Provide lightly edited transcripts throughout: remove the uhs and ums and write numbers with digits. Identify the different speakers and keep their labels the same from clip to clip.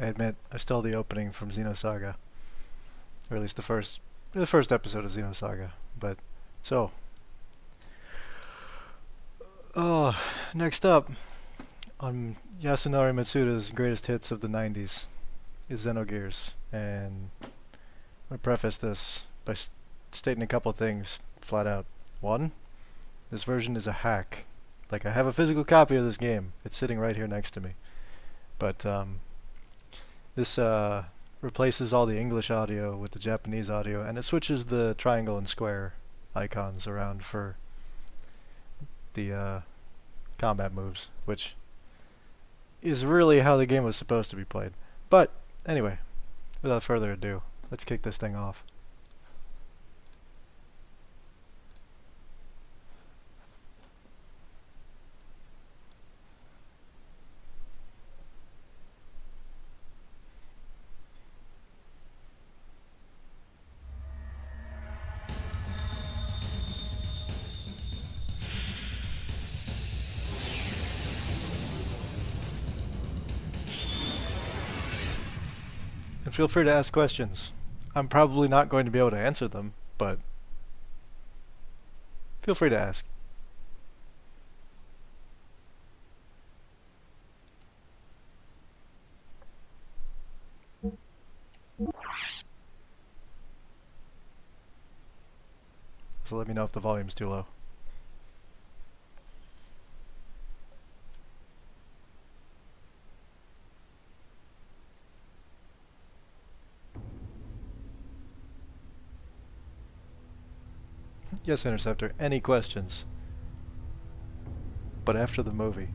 Speaker 1: I admit I stole the opening from Xenosaga, or at least the first episode of Xenosaga. But so, oh, next up on Yasunari Mitsuda's greatest hits of the '90s is Xenogears, and I'm gonna preface this by stating a couple things flat out. One, this version is a hack. Like, I have a physical copy of this game. It's sitting right here next to me. But this replaces all the English audio with the Japanese audio, and it switches the triangle and square icons around for the combat moves, which is really how the game was supposed to be played. But anyway, without further ado, let's kick this thing off. And feel free to ask questions. I'm probably not going to be able to answer them, but feel free to ask. So let me know if the volume's too low. Yes, Interceptor, any questions? But after the movie.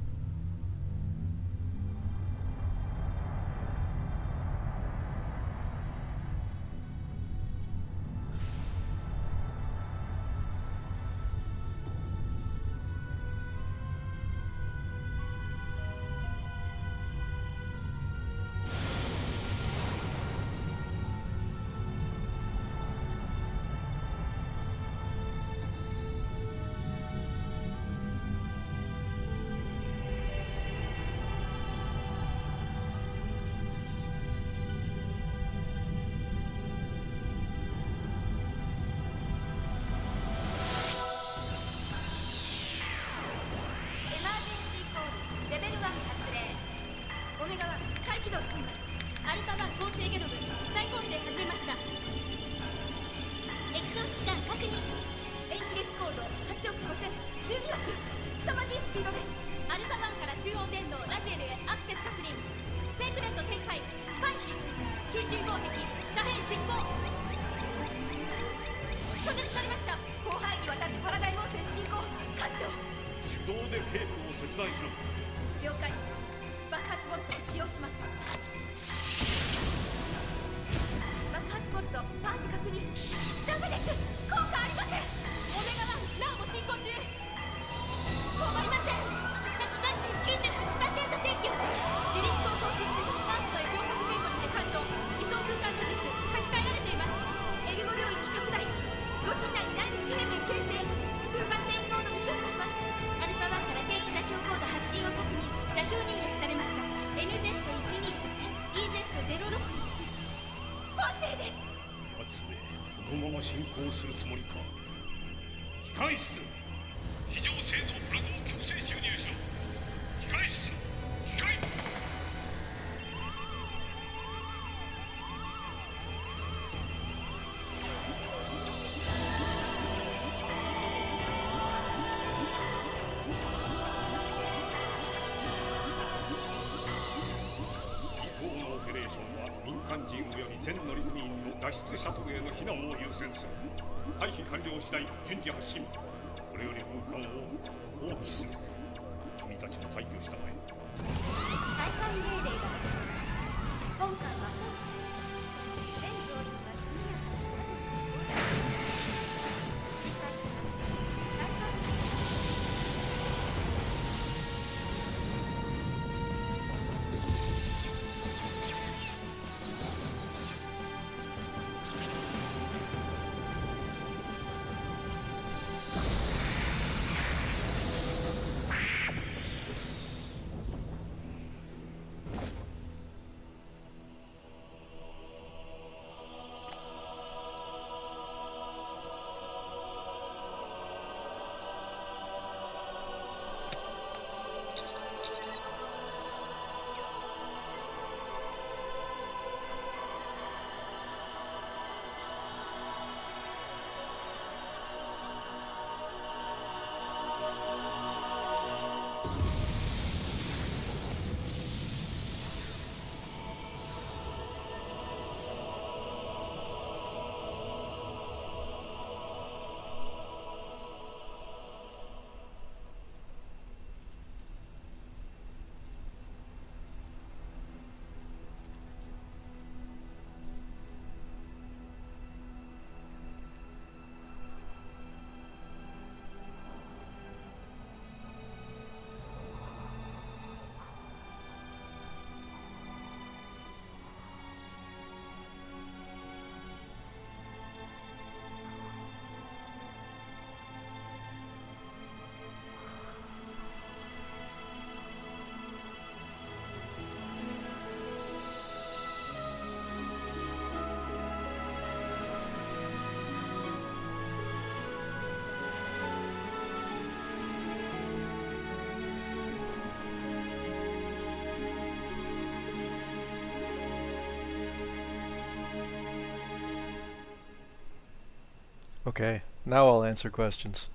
Speaker 1: Okay, now I'll answer questions.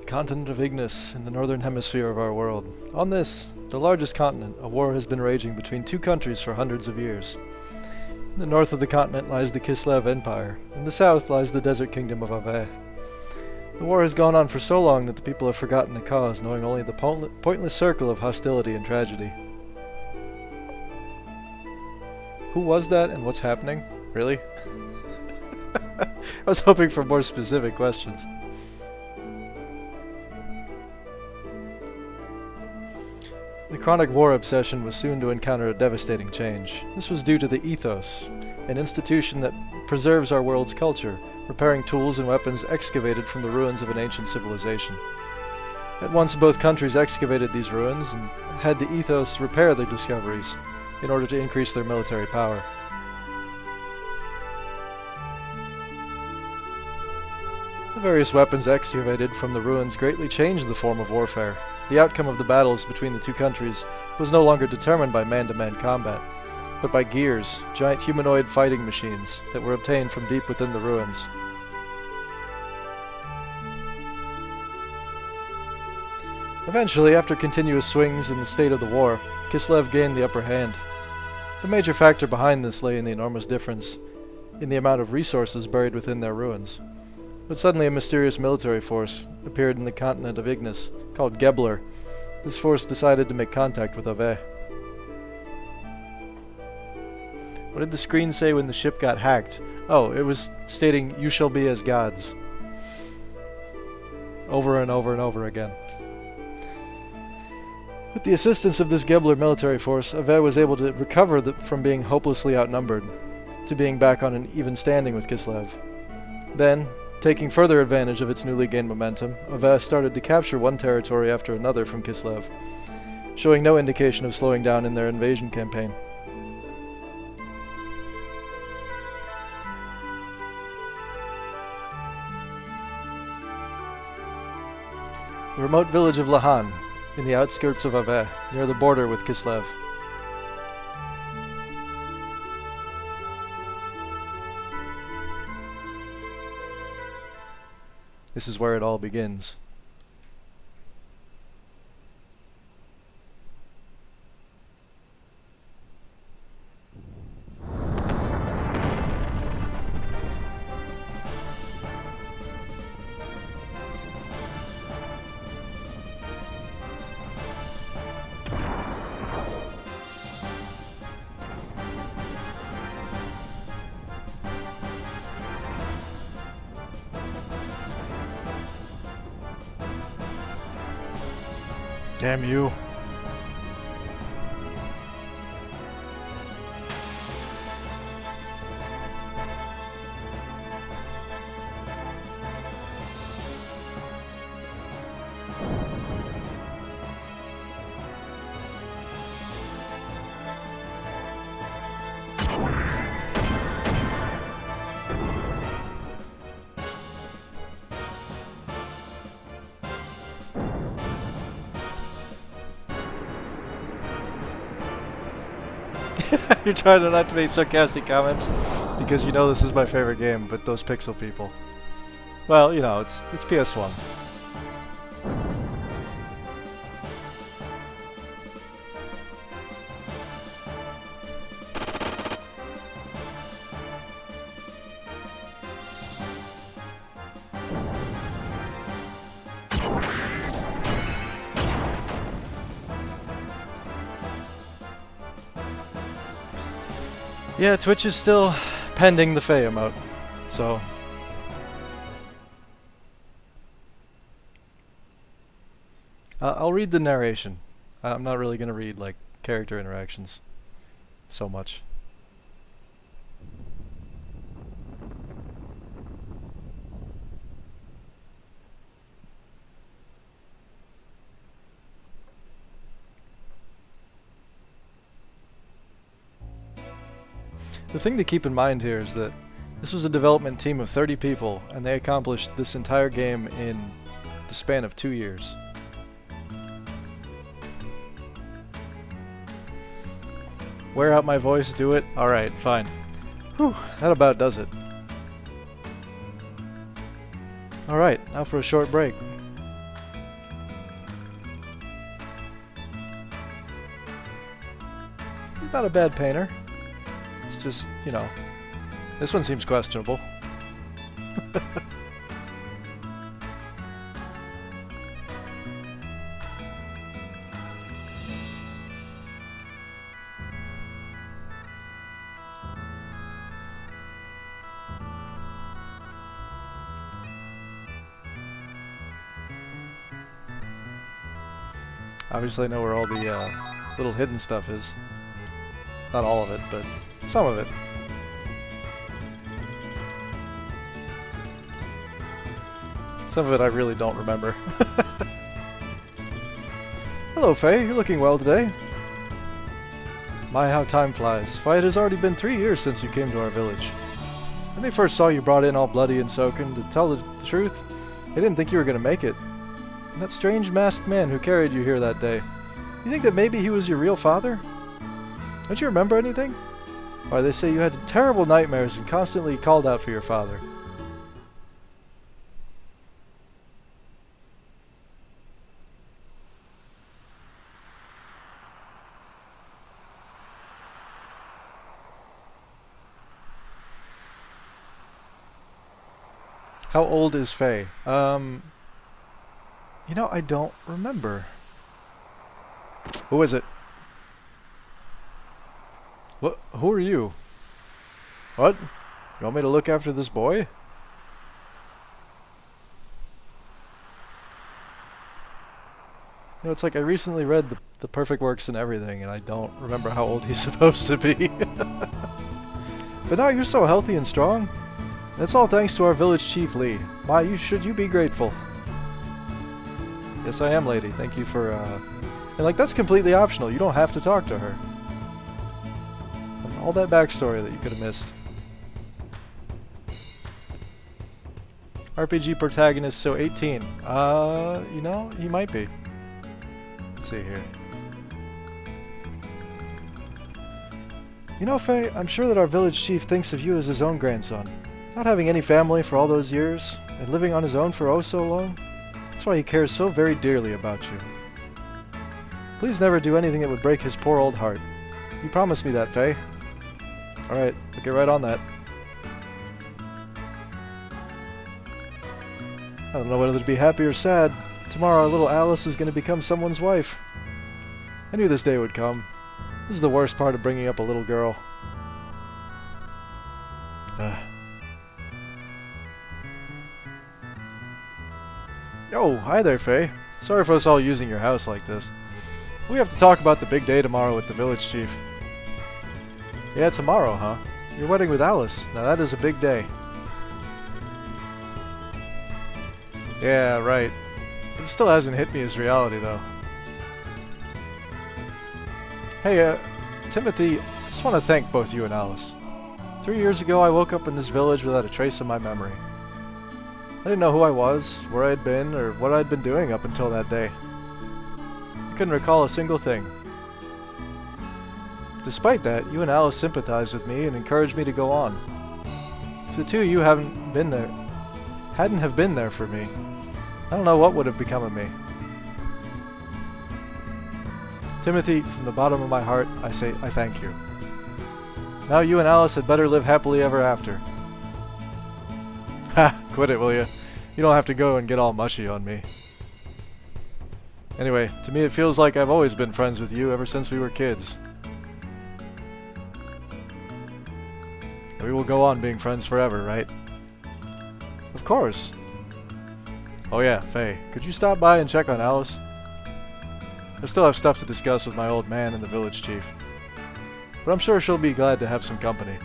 Speaker 1: Continent of Ignis in the northern hemisphere of our world. On this, the largest continent, a war has been raging between two countries for hundreds of years. In the north of the continent lies the Kislev Empire. In the south lies the desert kingdom of Ave. The war has gone on for so long that the people have forgotten the cause, knowing only the pointless circle of hostility and tragedy. Who was that and what's happening? Really? I was hoping for more specific questions. The chronic war obsession was soon to encounter a devastating change. This was due to the ethos, an institution that preserves our world's culture, repairing tools and weapons excavated from the ruins of an ancient civilization. At once both countries excavated these ruins and had the ethos repair their discoveries in order to increase their military power. The various weapons excavated from the ruins greatly changed the form of warfare. The outcome of the battles between the two countries was no longer determined by man-to-man combat, but by gears, giant humanoid fighting machines that were obtained from deep within the ruins. Eventually, after continuous swings in the state of the war, Kislev gained the upper hand. The major factor behind this lay in the enormous difference in the amount of resources buried within their ruins. But suddenly a mysterious military force appeared in the continent of Ignis, called Gebler. This force decided to make contact with Ave. What did the screen say when the ship got hacked? Oh, it was stating, "You shall be as gods." Over and over and over again. With the assistance of this Gebler military force, Ave was able to recover from being hopelessly outnumbered to being back on an even standing with Kislev. Then, taking further advantage of its newly gained momentum, Ave started to capture one territory after another from Kislev, showing no indication of slowing down in their invasion campaign. The remote village of Lahan, in the outskirts of Ave, near the border with Kislev. This is where it all begins. Damn you. You're trying to not to make sarcastic comments because you know this is my favorite game, but those pixel people. Well, you know, it's PS1. Yeah, Twitch is still pending the Fae emote, so... I'll read the narration. I'm not really going to read, like, character interactions so much. The thing to keep in mind here is that this was a development team of 30 people, and they accomplished this entire game in the span of 2 years. Wear out my voice, do it? Alright, fine. Whew, that about does it. Alright, now for a short break. He's not a bad painter. It's just, you know, this one seems questionable. Obviously I know where all the little hidden stuff is. Not all of it, but some of it. Some of it I really don't remember. Hello, Faye. You're looking well today. My, how time flies. Why, it has already been 3 years since you came to our village. When they first saw you brought in all bloody and soaking, to tell the truth, they didn't think you were going to make it. And that strange masked man who carried you here that day, you think that maybe he was your real father? Don't you remember anything? Why, they say you had terrible nightmares and constantly called out for your father. How old is Faye? You know, I don't remember. Who is it? What? Who are you? What? You want me to look after this boy? You know, it's like I recently read the Perfect Works and everything, and I don't remember how old he's supposed to be. But now you're so healthy and strong. That's all thanks to our village chief, Lee. My, you be grateful. Yes, I am, lady. Thank you for, And, like, that's completely optional. You don't have to talk to her. And all that backstory that you could have missed. RPG protagonist, so 18. You know, he might be. Let's see here. You know, Faye, I'm sure that our village chief thinks of you as his own grandson. Not having any family for all those years, and living on his own for oh so long, that's why he cares so very dearly about you. Please never do anything that would break his poor old heart. You promised me that, Faye. Alright, I'll get right on that. I don't know whether to be happy or sad. Tomorrow our little Alice is going to become someone's wife. I knew this day would come. This is the worst part of bringing up a little girl. Oh, hi there, Faye. Sorry for us all using your house like this. We have to talk about the big day tomorrow with the village chief. Yeah, tomorrow, huh? Your wedding with Alice. Now that is a big day. Yeah, right. It still hasn't hit me as reality, though. Hey, Timothy, just want to thank both you and Alice. 3 years ago, I woke up in this village without a trace of my memory. I didn't know who I was, where I'd been, or what I'd been doing up until that day. I couldn't recall a single thing. Despite that, you and Alice sympathized with me and encouraged me to go on. If the two of you hadn't have been there for me, I don't know what would have become of me. Timothy, from the bottom of my heart, I say I thank you. Now you and Alice had better live happily ever after. Ha! Quit it, will you? You don't have to go and get all mushy on me. Anyway, to me it feels like I've always been friends with you ever since we were kids. We will go on being friends forever, right? Of course. Oh yeah, Faye, could you stop by and check on Alice? I still have stuff to discuss with my old man and the village chief. But I'm sure she'll be glad to have some company.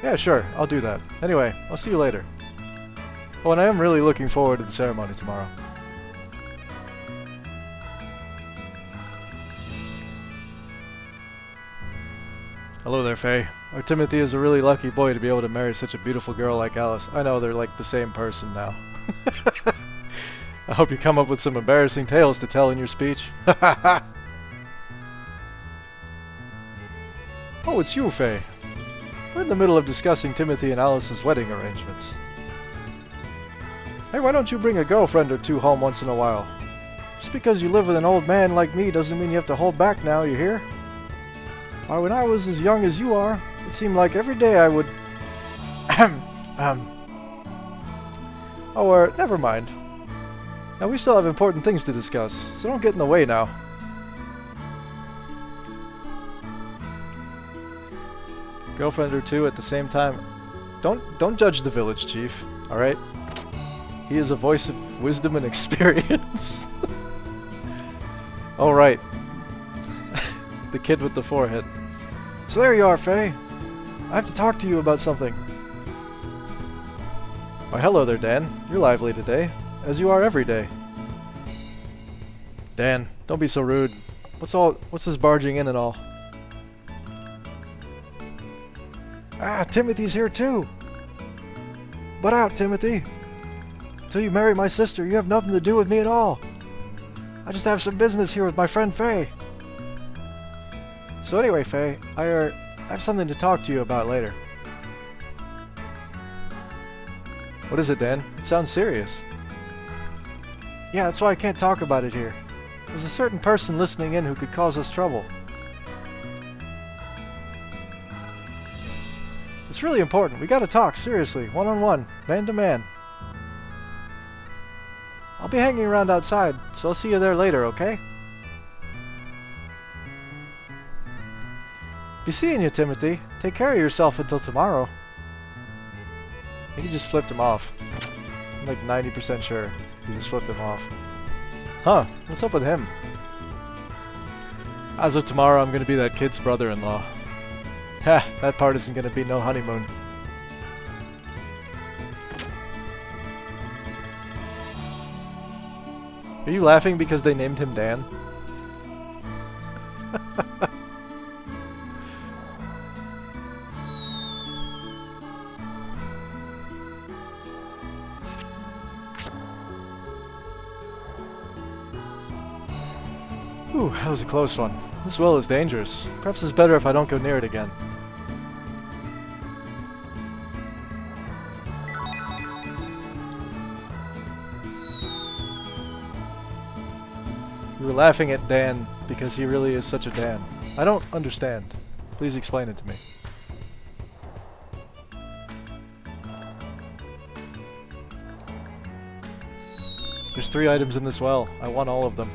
Speaker 1: Yeah, sure, I'll do that. Anyway, I'll see you later. Oh, and I am really looking forward to the ceremony tomorrow. Hello there, Faye. Our Timothy is a really lucky boy to be able to marry such a beautiful girl like Alice. I know they're like the same person now. I hope you come up with some embarrassing tales to tell in your speech. Oh, it's you, Faye. We're in the middle of discussing Timothy and Alice's wedding arrangements. Hey, why don't you bring a girlfriend or two home once in a while? Just because you live with an old man like me doesn't mean you have to hold back now, you hear? Why, when I was as young as you are, it seemed like every day I would... Oh, never mind. Now, we still have important things to discuss, so don't get in the way now. Girlfriend or two at the same time. Don't judge the village chief, alright? He is a voice of wisdom and experience. Alright. The kid with the forehead. So there you are, Faye. I have to talk to you about something. Why, hello there, Dan. You're lively today, as you are every day. Dan, don't be so rude. What's this barging in and all? Ah, Timothy's here too. Butt out, Timothy. Until you marry my sister, you have nothing to do with me at all. I just have some business here with my friend Faye. So anyway, Faye, I have something to talk to you about later. What is it, Dan? It sounds serious. Yeah, that's why I can't talk about it here. There's a certain person listening in who could cause us trouble. It's really important. We gotta talk, seriously, one-on-one, man-to-man. I'll be hanging around outside, so I'll see you there later, okay? Be seeing you, Timothy. Take care of yourself until tomorrow. I think he just flipped him off. I'm like 90% sure he just flipped him off. Huh, what's up with him? As of tomorrow, I'm gonna be that kid's brother-in-law. Ha, that part isn't gonna be no honeymoon. Are you laughing because they named him Dan? Ooh, that was a close one. This well is dangerous. Perhaps it's better if I don't go near it again. You were laughing at Dan because he really is such a Dan. I don't understand. Please explain it to me. There's 3 items in this well. I want all of them.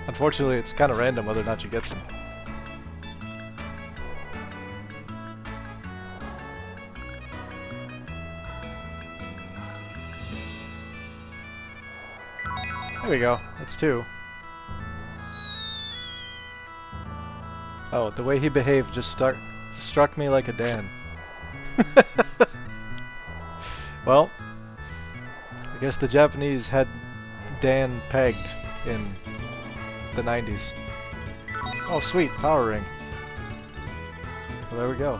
Speaker 1: Unfortunately, it's kind of random whether or not you get them. There we go. That's 2. Oh, the way he behaved just struck me like a Dan. Well, I guess the Japanese had Dan pegged in the 90s. Oh, sweet, power ring. Well, there we go.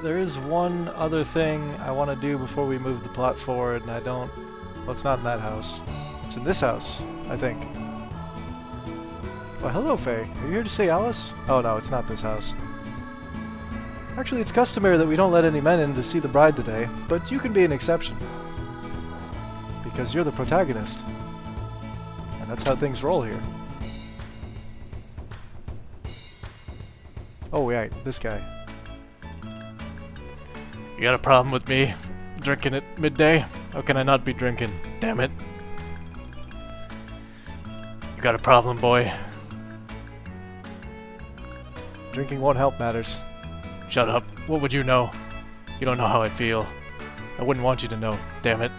Speaker 1: There is one other thing I want to do before we move the plot forward, and I don't... Well, it's not in that house. It's in this house, I think. Oh, hello, Faye. Are you here to see Alice? Oh, no, it's not this house. Actually, it's customary that we don't let any men in to see the bride today, but you can be an exception. Because you're the protagonist. And that's how things roll here. Oh, wait, this guy. You got a problem with me drinking at midday? How can I not be drinking? Damn it. You got a problem, boy? Drinking won't help matters. Shut up. What would you know? You don't know how I feel. I wouldn't want you to know. Damn it.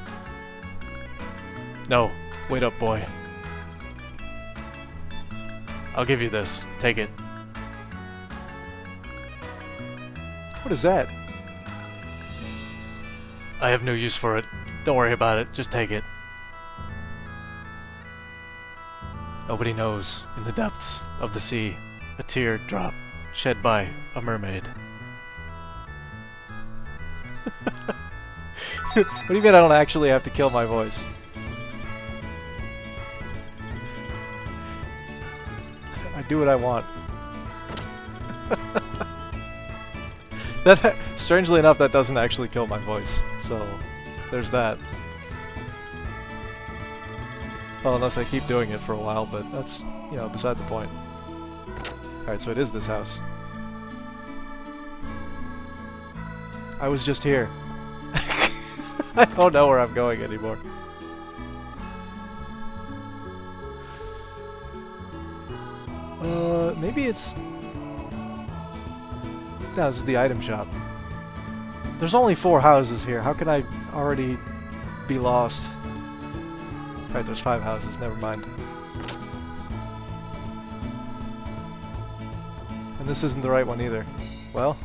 Speaker 1: No. Wait up, boy. I'll give you this. Take it. What is that? I have no use for it. Don't worry about it. Just take it. Nobody knows, in the depths of the sea, a tear drop shed by a mermaid. What do you mean I don't actually have to kill my voice? I do what I want. That, strangely enough, that doesn't actually kill my voice, so there's that. Well, unless I keep doing it for a while, but that's, you know, beside the point. Alright, so it is this house. I was just here. I don't know where I'm going anymore. Maybe it's... No, this is the item shop. There's only 4 houses here. How can I already be lost? Alright, there's 5 houses. Never mind. And this isn't the right one either. Well...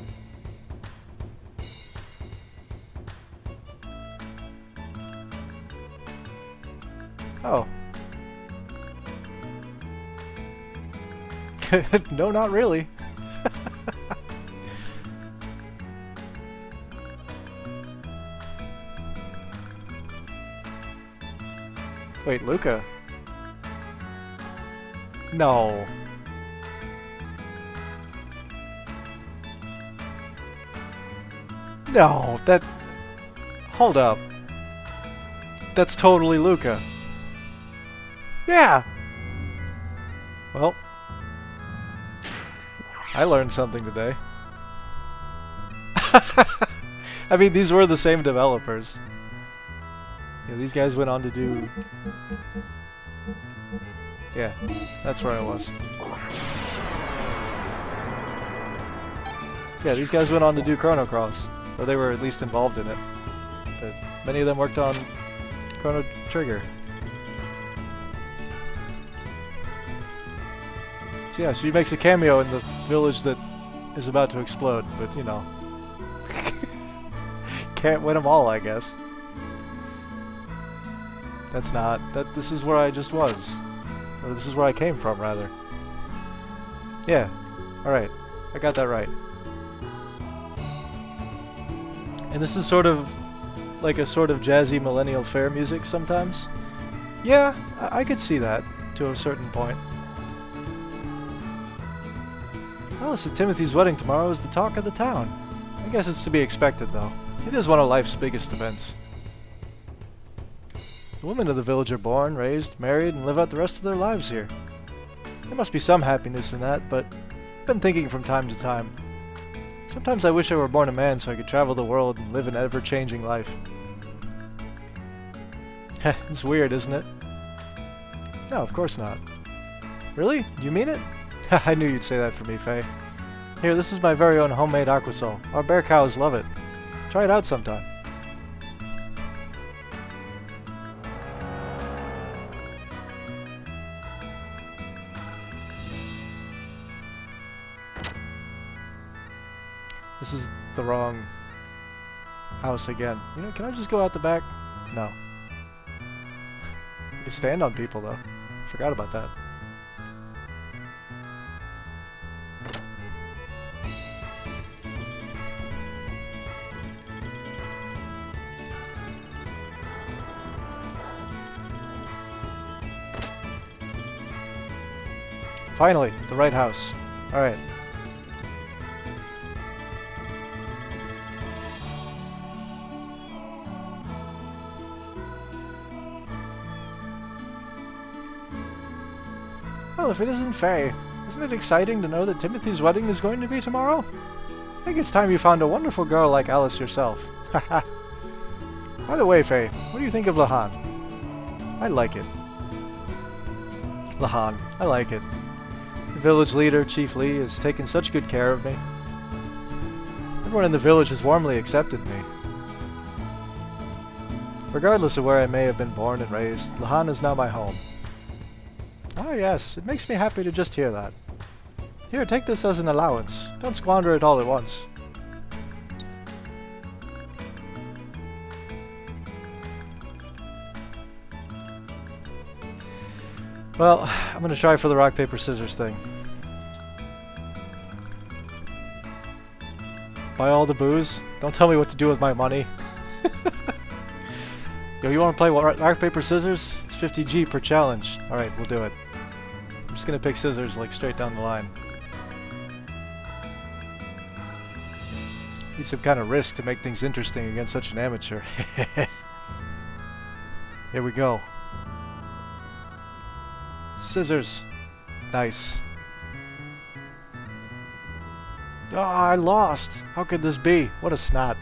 Speaker 1: Oh. No, not really. Wait, Luca? No. No, that... Hold up. That's totally Luca. Yeah! Well... I learned something today. I mean, these were the same developers. Yeah, these guys went on to do... Yeah, that's where I was. Yeah, these guys went on to do Chrono Cross. Or they were at least involved in it. But many of them worked on Chrono Trigger. So yeah, she makes a cameo in the village that is about to explode, but you know. Can't win them all, I guess. That's not... This is where I just was. Or this is where I came from, rather. Yeah. Alright. I got that right. And this is sort of... like a sort of jazzy millennial fair music sometimes. Yeah, I could see that, to a certain point. Oh, so Timothy's wedding tomorrow is the talk of the town. I guess it's to be expected, though. It is one of life's biggest events. The women of the village are born, raised, married, and live out the rest of their lives here. There must be some happiness in that, but I've been thinking from time to time. Sometimes I wish I were born a man so I could travel the world and live an ever-changing life. Heh, it's weird, isn't it? No, of course not. Really? Do you mean it? I knew you'd say that for me, Faye. Here, this is my very own homemade aquasol. Our bear cows love it. Try it out sometime. This is the wrong house again. You know, can I just go out the back? No. I can stand on people, though. Forgot about that. Finally, the right house. Alright. Well, if it isn't Faye, isn't it exciting to know that Timothy's wedding is going to be tomorrow? I think it's time you found a wonderful girl like Alice yourself. Haha. By the way, Faye, what do you think of Lahan? I like it. Lahan, I like it. The village leader, Chief Lee, has taken such good care of me. Everyone in the village has warmly accepted me. Regardless of where I may have been born and raised, Lahan is now my home. Ah yes, it makes me happy to just hear that. Here, take this as an allowance. Don't squander it all at once. Well, I'm gonna try for the rock, paper, scissors thing. Buy all the booze? Don't tell me what to do with my money. Yo, you wanna play rock, paper, scissors? It's 50G per challenge. Alright, we'll do it. I'm just gonna pick scissors, like, straight down the line. Need some kind of risk to make things interesting against such an amateur. Here we go. Scissors. Nice. Oh, I lost. How could this be? What a snot.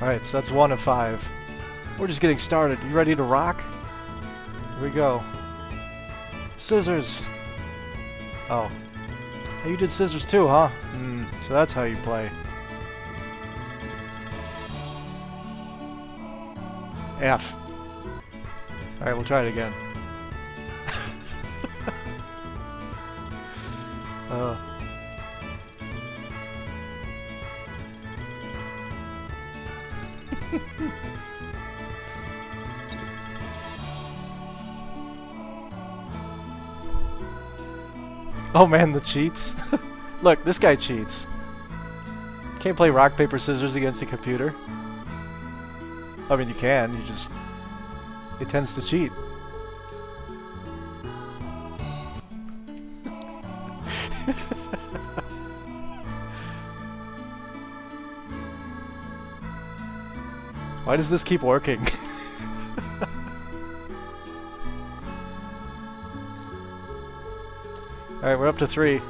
Speaker 1: Alright, so that's 1 of 5. We're just getting started. You ready to rock? Here we go. Scissors. Oh. Hey, you did scissors too, huh? So that's how you play. F. Alright, we'll try it again. Oh man, the cheats. Look, this guy cheats. Can't play rock, paper, scissors against a computer. I mean, you can, you just... It tends to cheat. Why does this keep working? Alright, we're up to 3.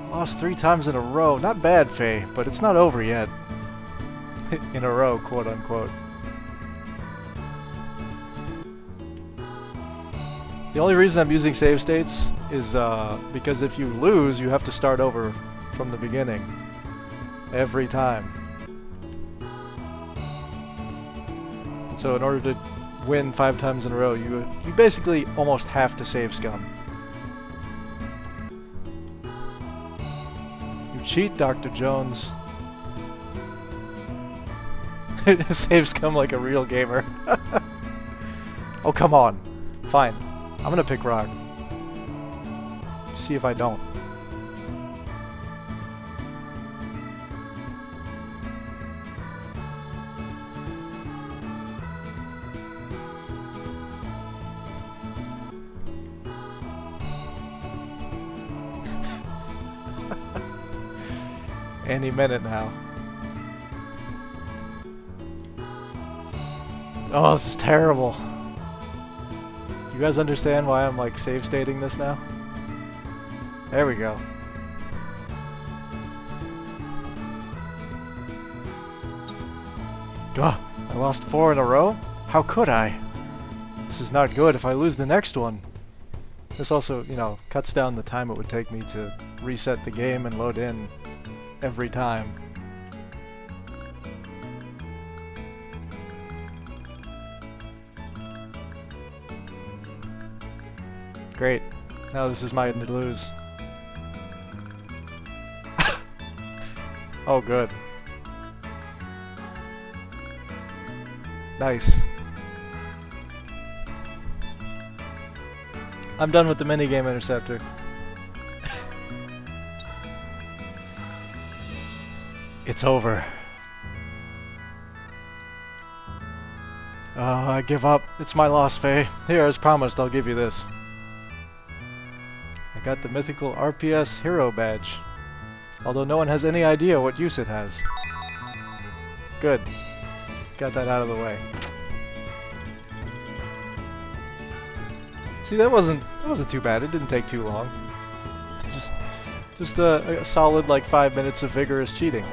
Speaker 1: Lost 3 times in a row. Not bad, Faye, but it's not over yet. In a row, quote unquote. The only reason I'm using save states is because if you lose, you have to start over from the beginning. Every time. And so in order to win 5 times in a row, you basically almost have to save scum. You cheat, Dr. Jones. Save scum like a real gamer. Oh, come on. Fine. I'm gonna pick rock. See if I don't. Any minute now. Oh, this is terrible. You guys understand why I'm like save stating this now? There we go. Ugh, I lost 4 in a row? How could I? This is not good if I lose the next one. This also, you know, cuts down the time it would take me to reset the game and load in every time. Great. Now this is mine to lose. Oh, good. Nice. I'm done with the minigame interceptor. It's over. I give up. It's my loss, Faye. Here, as promised, I'll give you this. I got the mythical RPS Hero Badge. Although no one has any idea what use it has. Good. Got that out of the way. See, that wasn't too bad. It didn't take too long. Just a solid like 5 minutes of vigorous cheating.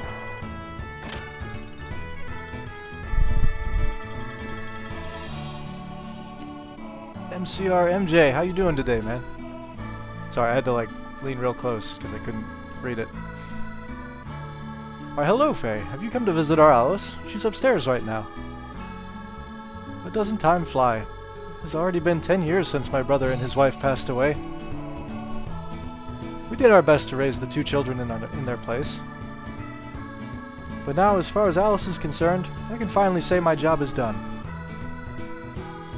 Speaker 1: MCR MJ, how you doing today, man? Sorry, I had to like lean real close because I couldn't read it. Why, hello, Faye. Have you come to visit our Alice? She's upstairs right now. But doesn't time fly? It has already been 10 years since my brother and his wife passed away. We did our best to raise the two children in their place. But now, as far as Alice is concerned, I can finally say my job is done.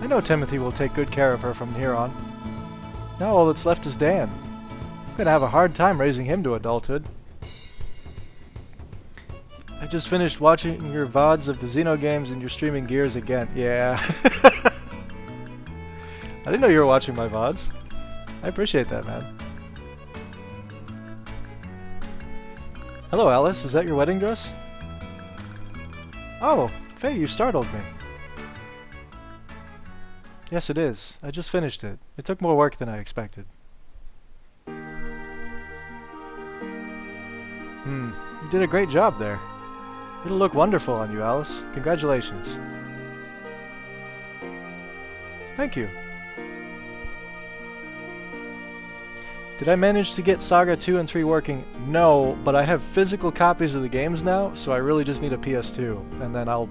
Speaker 1: I know Timothy will take good care of her from here on. Now all that's left is Dan. I'm gonna have a hard time raising him to adulthood. I just finished watching your VODs of the Xenogames and you're streaming Gears again. Yeah. I didn't know you were watching my VODs. I appreciate that, man. Hello, Alice. Is that your wedding dress? Oh, Faye, you startled me. Yes, it is. I just finished it. It took more work than I expected. You did a great job there. It'll look wonderful on you, Alice. Congratulations. Thank you. Did I manage to get Saga 2 and 3 working? No, but I have physical copies of the games now, so I really just need a PS2, and then I'll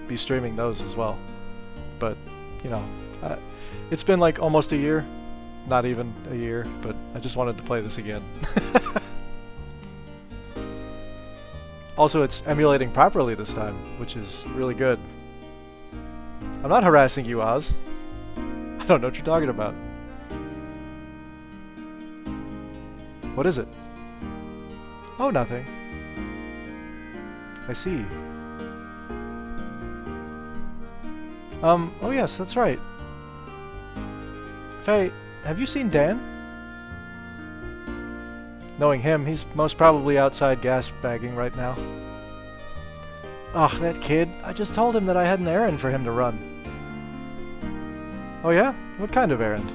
Speaker 1: be streaming those as well. But, you know, it's been like almost a year. Not even a year, but I just wanted to play this again. Also, it's emulating properly this time, which is really good. I'm not harassing you, Oz. I don't know what you're talking about. What is it? Oh, nothing. I see. Oh yes, that's right. Faye, have you seen Dan? Knowing him, he's most probably outside gas bagging right now. Ugh, that kid. I just told him that I had an errand for him to run. Oh yeah? What kind of errand?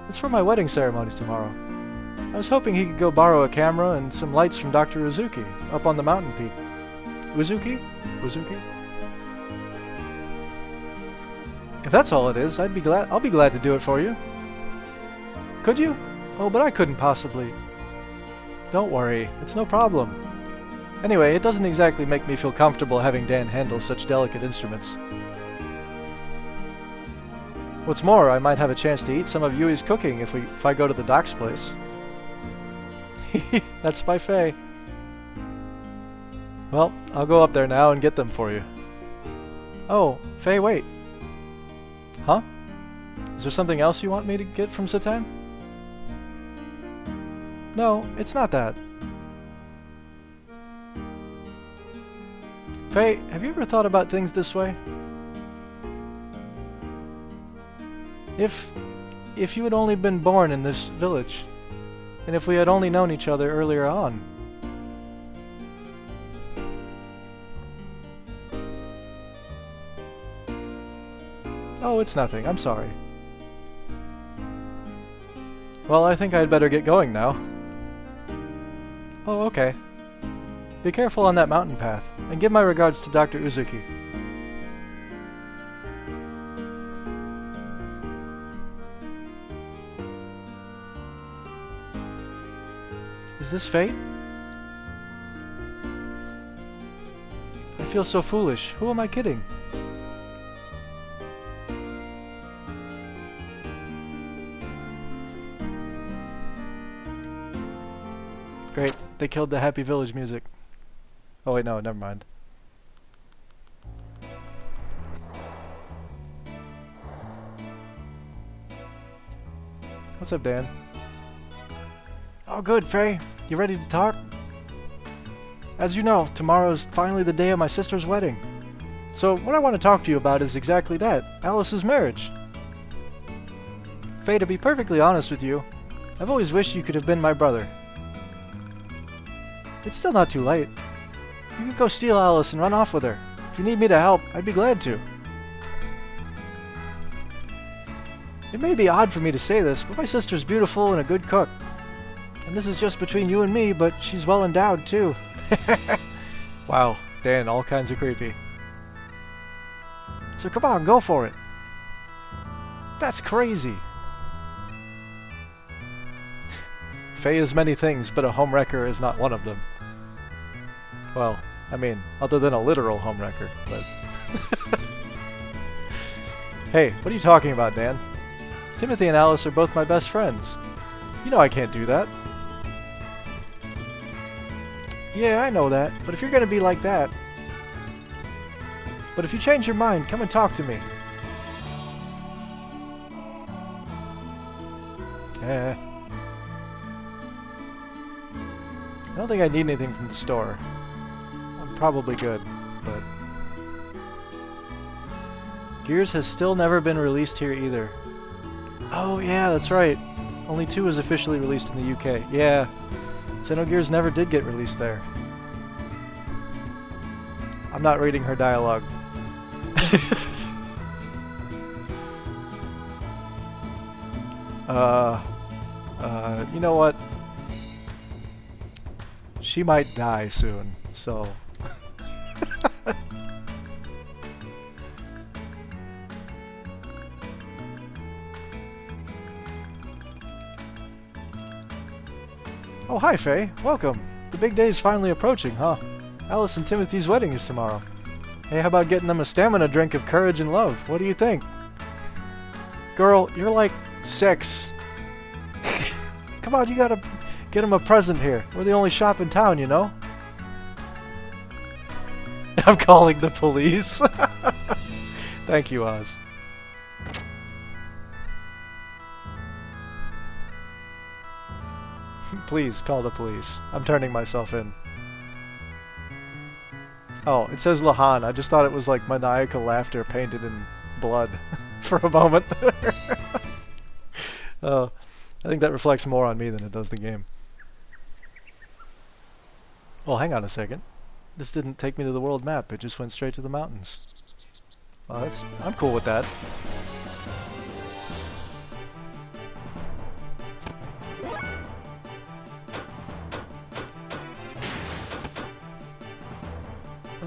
Speaker 1: It's for my wedding ceremony tomorrow. I was hoping he could go borrow a camera and some lights from Dr. Uzuki, up on the mountain peak. Uzuki? Uzuki? If that's all it is, I'll be glad to do it for you. Could you? Oh, but I couldn't possibly. Don't worry, it's no problem. Anyway, it doesn't exactly make me feel comfortable having Dan handle such delicate instruments. What's more, I might have a chance to eat some of Yui's cooking if I go to the Doc's place. That's by Faye. Well, I'll go up there now and get them for you. Oh, Faye, wait. Huh? Is there something else you want me to get from Satan? No, it's not that. Faye, have you ever thought about things this way? If you had only been born in this village, and if we had only known each other earlier on. Oh, it's nothing. I'm sorry. Well, I think I'd better get going now. Oh, okay. Be careful on that mountain path, and give my regards to Dr. Uzuki. Is this fate? I feel so foolish. Who am I kidding? Great. They killed the Happy Village music. Oh wait, no, never mind. What's up, Dan? Oh good, Faye. You ready to talk? As you know, tomorrow is finally the day of my sister's wedding. So what I want to talk to you about is exactly that, Alice's marriage. Faye, to be perfectly honest with you, I've always wished you could have been my brother. It's still not too late. You can go steal Alice and run off with her. If you need me to help, I'd be glad to. It may be odd for me to say this, but my sister's beautiful and a good cook. And this is just between you and me, but she's well endowed too. Wow, Dan, all kinds of creepy. So come on, go for it. That's crazy. Faye is many things, but a homewrecker is not one of them. Well, I mean, other than a literal homewrecker, but... Hey, what are you talking about, Dan? Timothy and Alice are both my best friends. You know I can't do that. Yeah, I know that, but if you're gonna be like that... But if you change your mind, come and talk to me. I don't think I need anything from the store. I'm probably good, but... Gears has still never been released here either. Oh yeah, that's right. Only 2 was officially released in the UK. Yeah, Xenogears never did get released there. I'm not reading her dialogue. You know what? She might die soon, so... Oh, hi, Faye. Welcome. The big day's finally approaching, huh? Alice and Timothy's wedding is tomorrow. Hey, how about getting them a stamina drink of courage and love? What do you think? Girl, you're like 6. Come on, you gotta get them a present here. We're the only shop in town, you know? I'm calling the police. Thank you, Oz. Please, call the police. I'm turning myself in. Oh, it says Lahan. I just thought it was like maniacal laughter painted in blood for a moment. Oh, I think that reflects more on me than it does the game. Well, hang on a second. This didn't take me to the world map. It just went straight to the mountains. Well, I'm cool with that.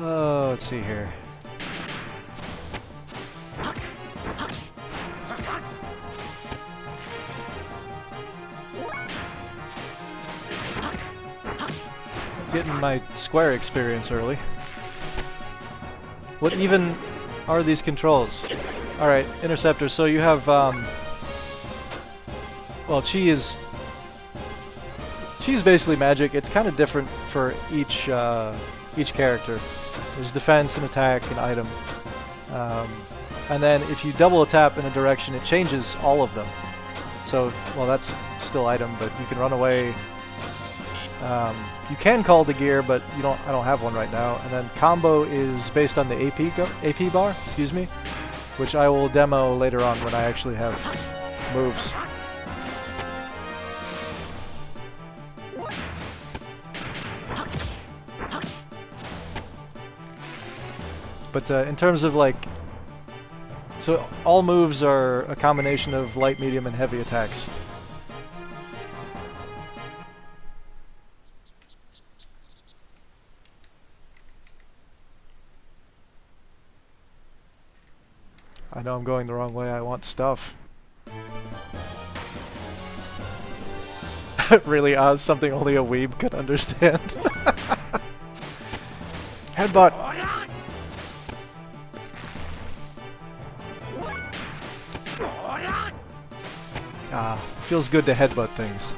Speaker 1: Oh, let's see here. Getting my square experience early. What even are these controls? Alright, Interceptor, so you have, well, Chi's basically magic. It's kind of different for each character. There's defense and attack and item. And then if you double tap in a direction, it changes all of them. So, well, that's still item, but you can run away. You can call the gear, but I don't have one right now. And then combo is based on the AP bar, excuse me, which I will demo later on when I actually have moves. But in terms of like, so all moves are a combination of light, medium, and heavy attacks. I know I'm going the wrong way. I want stuff. Really, Oz? Something only a weeb could understand. Headbutt! Ah, feels good to headbutt things.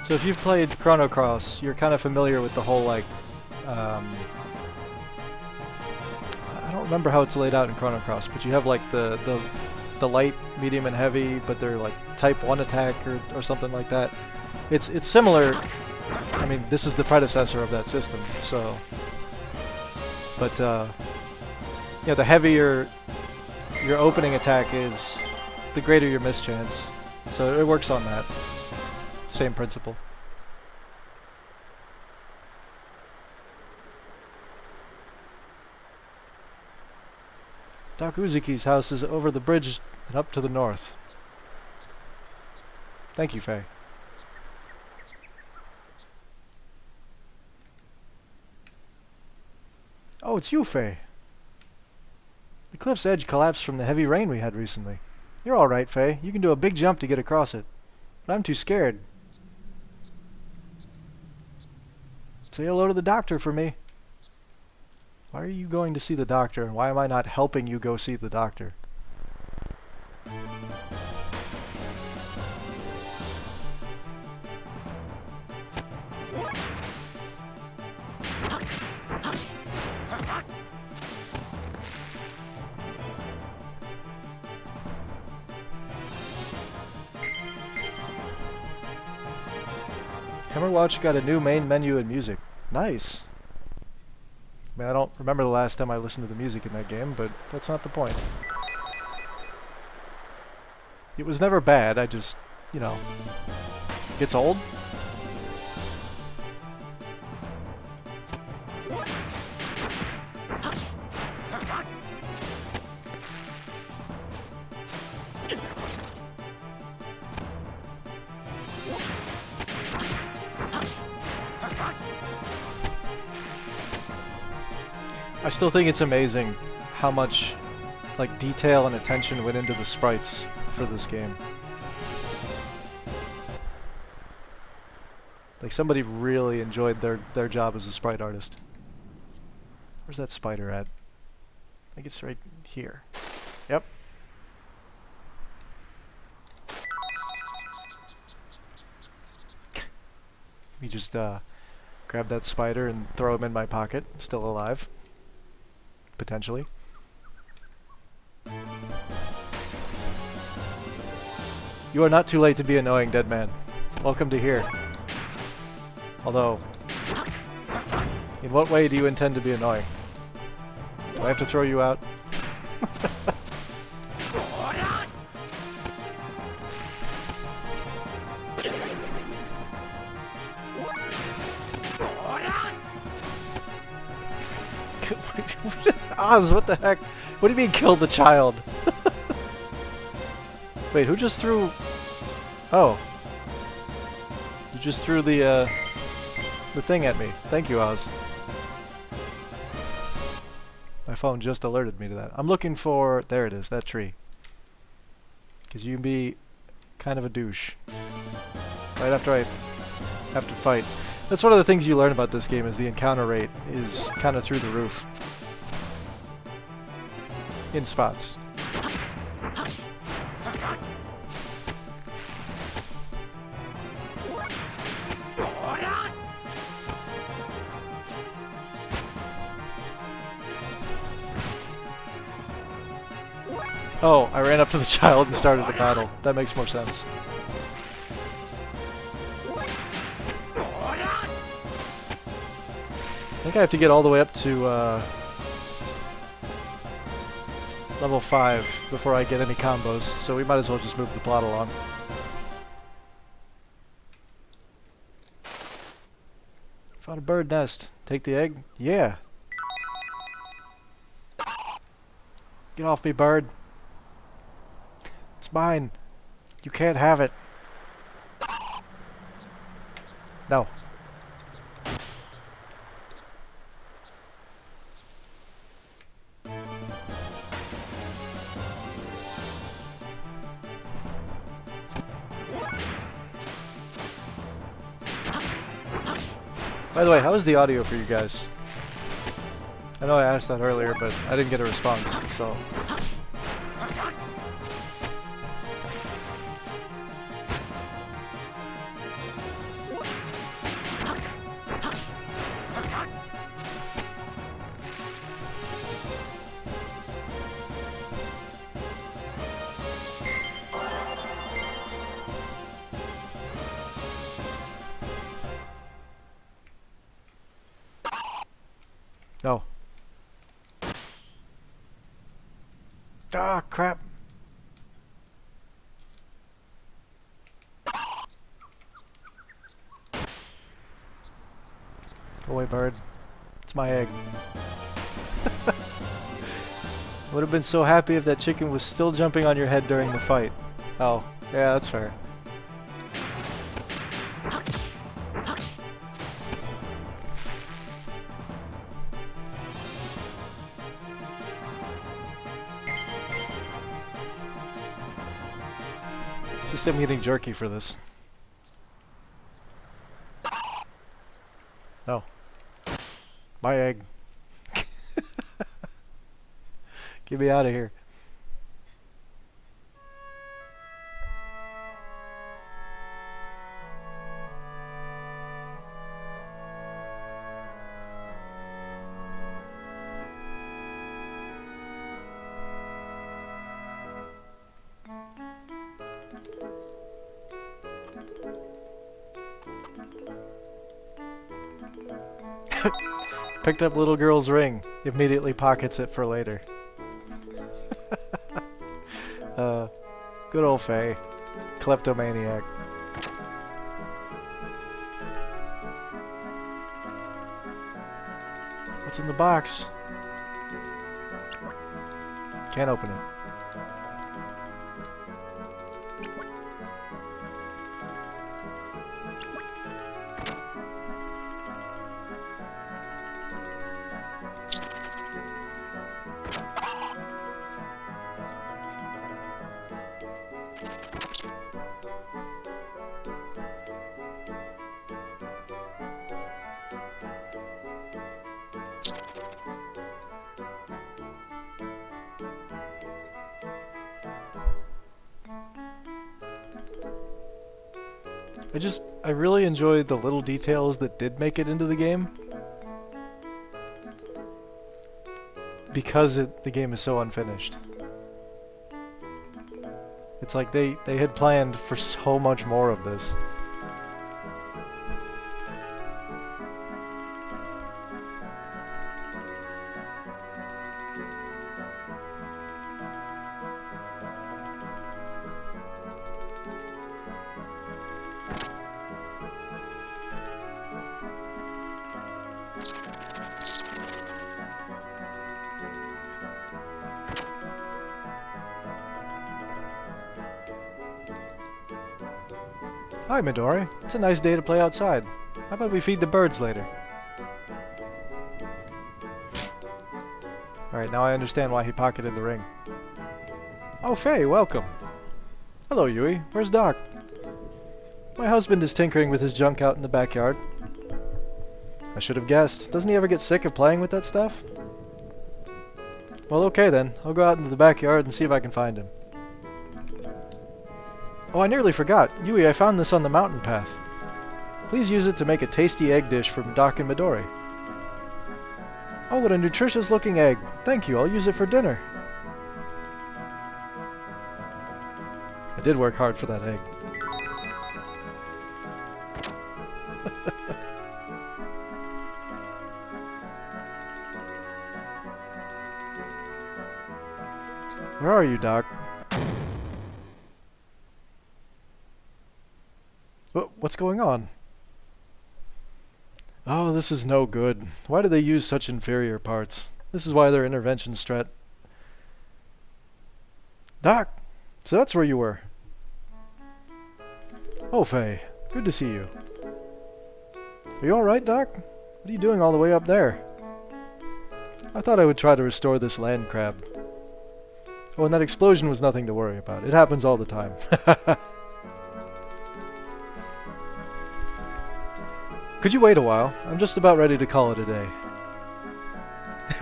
Speaker 1: So if you've played Chrono Cross, you're kind of familiar with the whole, like, I don't remember how it's laid out in Chrono Cross, but you have, like, the light, medium, and heavy, but they're, like, type 1 attack or something like that. It's similar. I mean, this is the predecessor of that system, so... But, yeah, the heavier your opening attack is, the greater your mischance. So it works on that. Same principle. Doc Uzuki's house is over the bridge and up to the north. Thank you, Faye. Oh, it's you, Faye. The cliff's edge collapsed from the heavy rain we had recently. You're all right, Faye. You can do a big jump to get across it. But I'm too scared. Say hello to the doctor for me. Why are you going to see the doctor, and why am I not helping you go see the doctor? Hammerwatch got a new main menu and music. Nice. I mean, I don't remember the last time I listened to the music in that game, but that's not the point. It was never bad, I just, you know, gets old. I still think it's amazing how much like detail and attention went into the sprites for this game. Like somebody really enjoyed their job as a sprite artist. Where's that spider at? I think it's right here. Yep. We just grab that spider and throw him in my pocket, still alive. Potentially. You are not too late to be annoying, dead man. Welcome to here. Although, in what way do you intend to be annoying? Do I have to throw you out? Oz, what the heck? What do you mean kill the child? Wait, who just threw... Oh. You just threw the thing at me. Thank you, Oz. My phone just alerted me to that. I'm looking for... There it is, that tree. Because you can be kind of a douche. Right after I have to fight. That's one of the things you learn about this game, is the encounter rate is kind of through the roof. In spots. Oh, I ran up to the child and started a battle. That makes more sense. I think I have to get all the way up to level 5 before I get any combos, so we might as well just move the plot along. Found a bird nest. Take the egg? Yeah. Get off me, bird. It's mine. You can't have it. No. By the way, how is the audio for you guys? I know I asked that earlier, but I didn't get a response, so... No. Ah, crap. Go away, bird. It's my egg. Would have been so happy if that chicken was still jumping on your head during the fight. Oh, yeah, that's fair. At least I'm getting jerky for this. No. My egg. Get me out of here. Picked up little girl's ring. Immediately pockets it for later. Good old Faye. Kleptomaniac. What's in the box? Can't open it. I really enjoyed the little details that did make it into the game. Because the game is so unfinished. It's like they had planned for so much more of this. Hi, Midori. It's a nice day to play outside. How about we feed the birds later? Alright, now I understand why he pocketed the ring. Oh, Faye, welcome. Hello, Yui. Where's Doc? My husband is tinkering with his junk out in the backyard. I should have guessed. Doesn't he ever get sick of playing with that stuff? Well, okay then. I'll go out into the backyard and see if I can find him. Oh, I nearly forgot. Yui, I found this on the mountain path. Please use it to make a tasty egg dish for Doc and Midori. Oh, what a nutritious looking egg. Thank you, I'll use it for dinner. I did work hard for that egg. Where are you, Doc? What's going on? Oh, this is no good. Why do they use such inferior parts? This is why their intervention strat... Doc! So that's where you were. Oh, Faye. Good to see you. Are you alright, Doc? What are you doing all the way up there? I thought I would try to restore this land crab. Oh, and that explosion was nothing to worry about. It happens all the time. Could you wait a while? I'm just about ready to call it a day.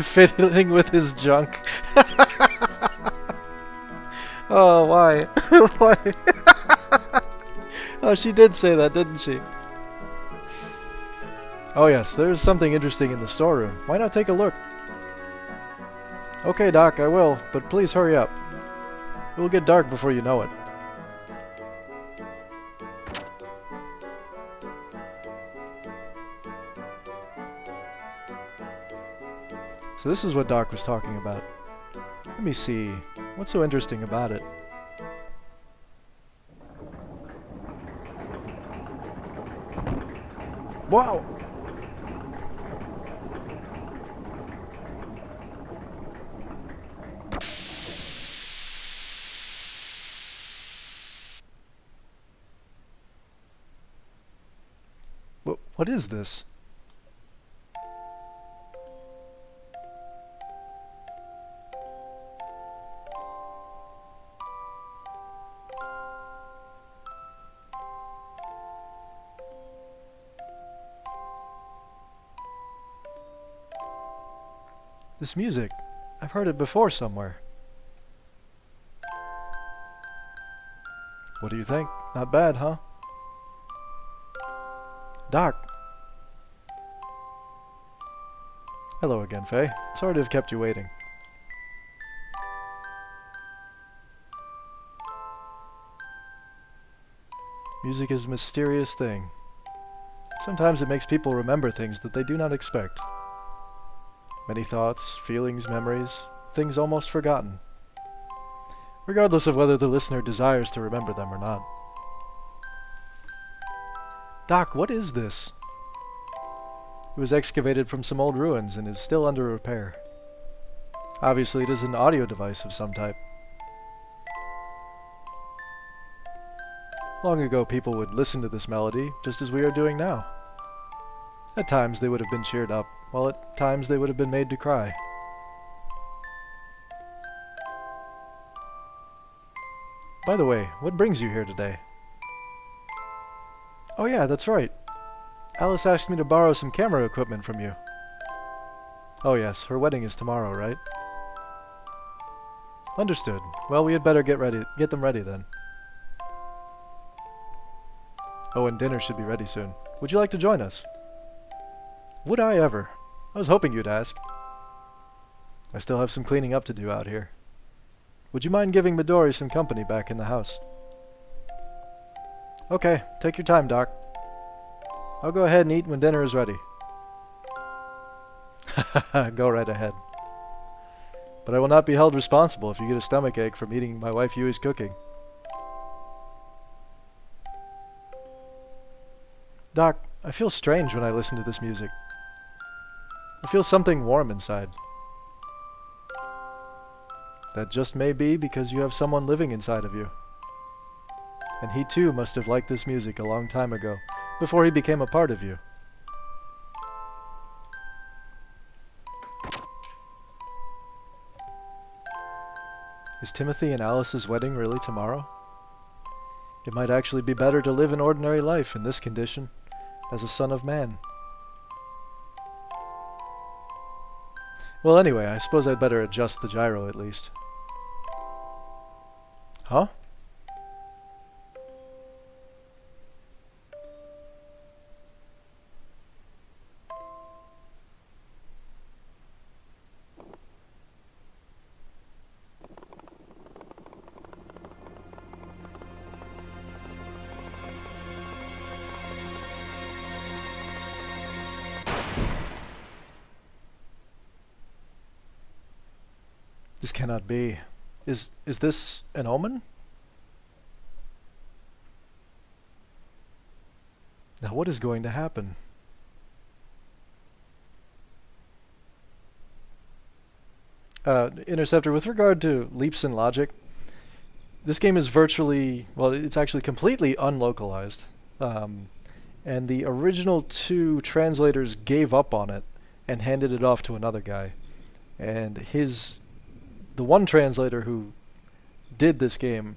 Speaker 1: Fiddling with his junk. Oh, why? Why? Oh, she did say that, didn't she? Oh yes, there's something interesting in the storeroom. Why not take a look? Okay, Doc, I will, but please hurry up. It will get dark before you know it. So this is what Doc was talking about. Let me see. What's so interesting about it? Wow! What is this? This music. I've heard it before somewhere. What do you think? Not bad, huh? Doc. Hello again, Faye. Sorry to have kept you waiting. Music is a mysterious thing. Sometimes it makes people remember things that they do not expect. Many thoughts, feelings, memories, things almost forgotten. Regardless of whether the listener desires to remember them or not. Doc, what is this? It was excavated from some old ruins and is still under repair. Obviously, it is an audio device of some type. Long ago, people would listen to this melody, just as we are doing now. At times, they would have been cheered up, while at times they would have been made to cry. By the way, what brings you here today? Oh yeah, that's right. Alice asked me to borrow some camera equipment from you. Oh yes, her wedding is tomorrow, right? Understood. Well, we had better get them ready then. Oh, and dinner should be ready soon. Would you like to join us? Would I ever? I was hoping you'd ask. I still have some cleaning up to do out here. Would you mind giving Midori some company back in the house? Okay, take your time, Doc. I'll go ahead and eat when dinner is ready. Go right ahead. But I will not be held responsible if you get a stomachache from eating my wife Yui's cooking. Doc, I feel strange when I listen to this music. I feel something warm inside. That just may be because you have someone living inside of you. And he too must have liked this music a long time ago, before he became a part of you. Is Timothy and Alice's wedding really tomorrow? It might actually be better to live an ordinary life in this condition, as a son of man. Well, anyway, I suppose I'd better adjust the gyro at least. Huh? This cannot be. Is this an omen? Now what is going to happen? Interceptor, with regard to leaps in logic, this game is virtually, well, it's actually completely unlocalized. And the original two translators gave up on it and handed it off to another guy. And the one translator who did this game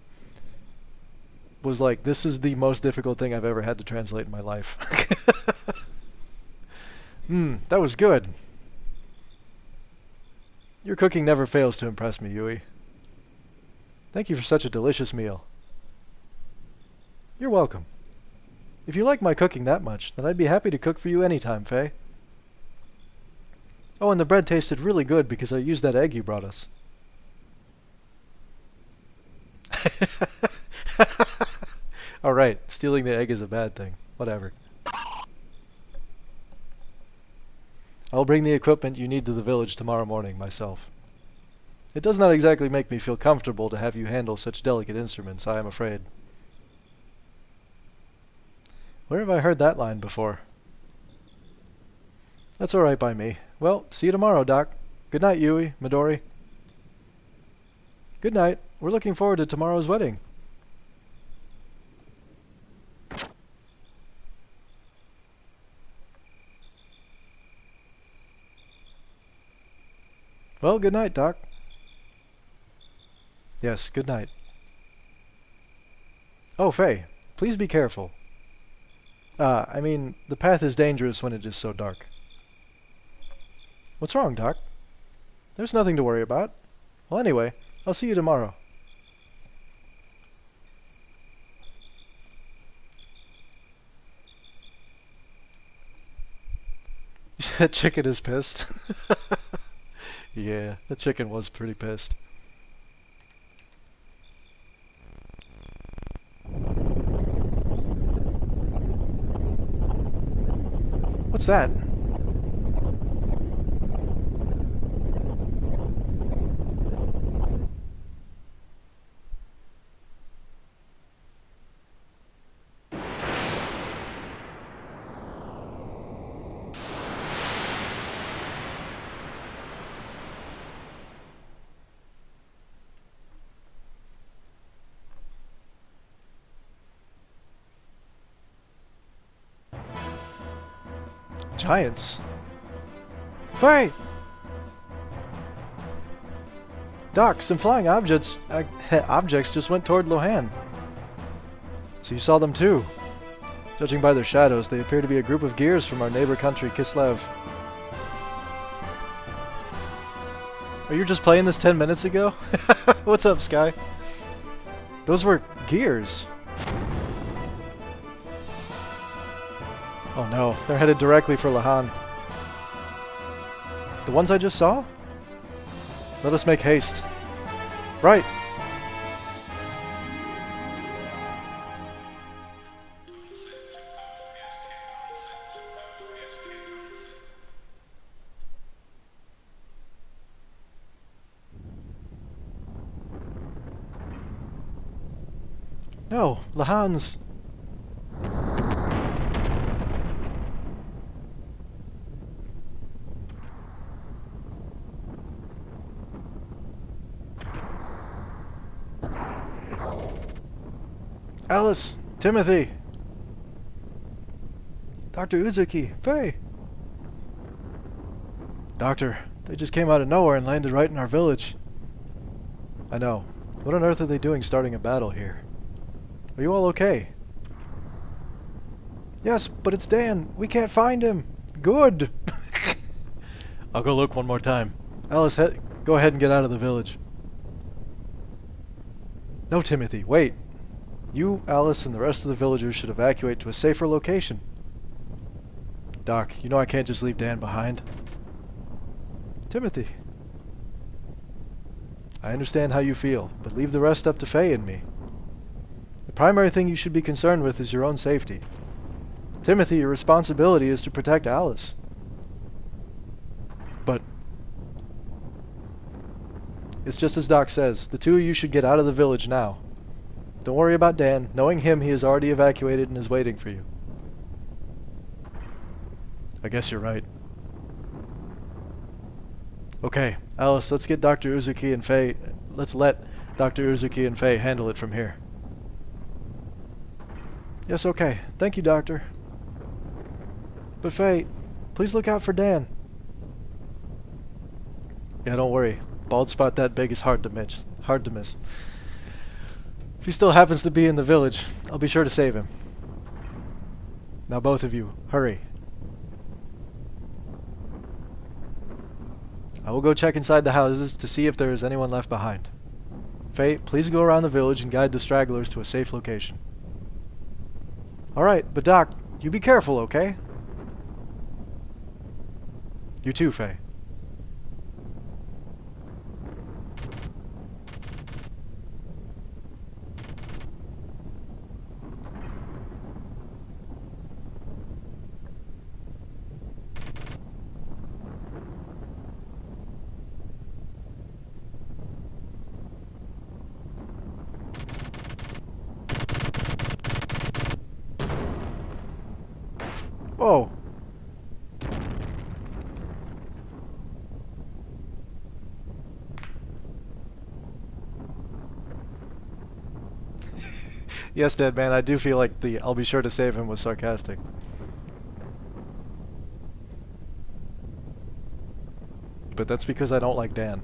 Speaker 1: was like, this is the most difficult thing I've ever had to translate in my life. That was good. Your cooking never fails to impress me, Yui. Thank you for such a delicious meal. You're welcome. If you like my cooking that much, then I'd be happy to cook for you anytime, Faye. Oh, and the bread tasted really good because I used that egg you brought us. Alright, stealing the egg is a bad thing. Whatever. I'll bring the equipment you need to the village tomorrow morning myself. It does not exactly make me feel comfortable to have you handle such delicate instruments, I am afraid. Where have I heard that line before? That's alright by me. Well, see you tomorrow, Doc. Good night, Yui, Midori. Good night. We're looking forward to tomorrow's wedding. Well, good night, Doc. Yes, good night. Oh, Faye, please be careful. I mean, the path is dangerous when it is so dark. What's wrong, Doc? There's nothing to worry about. Well, anyway, I'll see you tomorrow. That chicken is pissed. Yeah, the chicken was pretty pissed. What's that? Giants? Faye! Doc, some flying objects just went toward Lohan. So you saw them too. Judging by their shadows, they appear to be a group of gears from our neighbor country, Kislev. Are you just playing this 10 minutes ago? What's up, Sky? Those were gears. Oh no, they're headed directly for Lahan. The ones I just saw? Let us make haste. Right. No, Lahan's... Alice! Timothy! Dr. Uzuki! Faye! Doctor, they just came out of nowhere and landed right in our village. I know. What on earth are they doing starting a battle here? Are you all okay? Yes, but it's Dan. We can't find him. Good! I'll go look one more time. Alice, go ahead and get out of the village. No, Timothy, wait. You, Alice, and the rest of the villagers should evacuate to a safer location. Doc, you know I can't just leave Dan behind. Timothy. I understand how you feel, but leave the rest up to Faye and me. The primary thing you should be concerned with is your own safety. Timothy, your responsibility is to protect Alice. But... it's just as Doc says, the two of you should get out of the village now. Don't worry about Dan. Knowing him, he is already evacuated and is waiting for you. I guess you're right. Okay, Alice, let's get Dr. Uzuki and Faye... let's let Dr. Uzuki and Faye handle it from here. Yes, okay. Thank you, Doctor. But Faye, please look out for Dan. Yeah, don't worry. Bald spot that big is hard to miss. If he still happens to be in the village, I'll be sure to save him. Now both of you, hurry. I will go check inside the houses to see if there is anyone left behind. Faye, please go around the village and guide the stragglers to a safe location. Alright, but Doc, you be careful, okay? You too, Faye. Whoa! Yes, Dead Man, I do feel like the "I'll be sure to save him" was sarcastic. But that's because I don't like Dan.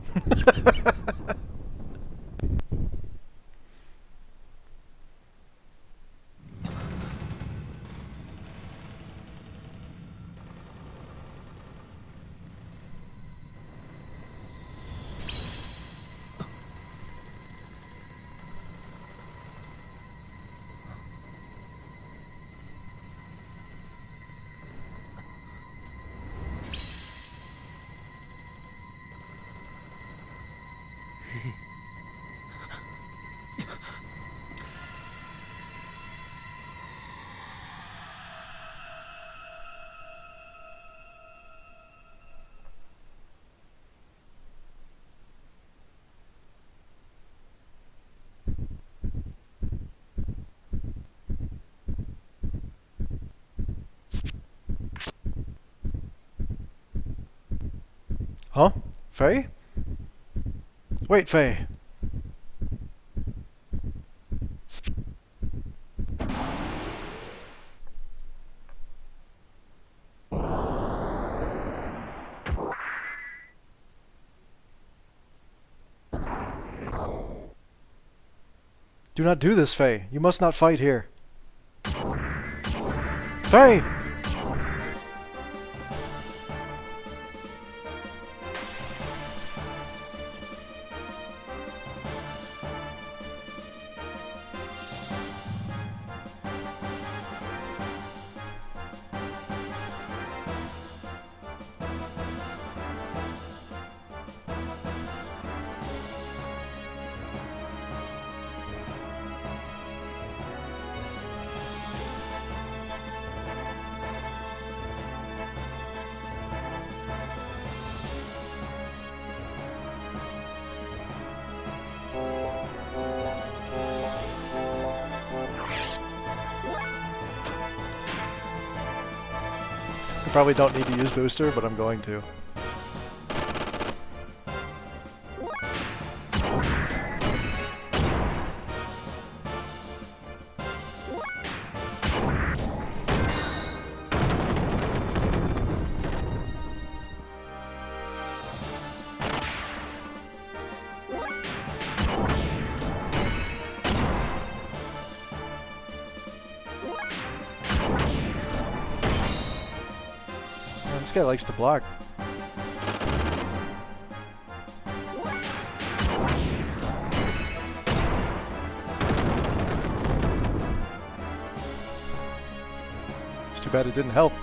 Speaker 1: Huh? Faye? Wait, Faye. Do not do this, Faye. You must not fight here. Faye! I probably don't need to use booster, but I'm going to. This guy likes to block. It's too bad it didn't help.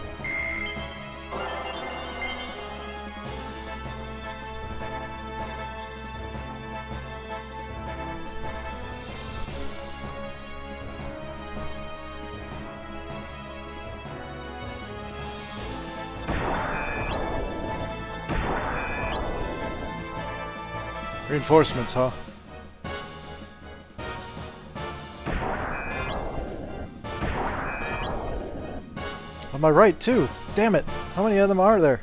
Speaker 1: Reinforcements, huh? On my right, too. Damn it. How many of them are there?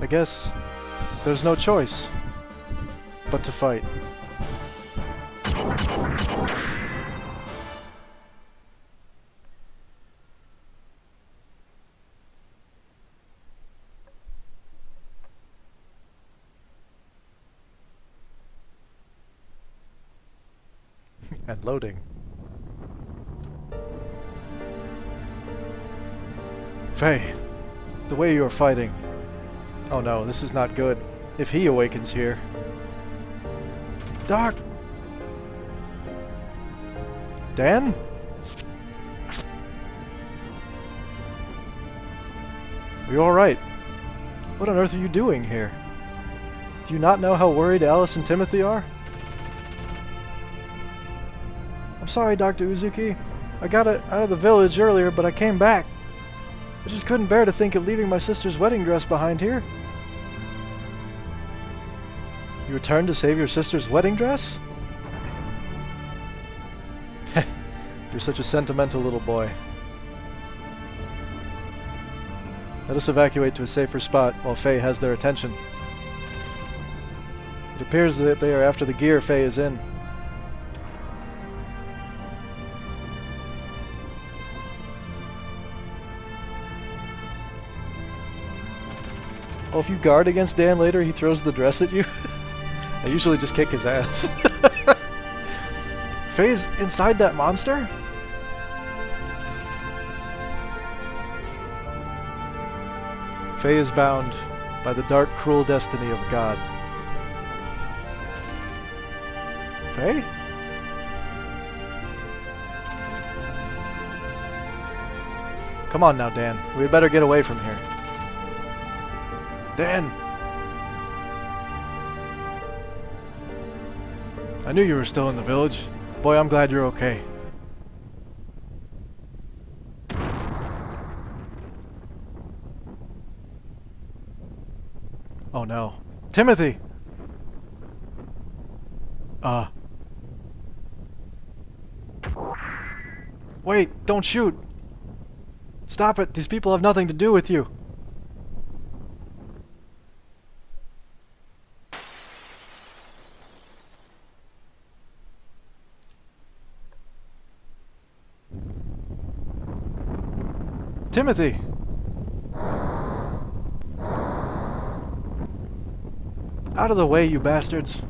Speaker 1: I guess there's no choice but to fight. And loading. Faye, the way you are fighting. Oh no, this is not good. If he awakens here. Doc! Dan? Are you alright? What on earth are you doing here? Do you not know how worried Alice and Timothy are? I'm sorry, Dr. Uzuki. I got out of the village earlier, but I came back. I just couldn't bear to think of leaving my sister's wedding dress behind here. You returned to save your sister's wedding dress? You're such a sentimental little boy. Let us evacuate to a safer spot while Faye has their attention. It appears that they are after the gear Faye is in. Oh, if you guard against Dan later, he throws the dress at you? I usually just kick his ass. Faye's inside that monster? Faye is bound by the dark, cruel destiny of God. Faye? Come on now, Dan. We had better get away from here. Dan! I knew you were still in the village. Boy, I'm glad you're okay. Oh no. Timothy! Wait, don't shoot! Stop it! These people have nothing to do with you! Timothy! Out of the way, you bastards!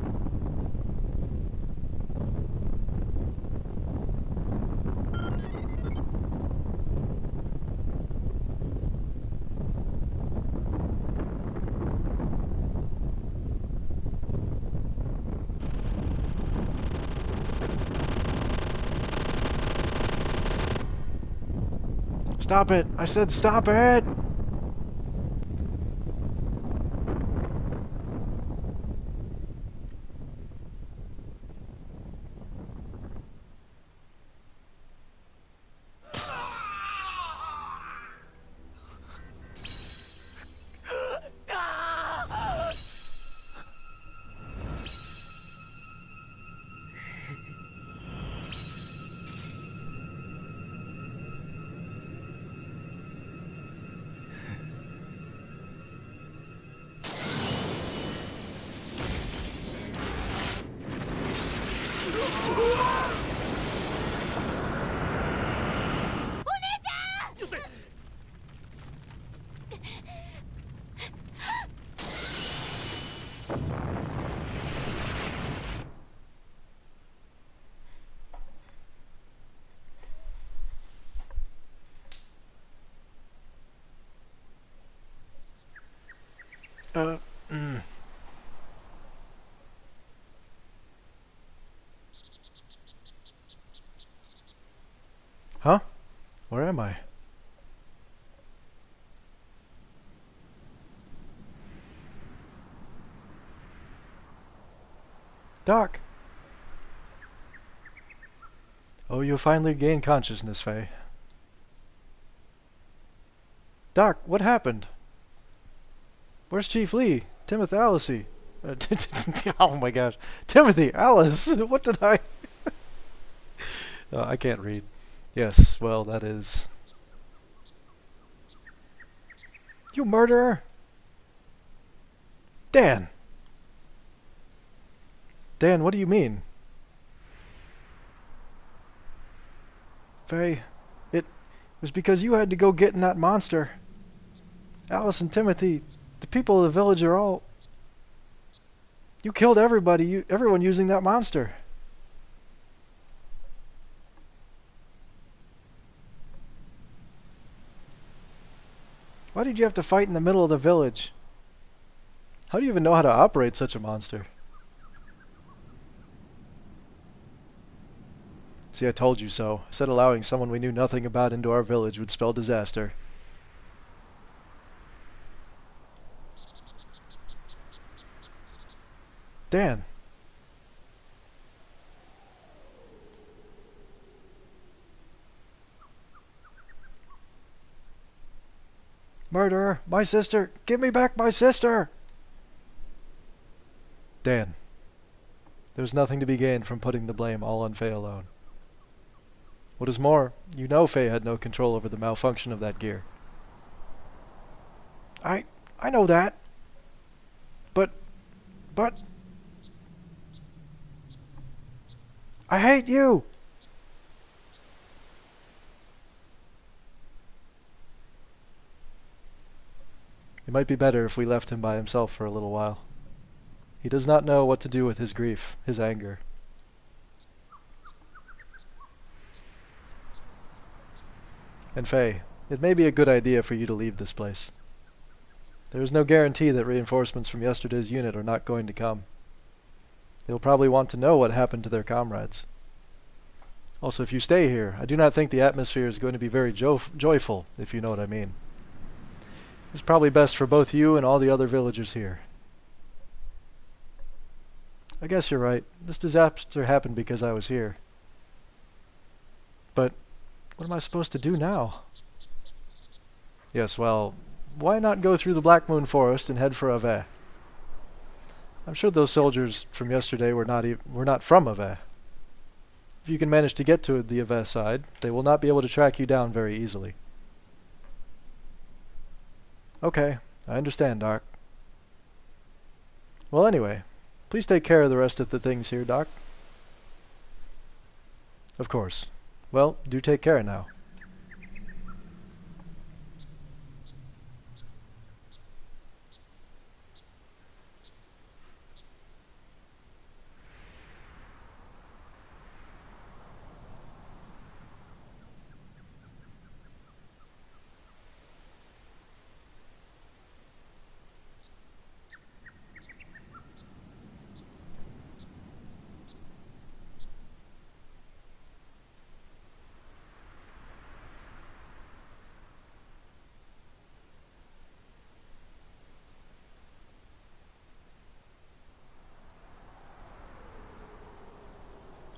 Speaker 1: Stop it! I said stop it! Huh? Where am I? Doc! Oh, you finally gained consciousness, Faye. Doc, what happened? Where's Chief Lee? Timothy Alice? Oh my gosh. Timothy! Alice! What did I... I can't read. Yes, well, that is... You murderer! Dan! Dan, what do you mean? Faye, it was because you had to go get in that monster. Alice and Timothy, the people of the village are all... You killed everybody, everyone using that monster. Why did you have to fight in the middle of the village? How do you even know how to operate such a monster? See, I told you so. I said allowing someone we knew nothing about into our village would spell disaster. Dan. Murderer! My sister! Give me back my sister! Dan. There's nothing to be gained from putting the blame all on Faye alone. What is more, you know Faye had no control over the malfunction of that gear. I know that. But... I hate you! It might be better if we left him by himself for a little while. He does not know what to do with his grief, his anger. And Faye, it may be a good idea for you to leave this place. There is no guarantee that reinforcements from yesterday's unit are not going to come. They will probably want to know what happened to their comrades. Also, if you stay here, I do not think the atmosphere is going to be very joyful, if you know what I mean. It's probably best for both you and all the other villagers here. I guess you're right. This disaster happened because I was here. But what am I supposed to do now? Yes, well, why not go through the Black Moon Forest and head for Ave? I'm sure those soldiers from yesterday were not from Ave. If you can manage to get to the Ave side, they will not be able to track you down very easily. Okay, I understand, Doc. Well, anyway, please take care of the rest of the things here, Doc. Of course. Well, do take care now.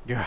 Speaker 1: Yeah.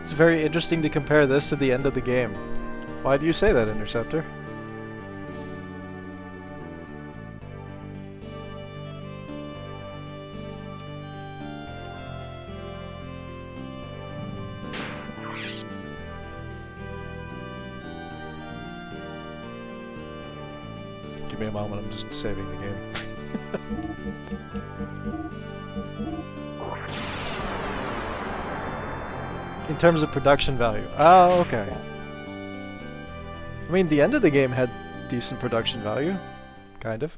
Speaker 1: It's very interesting to compare this to the end of the game. Why do you say that, Interceptor? Give me a moment, I'm just saving the game. In terms of production value. Oh, okay. I mean, the end of the game had decent production value. Kind of.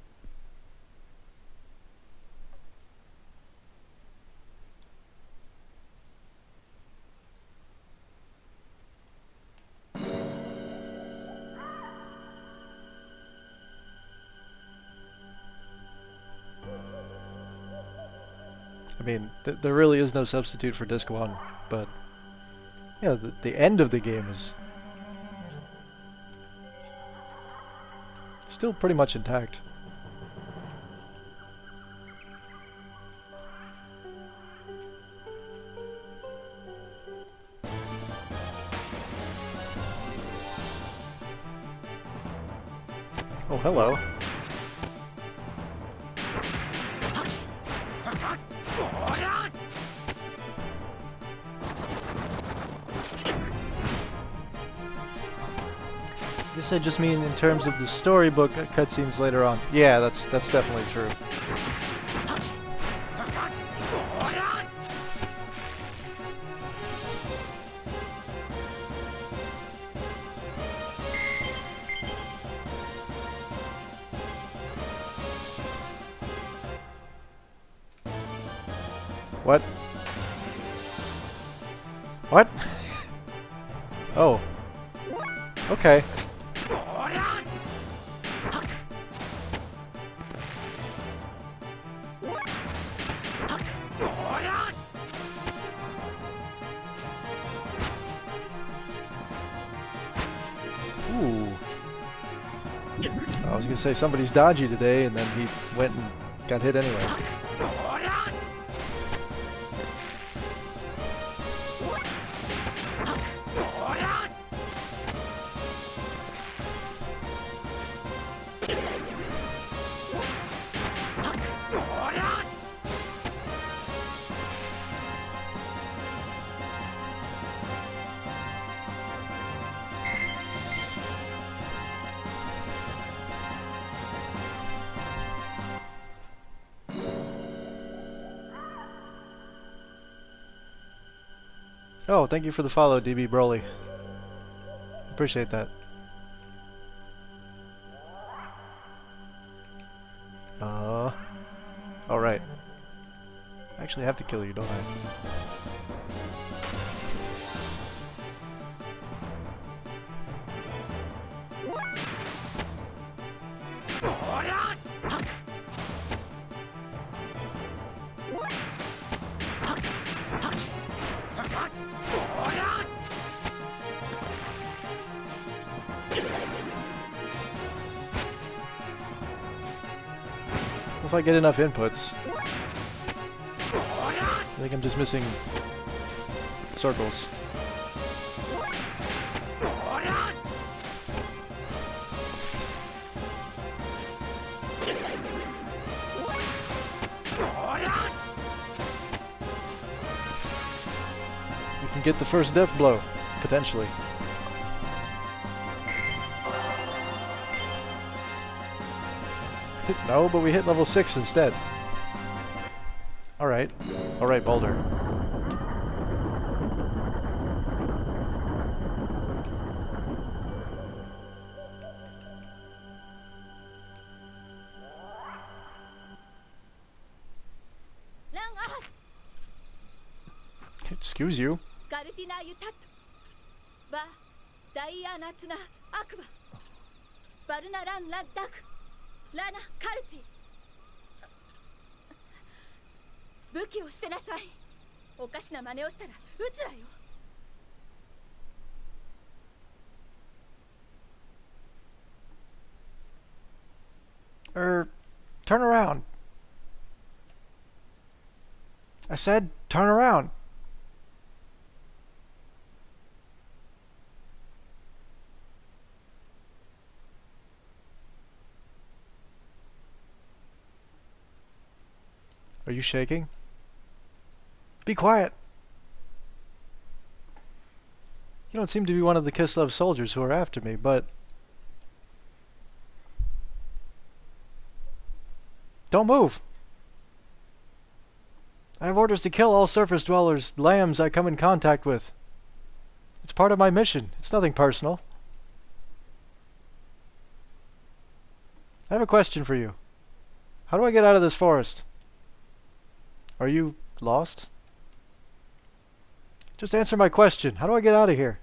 Speaker 1: I mean, there really is no substitute for Disc 1, but yeah, the end of the game is still pretty much intact. Oh, hello. I just mean in terms of the storybook cutscenes later on. Yeah, that's definitely true. What? What? Oh. Okay. Ooh. I was gonna say somebody's dodgy today, and then he went and got hit anyway. Oh, thank you for the follow, DB Broly. Appreciate that. Alright. I actually have to kill you, don't I? If I get enough inputs. I think I'm just missing circles. You can get the first death blow, potentially. No, but we hit level 6 instead. Alright. Alright, Boulder. Excuse you. Turn around. I said, turn around. Are you shaking? Be quiet. You don't seem to be one of the Kislev soldiers who are after me, but... Don't move! I have orders to kill all surface dwellers, lambs I come in contact with. It's part of my mission. It's nothing personal. I have a question for you. How do I get out of this forest? Are you lost? Just answer my question. How do I get out of here?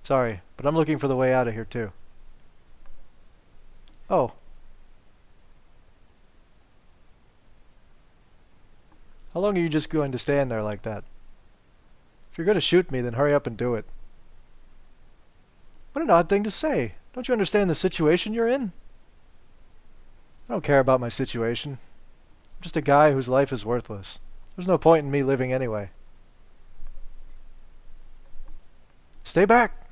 Speaker 1: Sorry, but I'm looking for the way out of here too. Oh. How long are you just going to stand there like that? If you're going to shoot me, then hurry up and do it. What an odd thing to say. Don't you understand the situation you're in? I don't care about my situation. I'm just a guy whose life is worthless. There's no point in me living anyway. Stay back!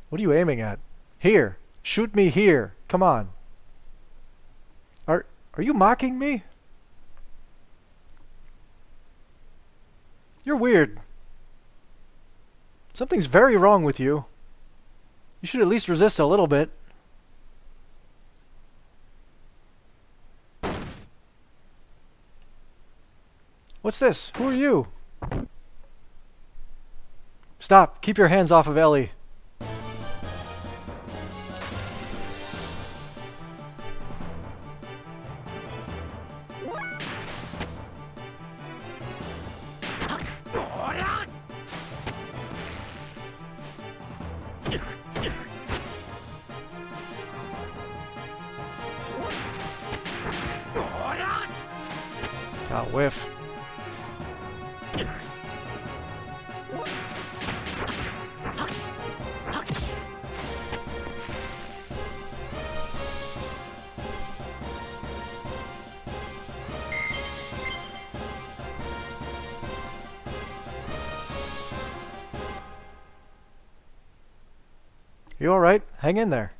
Speaker 1: What are you aiming at? Here! Shoot me here! Come on! Are you mocking me? You're weird. Something's very wrong with you. You should at least resist a little bit. What's this? Who are you? Stop! Keep your hands off of Ellie. Ah, whiff. You alright? Hang in there.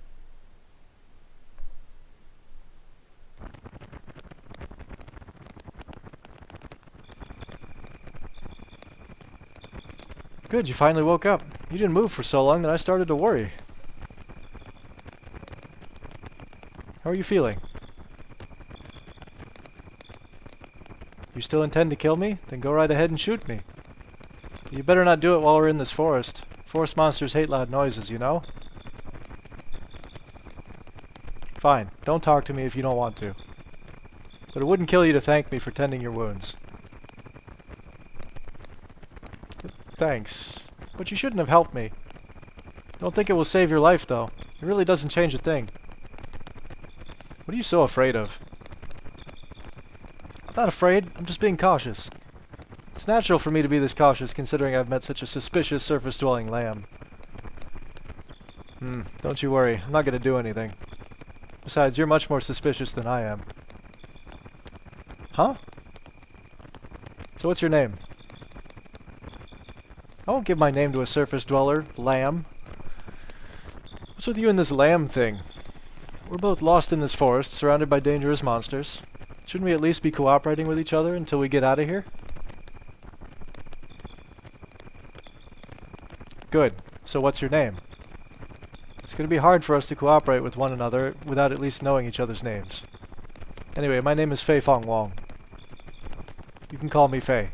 Speaker 1: Good, you finally woke up. You didn't move for so long that I started to worry. How are you feeling? You still intend to kill me? Then go right ahead and shoot me. You better not do it while we're in this forest. Forest monsters hate loud noises, you know? Fine, don't talk to me if you don't want to. But it wouldn't kill you to thank me for tending your wounds. Thanks. But you shouldn't have helped me. Don't think it will save your life, though. It really doesn't change a thing. What are you so afraid of? I'm not afraid, I'm just being cautious. It's natural for me to be this cautious, considering I've met such a suspicious surface-dwelling lamb. Don't you worry, I'm not going to do anything. Besides, you're much more suspicious than I am. Huh? So what's your name? I won't give my name to a surface dweller, lamb. What's with you and this lamb thing? We're both lost in this forest, surrounded by dangerous monsters. Shouldn't we at least be cooperating with each other until we get out of here? Good. So what's your name? It's going to be hard for us to cooperate with one another without at least knowing each other's names. Anyway, my name is Fei Fong Wong. You can call me Fei.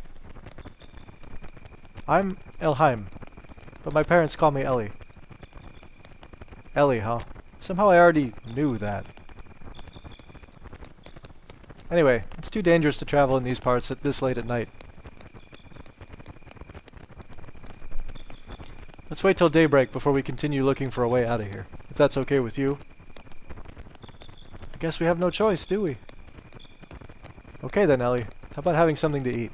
Speaker 1: I'm Elheim, but my parents call me Ellie. Ellie, huh? Somehow I already knew that. Anyway, it's too dangerous to travel in these parts at this late at night. Let's wait till daybreak before we continue looking for a way out of here, if that's okay with you. I guess we have no choice, do we? Okay then, Ellie. How about having something to eat?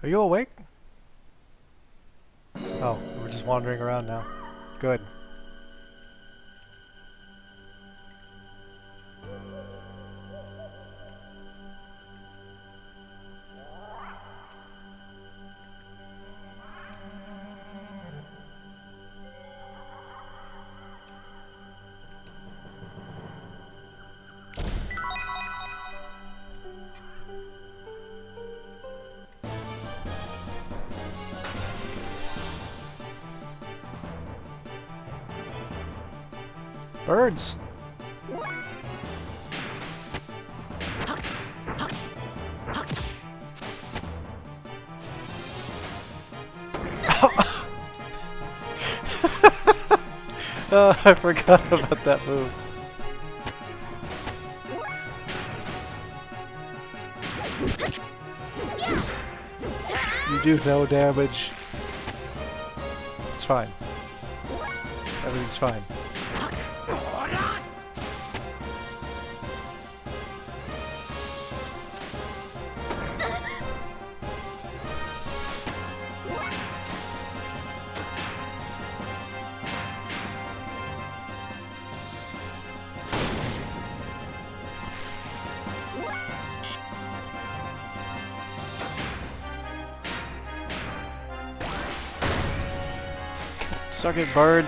Speaker 1: Are you awake? Oh, we're just wandering around now. Good. Birds! Oh, I forgot about that move. You do no damage. It's fine. Everything's fine. Suck it, bird.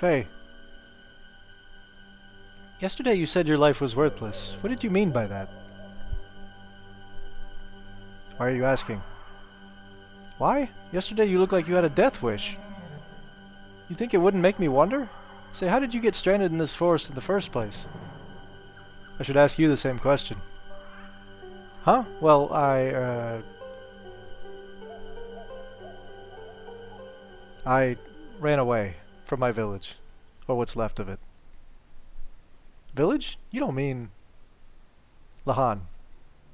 Speaker 1: Faye. Yesterday you said your life was worthless. What did you mean by that? Why are you asking? Why? Yesterday you looked like you had a death wish. You think it wouldn't make me wonder? Say, how did you get stranded in this forest in the first place? I should ask you the same question. Huh? Well, I ran away from my village. Or what's left of it. Village? You don't mean... Lahan.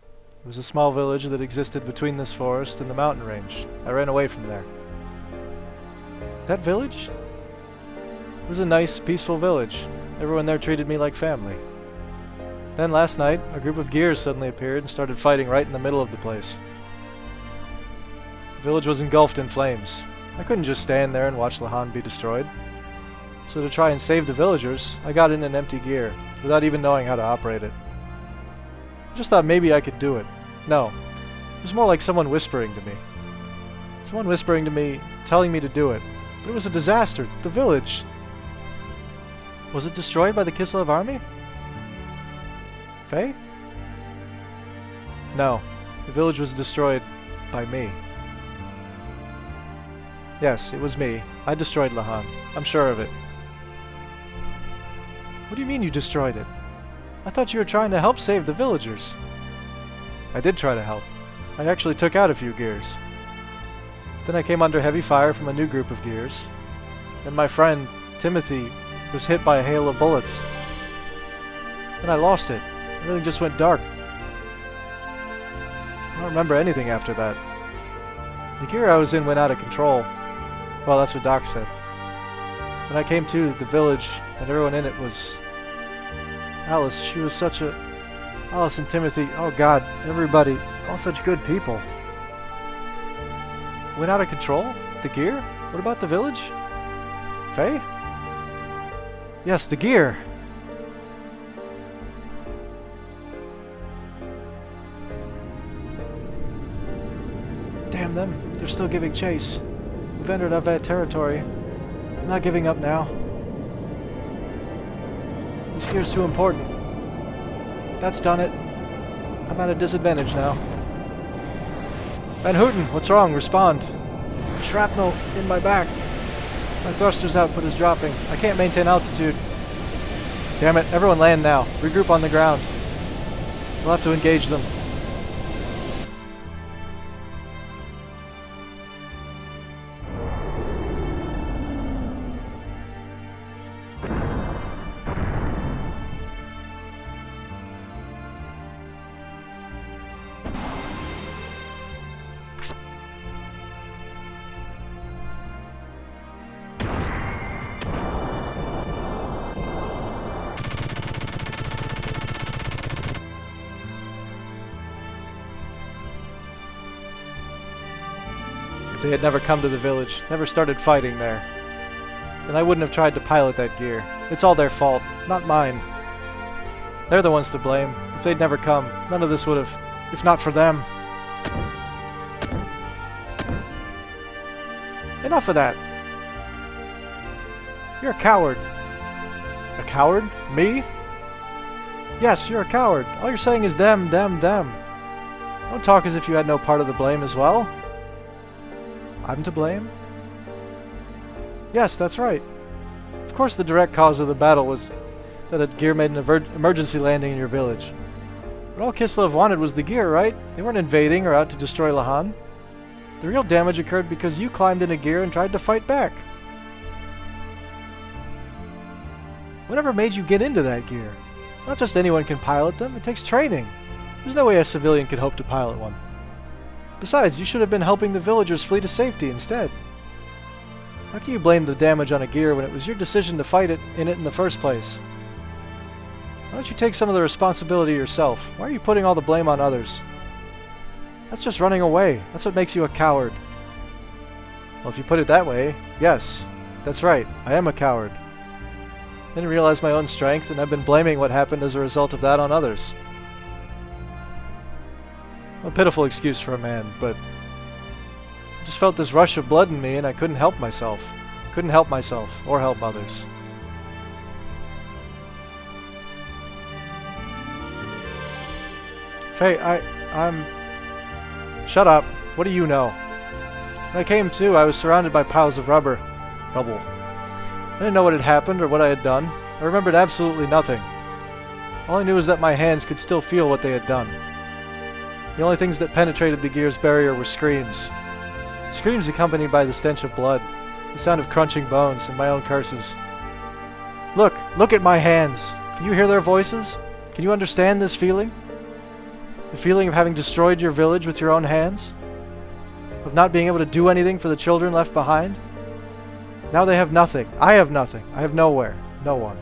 Speaker 1: It was a small village that existed between this forest and the mountain range. I ran away from there. That village? It was a nice, peaceful village. Everyone there treated me like family. Then last night, a group of gears suddenly appeared and started fighting right in the middle of the place. The village was engulfed in flames. I couldn't just stand there and watch Lahan be destroyed. So to try and save the villagers, I got in an empty gear, without even knowing how to operate it. I just thought maybe I could do it. No. It was more like someone whispering to me. Someone whispering to me, telling me to do it. But it was a disaster. The village. Was it destroyed by the Kislev army? Faye? No. The village was destroyed by me. Yes, it was me. I destroyed Lahan. I'm sure of it. What do you mean you destroyed it? I thought you were trying to help save the villagers. I did try to help. I actually took out a few gears. Then I came under heavy fire from a new group of gears. Then my friend, Timothy, was hit by a hail of bullets. Then I lost it. Everything just went dark. I don't remember anything after that. The gear I was in went out of control. Well, that's what Doc said. When I came to the village, and everyone in it was... Alice, she was such a... Alice and Timothy, oh God, everybody, all such good people. Went out of control? The gear? What about the village? Faye? Yes, the gear! Damn them, they're still giving chase. We've entered Ave territory. I'm not giving up now. This gear's too important. That's done it. I'm at a disadvantage now. Van Houten, what's wrong? Respond. Shrapnel in my back. My thruster's output is dropping. I can't maintain altitude. Damn it, everyone land now. Regroup on the ground. We'll have to engage them. If they had never come to the village, never started fighting there, then I wouldn't have tried to pilot that gear. It's all their fault, not mine. They're the ones to blame. If they'd never come, none of this would have, if not for them. Enough of that. You're a coward. A coward? Me? Yes, you're a coward. All you're saying is them, them, them. Don't talk as if you had no part of the blame as well. I'm to blame? Yes, that's right. Of course the direct cause of the battle was that a gear made an emergency landing in your village. But all Kislev wanted was the gear, right? They weren't invading or out to destroy Lahan. The real damage occurred because you climbed in a gear and tried to fight back. Whatever made you get into that gear? Not just anyone can pilot them, it takes training. There's no way a civilian could hope to pilot one. Besides, you should have been helping the villagers flee to safety instead. How can you blame the damage on a gear when it was your decision to fight in it in the first place? Why don't you take some of the responsibility yourself? Why are you putting all the blame on others? That's just running away. That's what makes you a coward. Well, if you put it that way, yes. That's right. I am a coward. I didn't realize my own strength, and I've been blaming what happened as a result of that on others. A pitiful excuse for a man, but I just felt this rush of blood in me and I couldn't help myself. Couldn't help myself, or help others. Faye, I'm... Shut up. What do you know? When I came to, I was surrounded by piles of rubble. I didn't know what had happened or what I had done. I remembered absolutely nothing. All I knew was that my hands could still feel what they had done. The only things that penetrated the gear's barrier were screams. Screams accompanied by the stench of blood, the sound of crunching bones, and my own curses. Look at my hands! Can you hear their voices? Can you understand this feeling? The feeling of having destroyed your village with your own hands? Of not being able to do anything for the children left behind? Now they have nothing. I have nothing. I have nowhere. No one.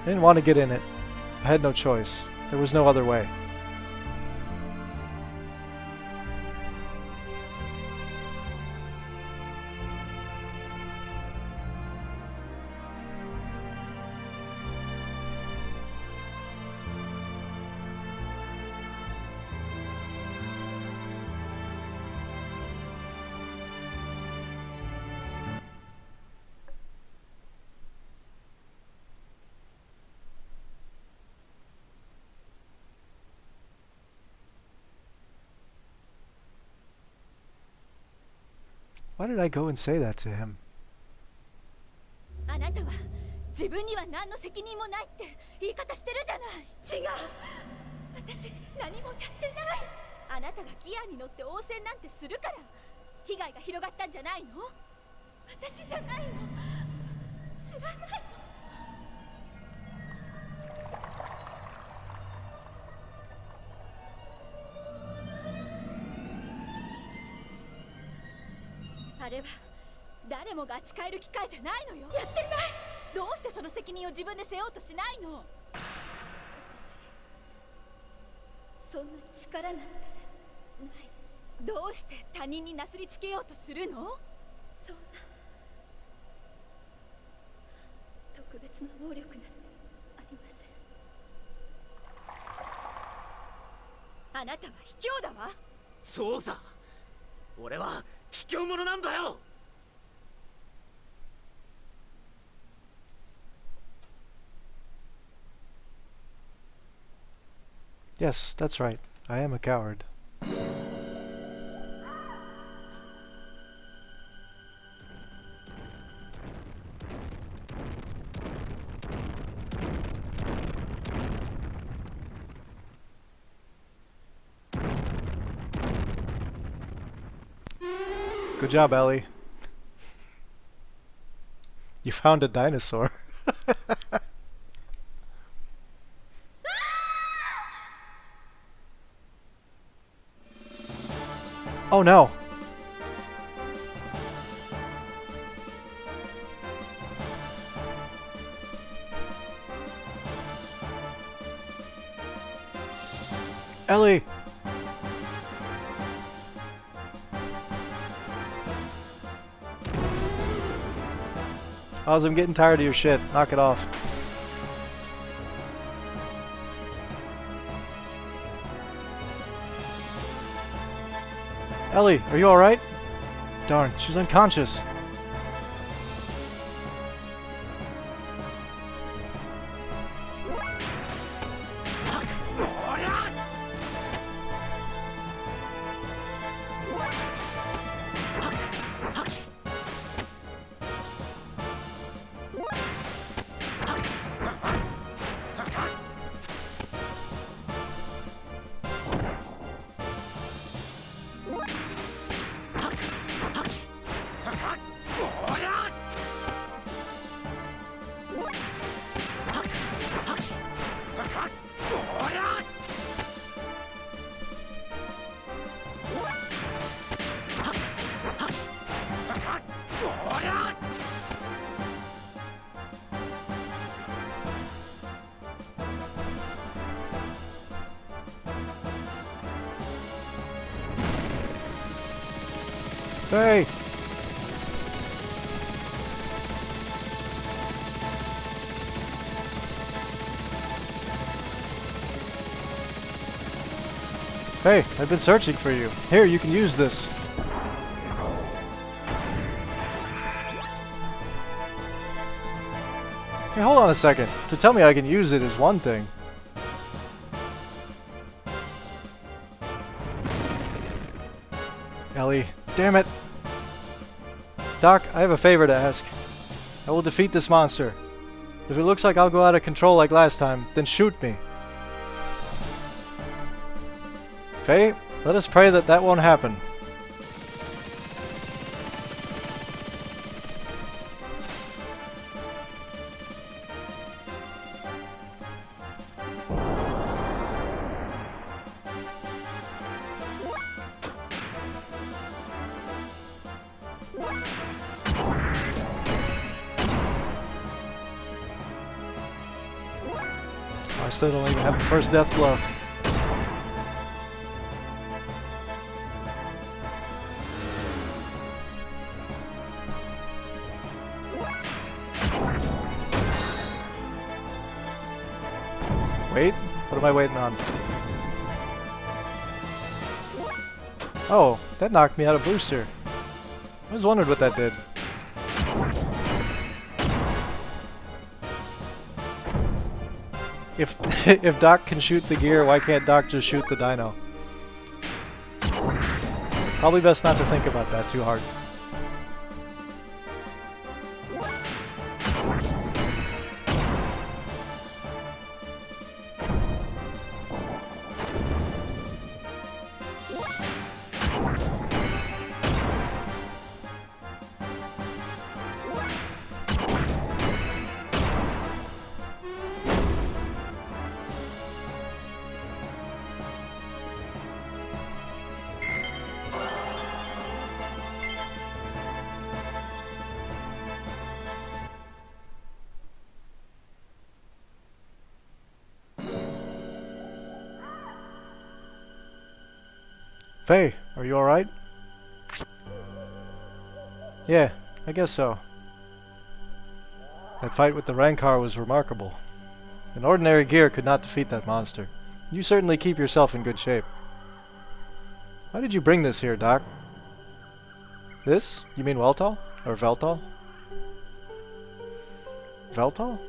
Speaker 1: I didn't want to get in it. I had no choice. There was no other way. Why did I go and say that to him?
Speaker 2: あなたは自分には何の責任もないって言い方してるじゃない。違う。私何もやってない。あなたがギアに乗って応戦なんてするから被害が広がったんじゃないの？私じゃないの。知らないの。あれは誰もが扱える機会じゃないのよ。やってない。どうしてその責任を自分で背負おうとしないの？私そんな力なんてない。どうして他人になすりつけようとするの？そんな特別な能力なんてありません。あなたは卑怯だわ。
Speaker 3: そうさ。俺は卑怯者なんだよ。
Speaker 1: Yes, that's right. I am a coward. Good job, Ellie. You found a dinosaur. Oh no! Ellie! Oz, I'm getting tired of your shit. Knock it off. Ellie, are you alright? Darn, she's unconscious. Hey! Hey, I've been searching for you. Here, you can use this. Hey, hold on a second. To tell me I can use it is one thing. Ellie. Damn it! Doc, I have a favor to ask. I will defeat this monster. If it looks like I'll go out of control like last time, then shoot me. Faye, let us pray that that won't happen. I still don't even have the first death blow. Wait, what am I waiting on? Oh, that knocked me out of booster. I was wondering what that did. If Doc can shoot the gear, why can't Doc just shoot the dino? Probably best not to think about that too hard. Faye, are you alright? Yeah, I guess so. That fight with the Rancor was remarkable. An ordinary gear could not defeat that monster. You certainly keep yourself in good shape. Why did you bring this here, Doc? This? You mean Weltall? Or Veltall? Veltall?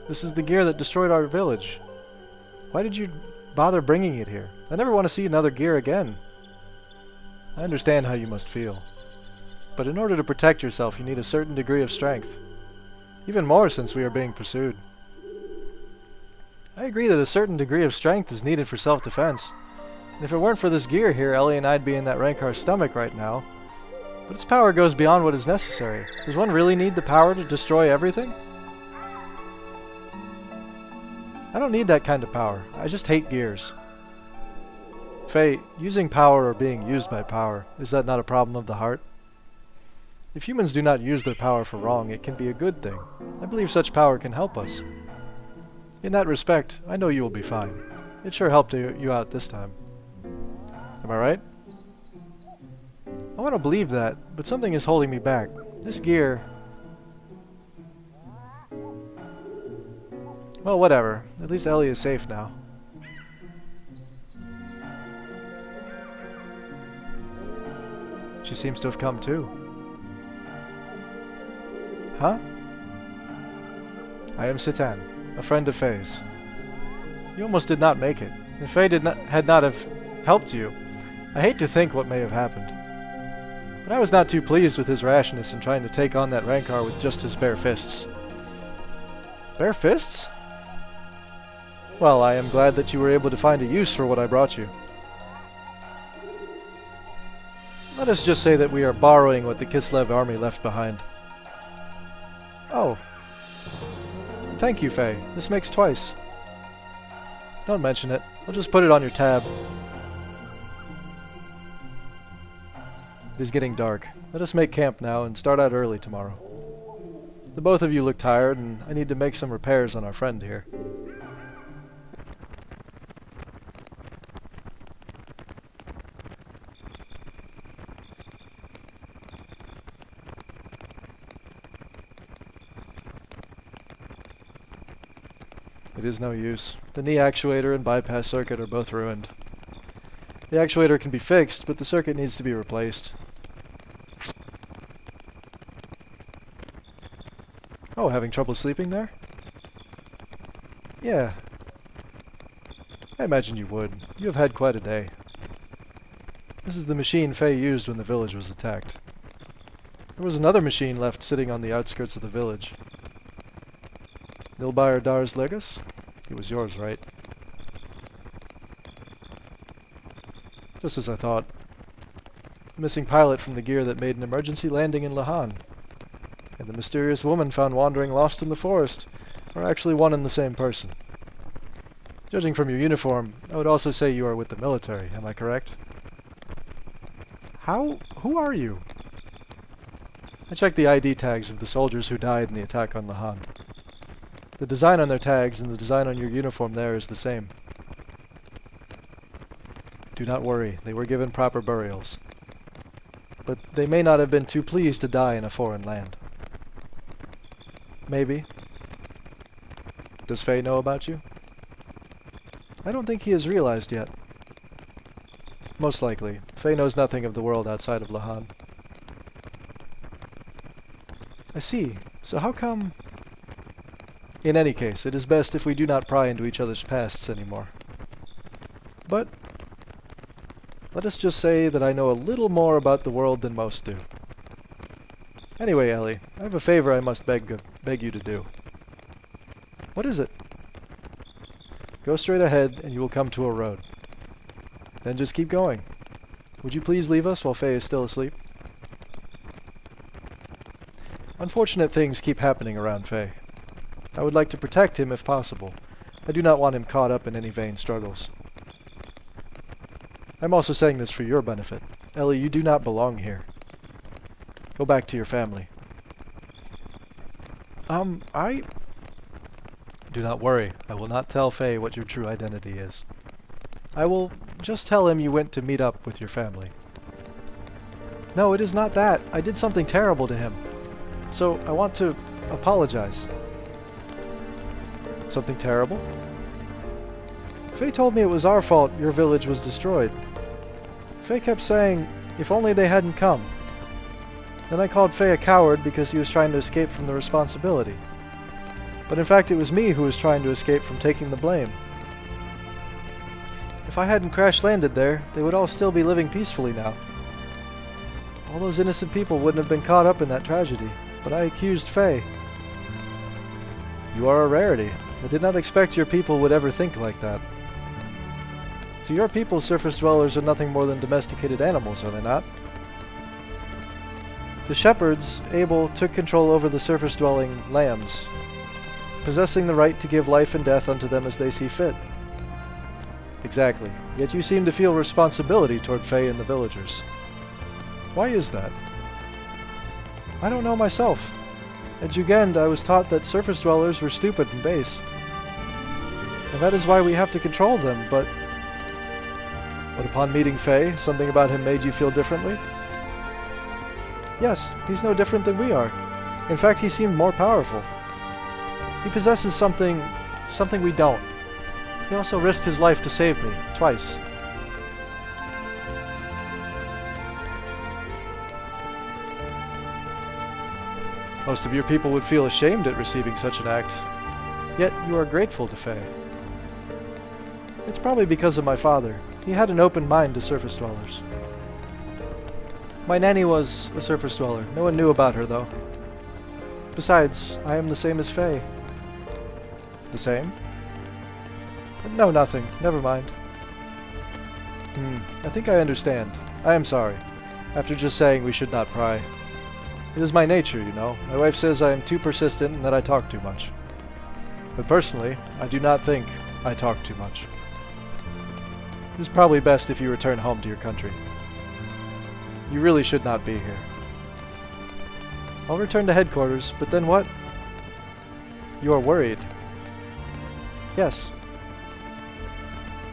Speaker 1: This is the gear that destroyed our village. Why did you bother bringing it here? I never want to see another gear again. I understand how you must feel. But in order to protect yourself, you need a certain degree of strength. Even more since we are being pursued. I agree that a certain degree of strength is needed for self-defense. And if it weren't for this gear here, Ellie and I'd be in that Rancor's stomach right now. But its power goes beyond what is necessary. Does one really need the power to destroy everything? I don't need that kind of power. I just hate gears. Faye, using power or being used by power, is that not a problem of the heart? If humans do not use their power for wrong, it can be a good thing. I believe such power can help us. In that respect, I know you will be fine. It sure helped you out this time. Am I right? I want to believe that, but something is holding me back. This gear... Well, whatever. At least Ellie is safe now. She seems to have come too. Huh? I am Citan, a friend of Faye's. You almost did not make it. If Faye had not have helped you, I hate to think what may have happened. But I was not too pleased with his rashness in trying to take on that Rancor with just his bare fists. Bare fists? Well, I am glad that you were able to find a use for what I brought you. Let us just say that we are borrowing what the Kislev army left behind. Oh. Thank you, Faye. This makes twice. Don't mention it. I'll just put it on your tab. It is getting dark. Let us make camp now and start out early tomorrow. The both of you look tired, and I need to make some repairs on our friend here. It is no use. The knee actuator and bypass circuit are both ruined. The actuator can be fixed, but the circuit needs to be replaced. Oh, having trouble sleeping there? Yeah. I imagine you would. You have had quite a day. This is the machine Faye used when the village was attacked. There was another machine left sitting on the outskirts of the village. Nilbayr Dar's Legas? It was yours, right? Just as I thought. The missing pilot from the gear that made an emergency landing in Lahan, and the mysterious woman found wandering lost in the forest are actually one and the same person. Judging from your uniform, I would also say you are with the military, am I correct? Who are you? I checked the ID tags of the soldiers who died in the attack on Lahan. The design on their tags and the design on your uniform there is the same. Do not worry, they were given proper burials. But they may not have been too pleased to die in a foreign land. Maybe. Does Faye know about you? I don't think he has realized yet. Most likely, Faye knows nothing of the world outside of Lahan. I see. So how come... In any case, it is best if we do not pry into each other's pasts anymore. But let us just say that I know a little more about the world than most do. Anyway, Ellie, I have a favor I must beg you to do. What is it? Go straight ahead and you will come to a road. Then just keep going. Would you please leave us while Faye is still asleep? Unfortunate things keep happening around Faye. I would like to protect him if possible. I do not want him caught up in any vain struggles. I'm also saying this for your benefit. Ellie, you do not belong here. Go back to your family. Do not worry. I will not tell Faye what your true identity is. I will just tell him you went to meet up with your family. No, it is not that. I did something terrible to him. So, I want to apologize. Something terrible? Faye told me it was our fault your village was destroyed. Faye kept saying, if only they hadn't come. Then I called Faye a coward because he was trying to escape from the responsibility. But in fact it was me who was trying to escape from taking the blame. If I hadn't crash-landed there, they would all still be living peacefully now. All those innocent people wouldn't have been caught up in that tragedy, but I accused Faye. You are a rarity. I did not expect your people would ever think like that. To your people, surface dwellers are nothing more than domesticated animals, are they not? The shepherds, Abel, took control over the surface-dwelling lambs, possessing the right to give life and death unto them as they see fit. Exactly. Yet you seem to feel responsibility toward Faye and the villagers. Why is that? I don't know myself. At Jugend, I was taught that surface dwellers were stupid and base. And that is why we have to control them, but upon meeting Faye, something about him made you feel differently? Yes, he's no different than we are. In fact, he seemed more powerful. He possesses something we don't. He also risked his life to save me, twice. Most of your people would feel ashamed at receiving such an act. Yet you are grateful to Faye. It's probably because of my father. He had an open mind to surface dwellers. My nanny was a surface dweller. No one knew about her, though. Besides, I am the same as Faye. The same? No, nothing. Never mind. I think I understand. I am sorry. After just saying we should not pry. It is my nature, you know. My wife says I am too persistent and that I talk too much. But personally, I do not think I talk too much. It is probably best if you return home to your country. You really should not be here. I'll return to headquarters, but then what? You are worried. Yes.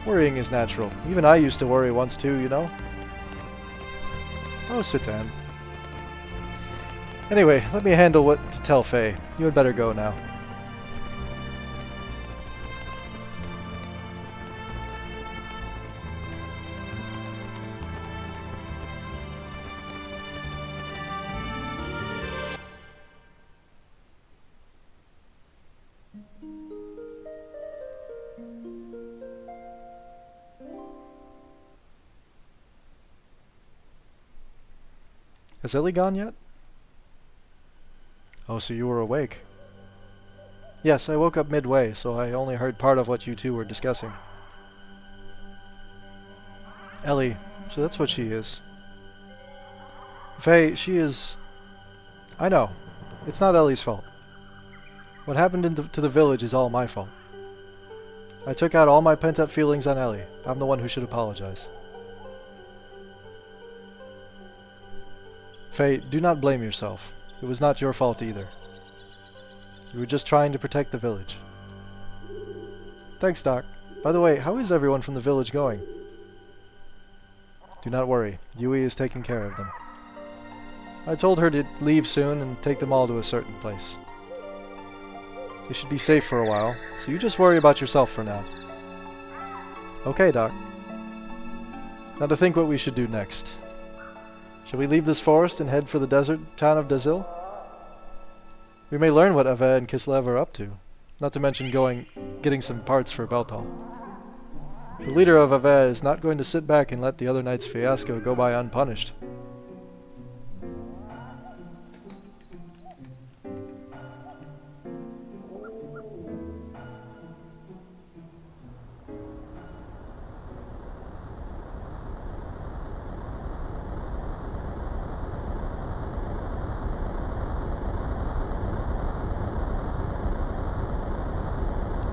Speaker 1: Worrying is natural. Even I used to worry once too, you know? Oh, sit down. Anyway, let me handle what to tell Faye. You had better go now. Has Ellie gone yet? Oh, so you were awake. Yes, I woke up midway, so I only heard part of what you two were discussing. Ellie, so that's what she is. Faye, she is... I know. It's not Ellie's fault. What happened to the village is all my fault. I took out all my pent-up feelings on Ellie. I'm the one who should apologize. Faye, do not blame yourself. It was not your fault either. You were just trying to protect the village. Thanks, Doc. By the way, how is everyone from the village going? Do not worry. Yui is taking care of them. I told her to leave soon and take them all to a certain place. They should be safe for a while, so you just worry about yourself for now. Okay, Doc. Now to think what we should do next. Shall we leave this forest and head for the desert town of Dazil? We may learn what Ave and Kislev are up to, not to mention getting some parts for Beltal. The leader of Ave is not going to sit back and let the other night's fiasco go by unpunished.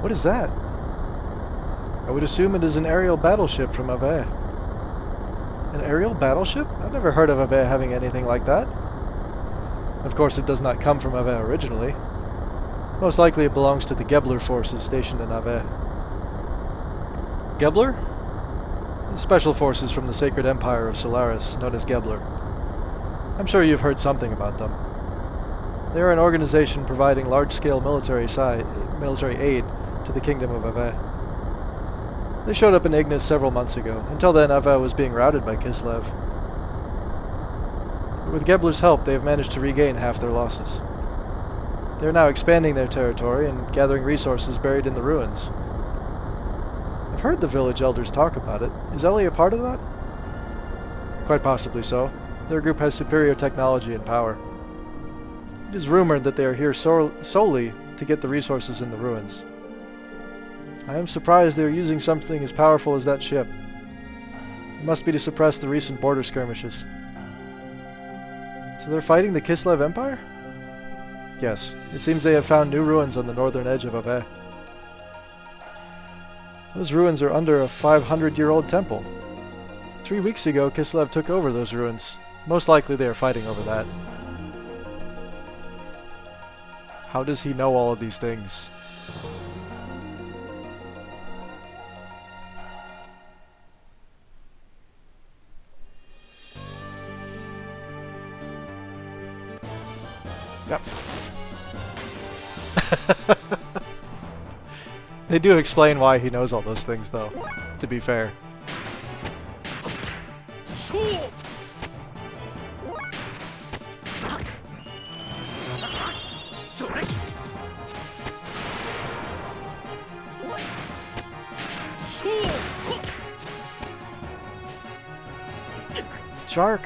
Speaker 1: What is that? I would assume it is an aerial battleship from Ave. An aerial battleship? I've never heard of Ave having anything like that. Of course, it does not come from Ave originally. Most likely it belongs to the Gebler forces stationed in Ave. Gebler? Special forces from the Sacred Empire of Solaris, known as Gebler. I'm sure you've heard something about them. They are an organization providing large-scale military aid to the Kingdom of Ave. They showed up in Ignis several months ago. Until then, Ave was being routed by Kislev. But with Gebler's help, they have managed to regain half their losses. They are now expanding their territory and gathering resources buried in the ruins. I've heard the village elders talk about it. Is Ellie a part of that? Quite possibly so. Their group has superior technology and power. It is rumored that they are here solely to get the resources in the ruins. I am surprised they are using something as powerful as that ship. It must be to suppress the recent border skirmishes. So they're fighting the Kislev Empire? Yes, it seems they have found new ruins on the northern edge of Ave. Those ruins are under a 500-year-old temple. 3 weeks ago, Kislev took over those ruins. Most likely they are fighting over that. How does he know all of these things? Yep. They do explain why he knows all those things, though, to be fair. Shark!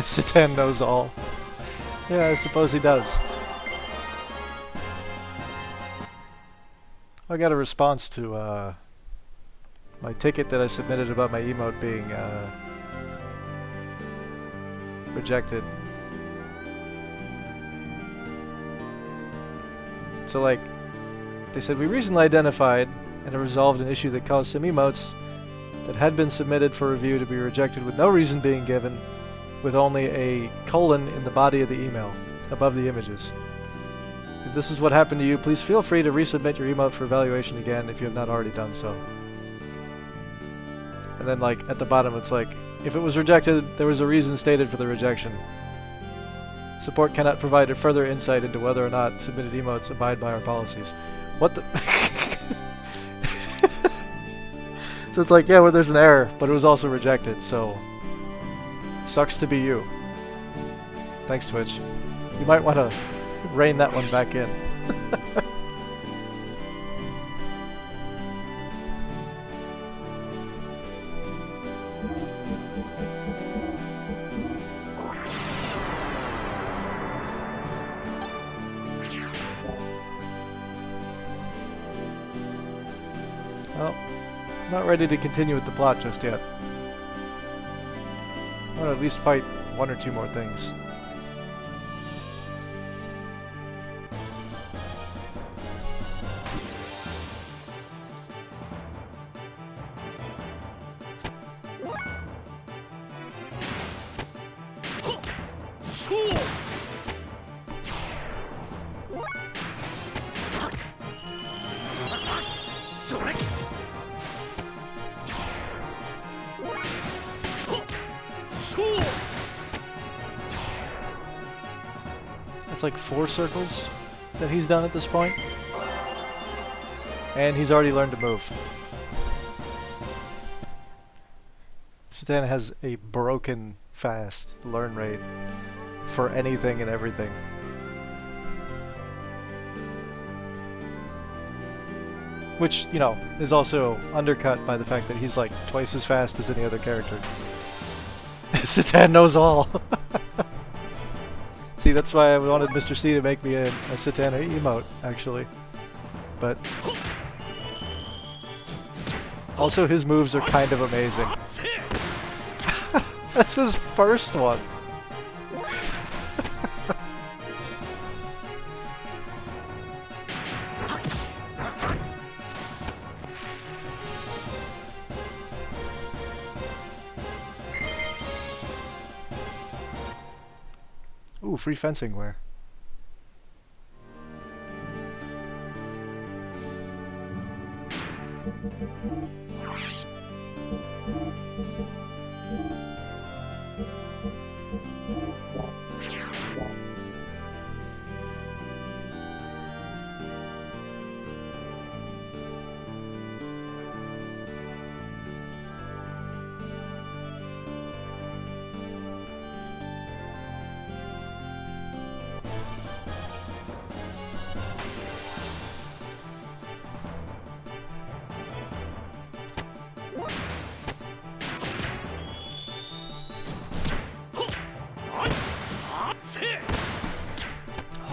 Speaker 1: Satan knows all. Yeah, I suppose he does. I got a response to my ticket that I submitted about my emote being rejected. So like, they said, we recently identified and have resolved an issue that caused some emotes that had been submitted for review to be rejected with no reason being given, with only a colon in the body of the email, above the images. If this is what happened to you, please feel free to resubmit your emote for evaluation again if you have not already done so. And then like, at the bottom it's like, if it was rejected, there was a reason stated for the rejection. Support cannot provide a further insight into whether or not submitted emotes abide by our policies. What the... So it's like, yeah, well, there's an error, but it was also rejected, so... Sucks to be you. Thanks, Twitch. You might want to rein that one back in. Well, not ready to continue with the plot just yet. I want to at least fight one or two more things. That's like 4 circles that he's done at this point. And he's already learned to move. Satan has a broken fast learn rate for anything and everything. Which, you know, is also undercut by the fact that he's like twice as fast as any other character. Satan knows all! See, that's why I wanted Mr. C to make me a Satana emote, actually. But... also his moves are kind of amazing. That's his first one! Ooh, free fencing wear.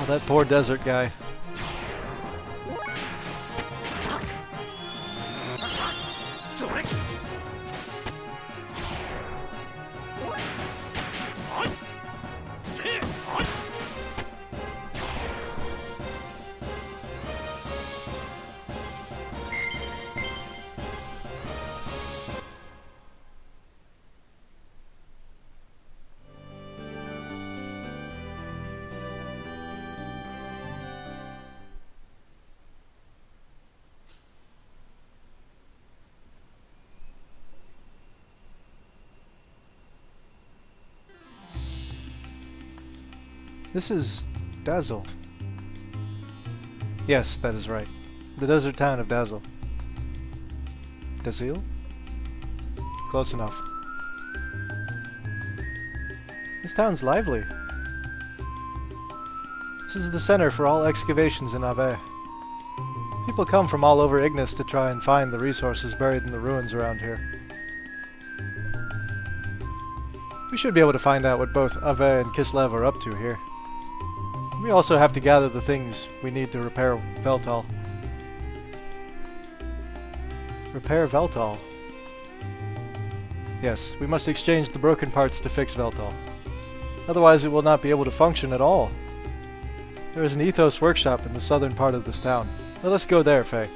Speaker 1: Oh, that poor desert guy. This is Dazzle. Yes, that is right. The desert town of Dazzle. Dazil? Close enough. This town's lively. This is the center for all excavations in Ave. People come from all over Ignis to try and find the resources buried in the ruins around here. We should be able to find out what both Ave and Kislev are up to here. We also have to gather the things we need to repair Veltal. Repair Veltal? Yes, we must exchange the broken parts to fix Veltal. Otherwise it will not be able to function at all. There is an Ethos workshop in the southern part of this town. Let us go there, Faye.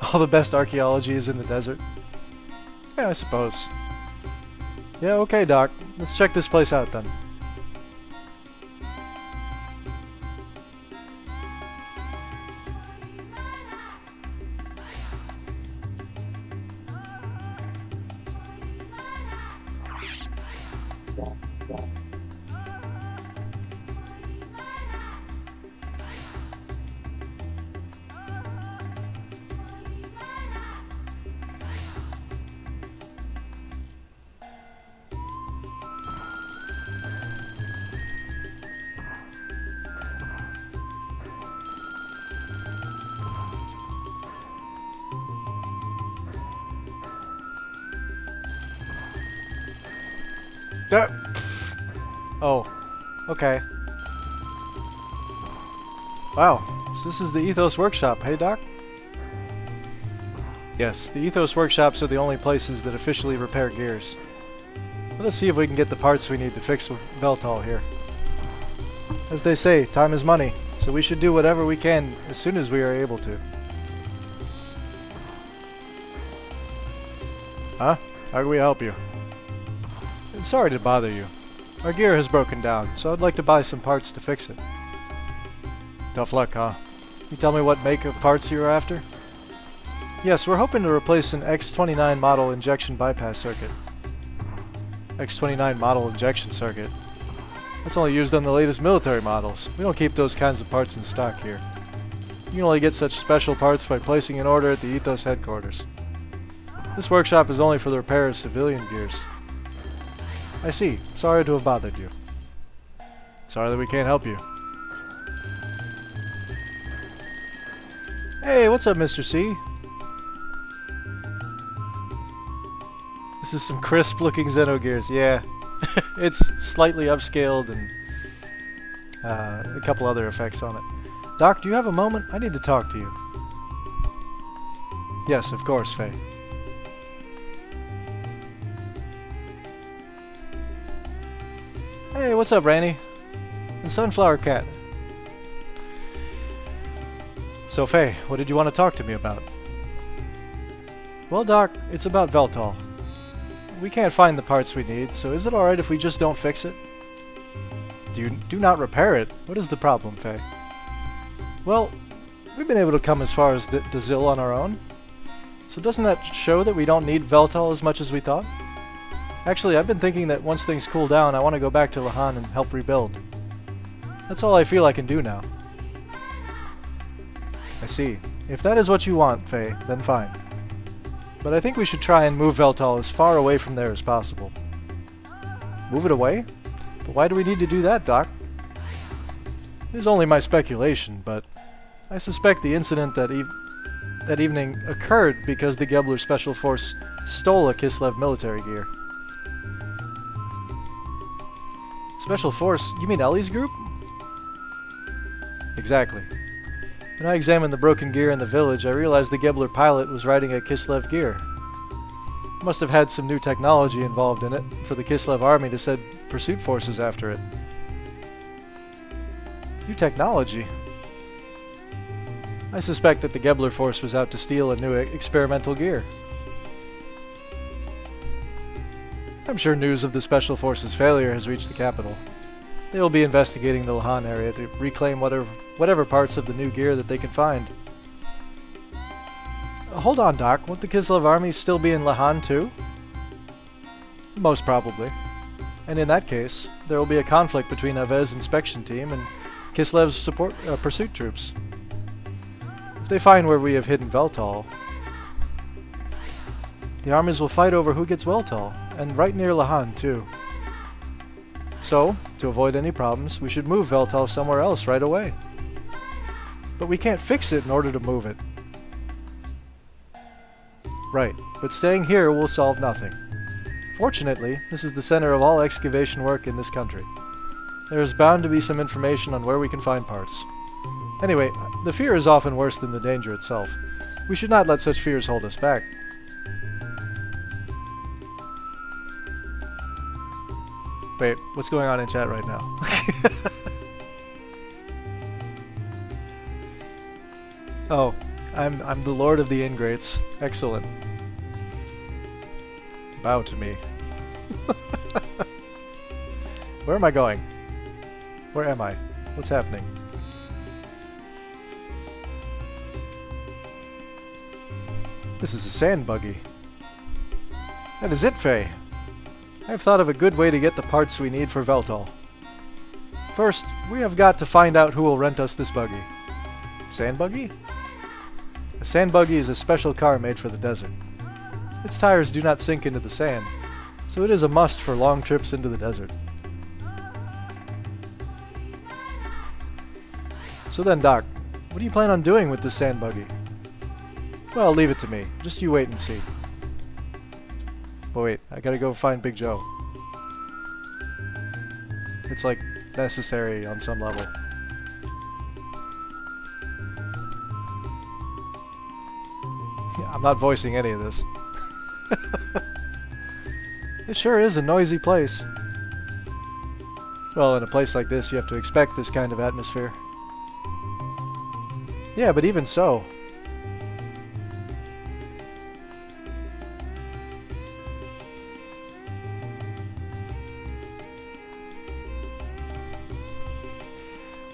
Speaker 1: All the best archaeology is in the desert. Yeah, I suppose. Yeah, okay, Doc. Let's check this place out then. Oh, okay. Wow, so this is the Ethos Workshop, hey Doc? Yes, the Ethos Workshops are the only places that officially repair gears. Let us see if we can get the parts we need to fix Veltal here. As they say, time is money, so we should do whatever we can as soon as we are able to. Huh? How can we help you? Sorry to bother you. Our gear has broken down, so I'd like to buy some parts to fix it. Tough luck, huh? Can you tell me what make of parts you're after? Yes, we're hoping to replace an X29 model injection bypass circuit. X29 model injection circuit? That's only used on the latest military models. We don't keep those kinds of parts in stock here. You can only get such special parts by placing an order at the Ethos headquarters. This workshop is only for the repair of civilian gears. I see. Sorry to have bothered you. Sorry that we can't help you. Hey, what's up, Mr. C? This is some crisp-looking Xenogears, yeah. It's slightly upscaled and a couple other effects on it. Doc, do you have a moment? I need to talk to you. Yes, of course, Faye. Hey, what's up, Ranny? And Sunflower Cat. So, Faye, what did you want to talk to me about? Well, Doc, it's about Veltal. We can't find the parts we need, so is it alright if we just don't fix it? Do not repair it? What is the problem, Faye? Well, we've been able to come as far as Dazil on our own. So doesn't that show that we don't need Veltal as much as we thought? Actually, I've been thinking that once things cool down, I want to go back to Lahan and help rebuild. That's all I feel I can do now. I see. If that is what you want, Faye, then fine. But I think we should try and move Veltal as far away from there as possible. Move it away? But why do we need to do that, Doc? It is only my speculation, but I suspect the incident that evening occurred because the Gebler Special Force stole a Kislev military gear. Special Force? You mean Ellie's group? Exactly. When I examined the broken gear in the village, I realized the Gebler pilot was riding a Kislev gear. Must have had some new technology involved in it for the Kislev army to send pursuit forces after it. New technology? I suspect that the Gebler force was out to steal a new experimental gear. I'm sure news of the Special Forces' failure has reached the capital. They will be investigating the Lahan area to reclaim whatever parts of the new gear that they can find. Hold on, Doc. Won't the Kislev army still be in Lahan too? Most probably. And in that case, there will be a conflict between Avez's inspection team and Kislev's pursuit troops. If they find where we have hidden Veltal, the armies will fight over who gets Veltal, and right near Lahan too. So, to avoid any problems, we should move Veltal somewhere else right away. But we can't fix it in order to move it. Right, but staying here will solve nothing. Fortunately, this is the center of all excavation work in this country. There is bound to be some information on where we can find parts. Anyway, the fear is often worse than the danger itself. We should not let such fears hold us back. Wait, what's going on in chat right now? Oh, I'm the Lord of the Ingrates. Excellent. Bow to me. Where am I going? Where am I? What's happening? This is a sand buggy. That is it, Faye. I've thought of a good way to get the parts we need for Veltal. First, we have got to find out who will rent us this buggy. Sand buggy? A sand buggy is a special car made for the desert. Its tires do not sink into the sand, so it is a must for long trips into the desert. So then, Doc, what do you plan on doing with this sand buggy? Well, leave it to me. Just you wait and see. Oh wait, I gotta go find Big Joe. It's like necessary on some level. I'm not voicing any of this. It sure is a noisy place. Well, in a place like this, you have to expect this kind of atmosphere. Yeah, but even so.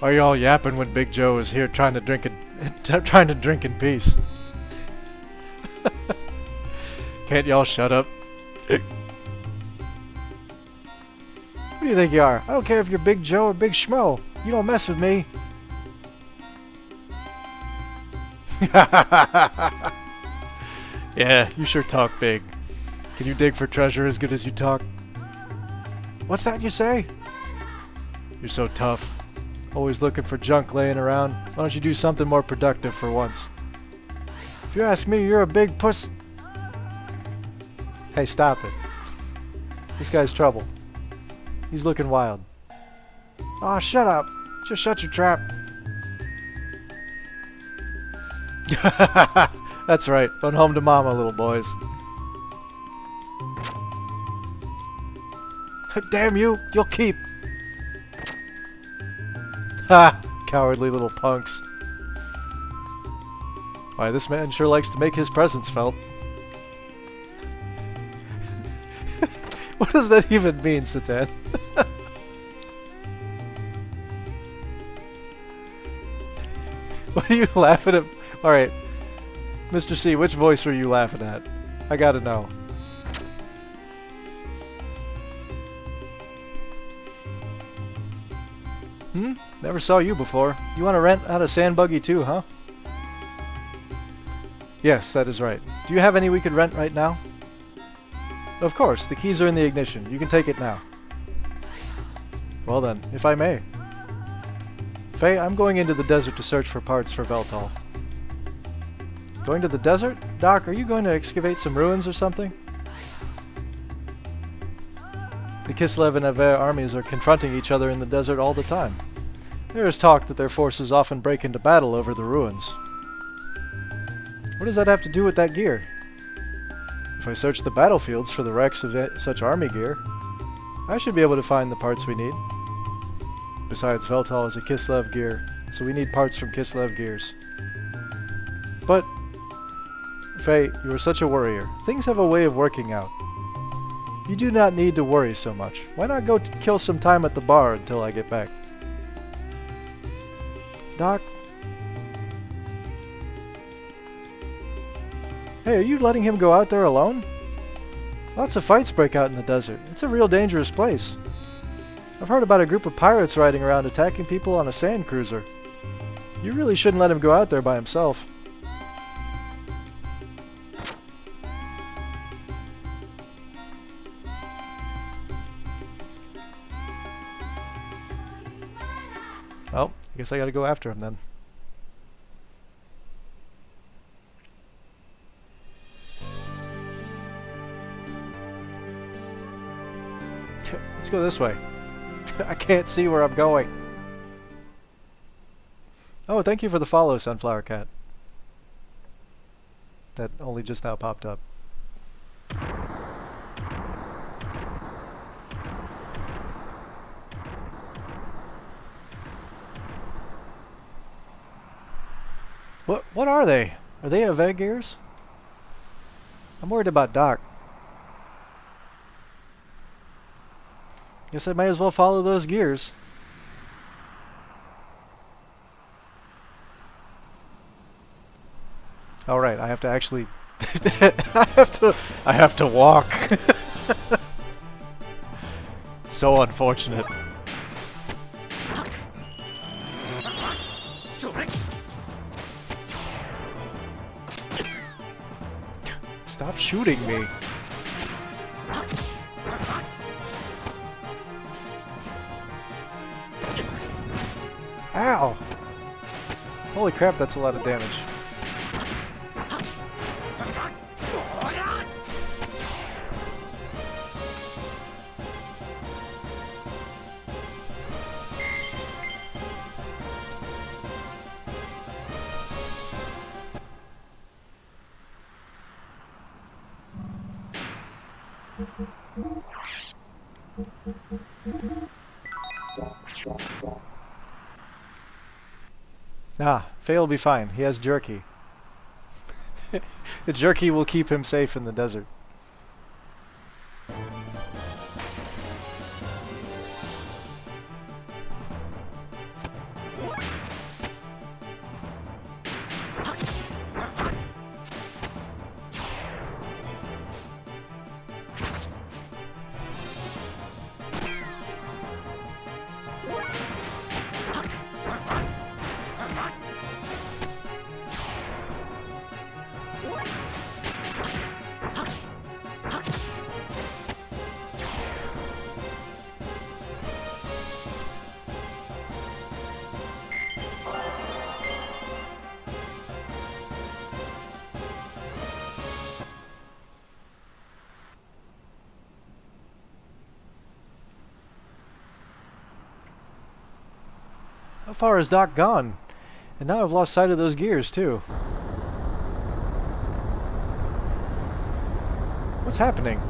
Speaker 1: Why are you all yapping when Big Joe is here trying to drink in peace? Can't y'all shut up? Who do you think you are? I don't care if you're Big Joe or Big Schmo. You don't mess with me. Yeah, you sure talk big. Can you dig for treasure as good as you talk? What's that you say? You're so tough. Always looking for junk laying around. Why don't you do something more productive for once? If you ask me, you're a big puss... Hey, stop it. This guy's trouble. He's looking wild. Aw, shut up. Just shut your trap. That's right. Run home to mama, little boys. Damn you! You'll keep! Ha! Cowardly little punks. Why, this man sure likes to make his presence felt. What does that even mean, Satan? What are you laughing at? Alright. Mr. C, which voice were you laughing at? I gotta know. Never saw you before. You want to rent out a sand buggy too, huh? Yes, that is right. Do you have any we could rent right now? Of course, the keys are in the ignition. You can take it now. Well then, if I may. Faye, I'm going into the desert to search for parts for Veltal. Going to the desert? Doc, are you going to excavate some ruins or something? The Kislev and Aver armies are confronting each other in the desert all the time. There is talk that their forces often break into battle over the ruins. What does that have to do with that gear? If I search the battlefields for the wrecks of such army gear, I should be able to find the parts we need. Besides, Veltal is a Kislev gear, so we need parts from Kislev gears. But, Faye, you are such a worrier. Things have a way of working out. You do not need to worry so much. Why not go kill some time at the bar until I get back? Doc? Hey, are you letting him go out there alone? Lots of fights break out in the desert. It's a real dangerous place. I've heard about a group of pirates riding around attacking people on a sand cruiser. You really shouldn't let him go out there by himself. Well, I guess I gotta go after him then. Let's go this way. I can't see where I'm going. Oh, thank you for the follow, Sunflower Cat. That only just now popped up. What are they? Are they Xenogears? I'm worried about Doc. Guess I might as well follow those gears. All right, I have to actually I have to walk. So unfortunate. Stop shooting me. Ow! Holy crap, that's a lot of damage. Ah, Faye will be fine. He has jerky. The jerky will keep him safe in the desert. How far is Doc gone? And now I've lost sight of those gears, too. What's happening?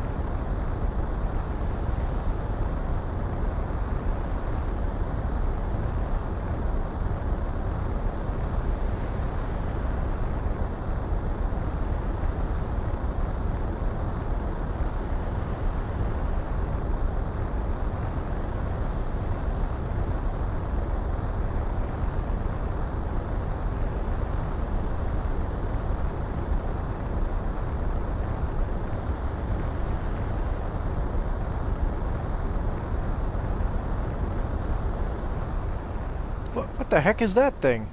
Speaker 1: What the heck is that thing?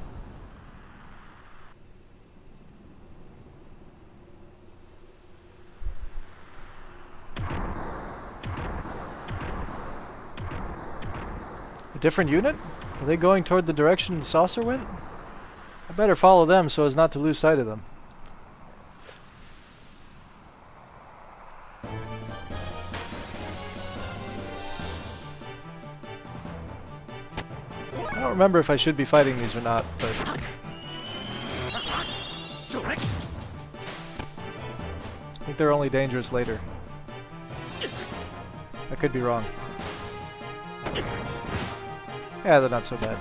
Speaker 1: A different unit? Are they going toward the direction the saucer went? I better follow them so as not to lose sight of them. I don't remember if I should be fighting these or not, but... I think they're only dangerous later. I could be wrong. Yeah, they're not so bad.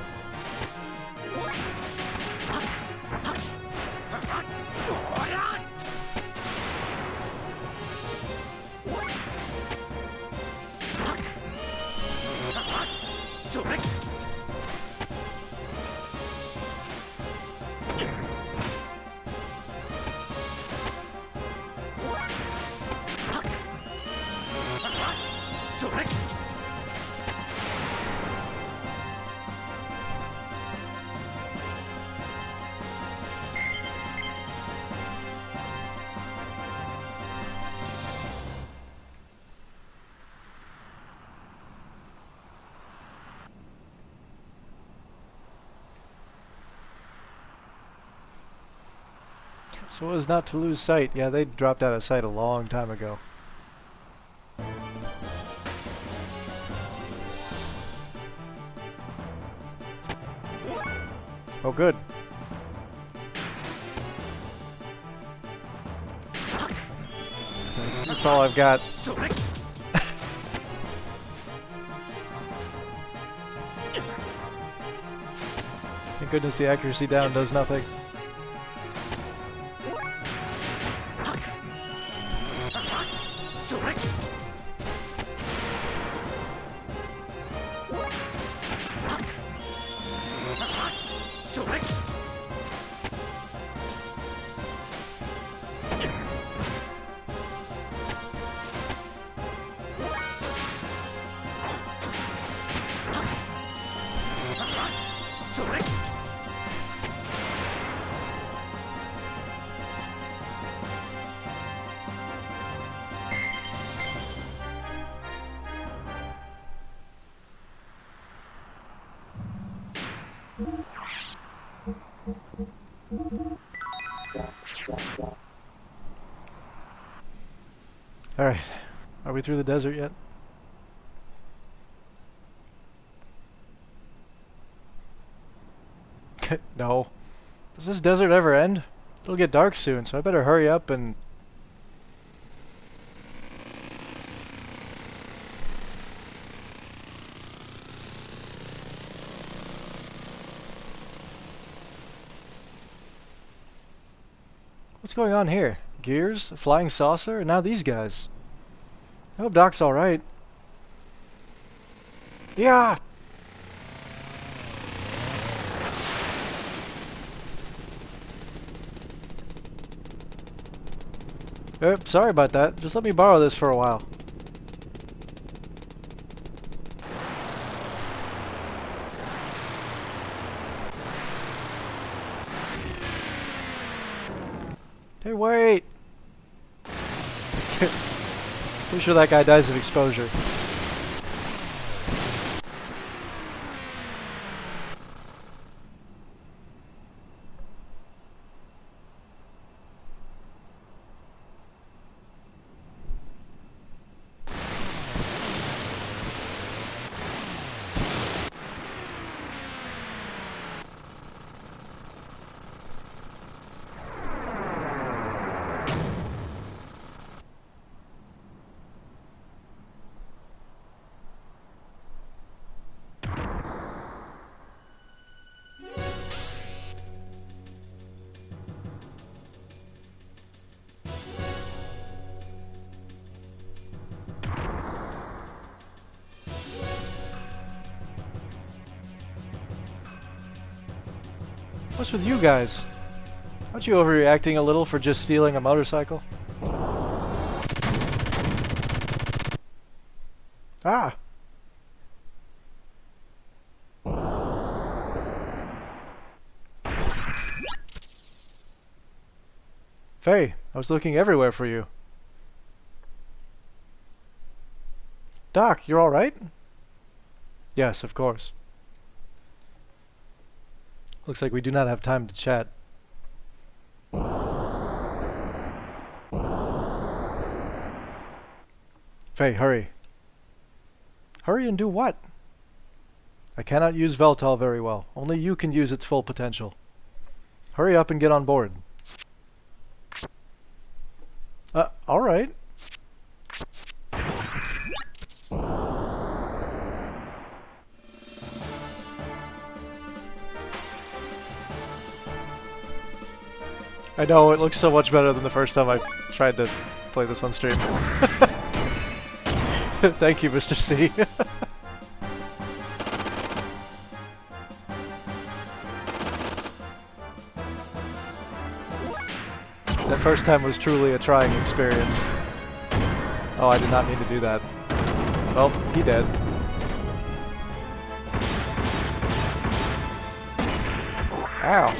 Speaker 1: So as not to lose sight. Yeah, they dropped out of sight a long time ago. Oh, good. That's all I've got. Thank goodness the accuracy down does nothing. Alright, are we through the desert yet? No. Does this desert ever end? It'll get dark soon, so I better hurry up and... going on here? Gears, a flying saucer, and now these guys. I hope Doc's alright. Yeah! Sorry about that. Just let me borrow this for a while. Hey, wait! Pretty sure that guy dies of exposure. What's with you guys? Aren't you overreacting a little for just stealing a motorcycle? Ah! Faye, I was looking everywhere for you. Doc, you're alright? Yes, of course. Looks like we do not have time to chat. Faye, hurry. Hurry and do what? I cannot use Veltal very well. Only you can use its full potential. Hurry up and get on board. Alright. I know, it looks so much better than the first time I tried to play this on stream. Thank you, Mr. C. That first time was truly a trying experience. Oh, I did not mean to do that. Well, he did. Ow.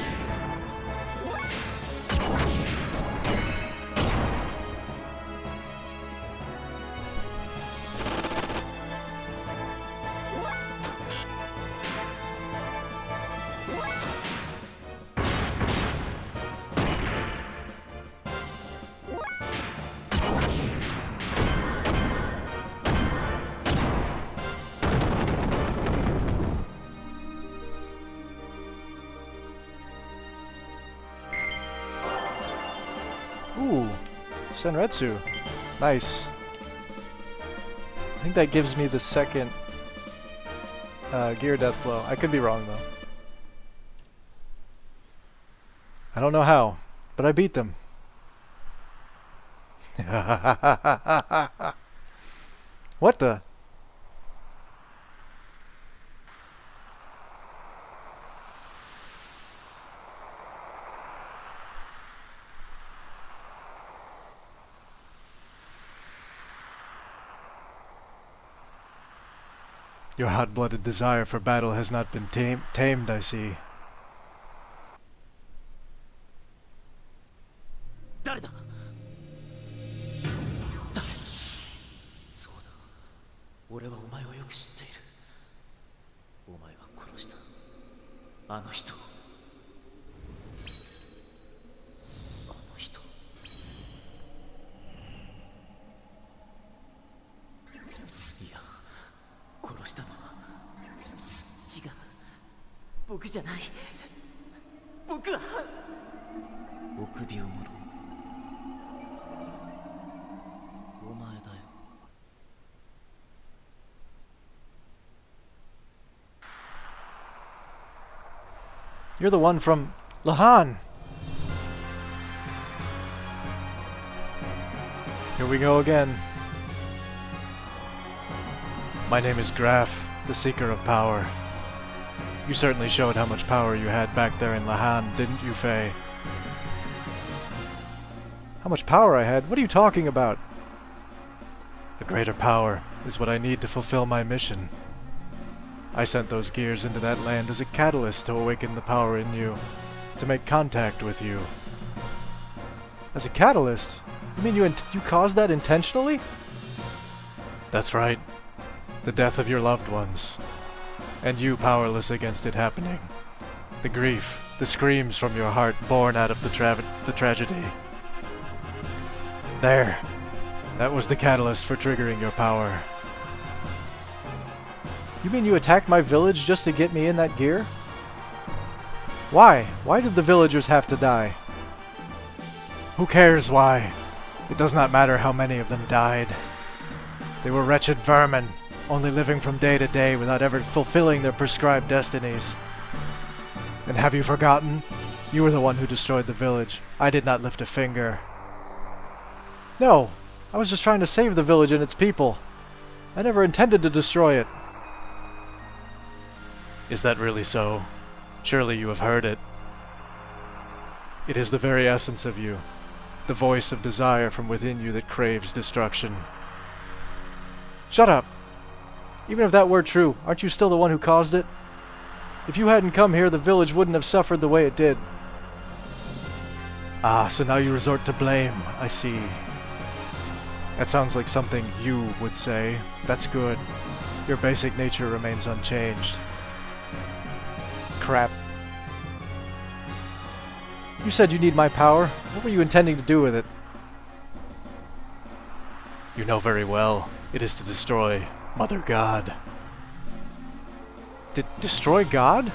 Speaker 1: Ooh, Senretsu. Nice. I think that gives me the second gear death blow. I could be wrong though. I don't know how, but I beat them. What the? Your hot-blooded desire for battle has not been tamed, I see.
Speaker 3: 誰だ誰そうだ俺はお前をよく知っているお前は殺したあの人をあの人いや殺したのは違う僕じゃない僕は臆病者お前だよ
Speaker 1: You're the one from Lahan. Here we go again. My name is Graf, the Seeker of Power. You certainly showed how much power you had back there in Lahan, didn't you, Faye? How much power I had? What are you talking about? A greater power is what I need to fulfill my mission. I sent those gears into that land as a catalyst to awaken the power in you, to make contact with you. As a catalyst? You mean you caused that intentionally? That's right. The death of your loved ones. And you powerless against it happening. The grief, the screams from your heart born out of the tragedy. There. That was the catalyst for triggering your power. You mean you attacked my village just to get me in that gear? Why? Why did the villagers have to die? Who cares why? It does not matter how many of them died. They were wretched vermin, only living from day to day without ever fulfilling their prescribed destinies. And have you forgotten? You were the one who destroyed the village. I did not lift a finger. No, I was just trying to save the village and its people. I never intended to destroy it. Is that really so? Surely you have heard it. It is the very essence of you, the voice of desire from within you that craves destruction. Shut up! Even if that were true, aren't you still the one who caused it? If you hadn't come here, the village wouldn't have suffered the way it did. Ah, so now you resort to blame, I see. That sounds like something you would say. That's good. Your basic nature remains unchanged. Crap. You said you need my power. What were you intending to do with it? You know very well. It is to destroy Mother God. Destroy God?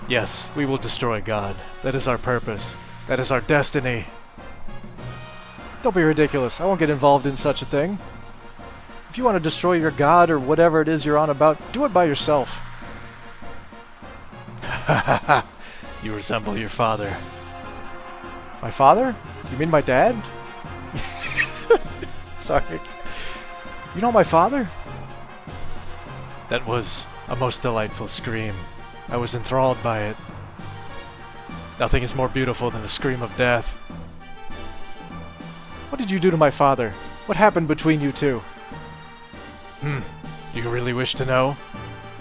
Speaker 1: Yes, we will destroy God. That is our purpose. That is our destiny. Don't be ridiculous. I won't get involved in such a thing. If you want to destroy your God or whatever it is you're on about, do it by yourself. You resemble your father. My father? You mean my dad? Sorry. You know my father? That was a most delightful scream. I was enthralled by it. Nothing is more beautiful than a scream of death. What did you do to my father? What happened between you two? Do you really wish to know?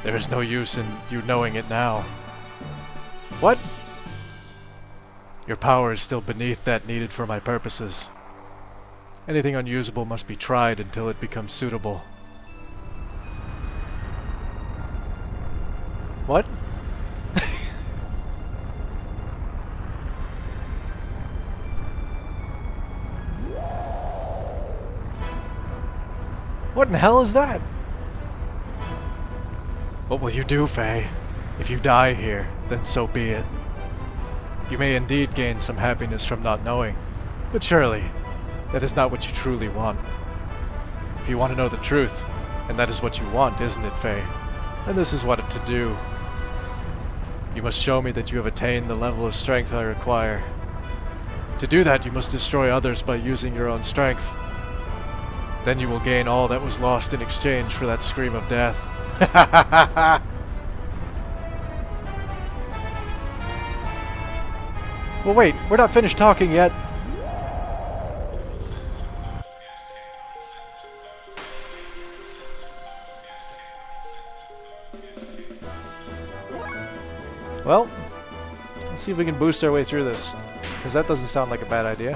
Speaker 1: There is no use in you knowing it now. What? Your power is still beneath that needed for my purposes. Anything unusable must be tried until it becomes suitable. What? What in the hell is that? What will you do, Faye? If you die here, then so be it. You may indeed gain some happiness from not knowing, but surely, that is not what you truly want. If you want to know the truth, and that is what you want, isn't it, Faye? Then this is what to do. You must show me that you have attained the level of strength I require. To do that, you must destroy others by using your own strength. Then you will gain all that was lost in exchange for that scream of death. Well, wait, we're not finished talking yet. Well, let's see if we can boost our way through this, because that doesn't sound like a bad idea.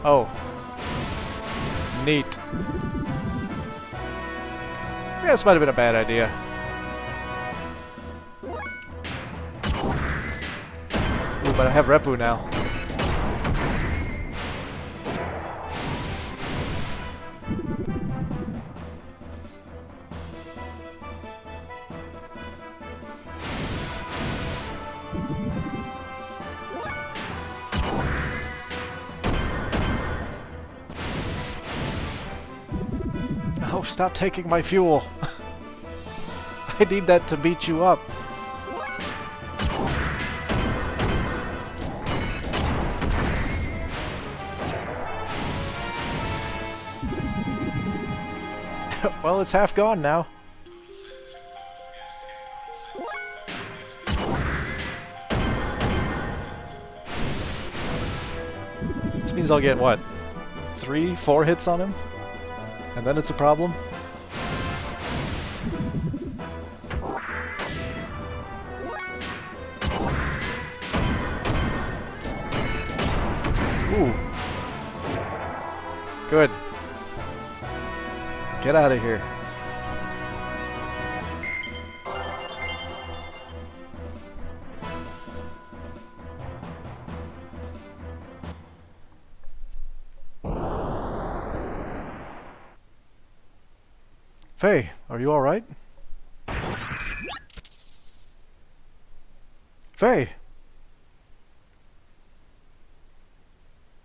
Speaker 1: Oh. Neat. Yeah, this might have been a bad idea. Ooh, but I have Repu now. Oh, stop taking my fuel. I need that to beat you up. Well, it's half gone now. This means I'll get, what, 3, 4 hits on him? And then it's a problem? Ooh. Good. Get out of here. Faye, are you alright? Faye!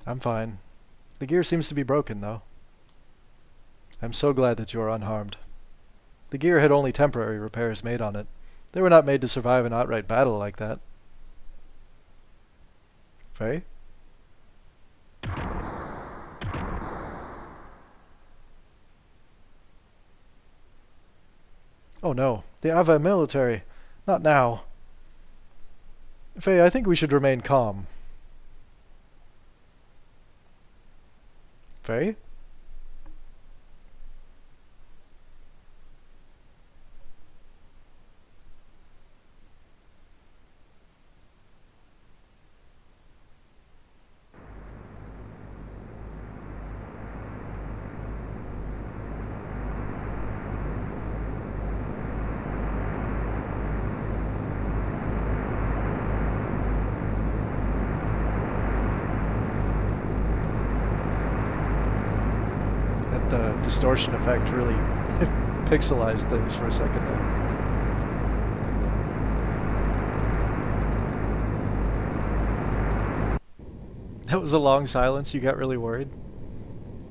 Speaker 1: I'm fine. The gear seems to be broken, though. I'm so glad that you are unharmed. The gear had only temporary repairs made on it. They were not made to survive an outright battle like that. Faye? Oh no, the Ava military. Not now. Faye, I think we should remain calm. Faye? The distortion effect really pixelized things for a second there. That was a long silence. You got really worried?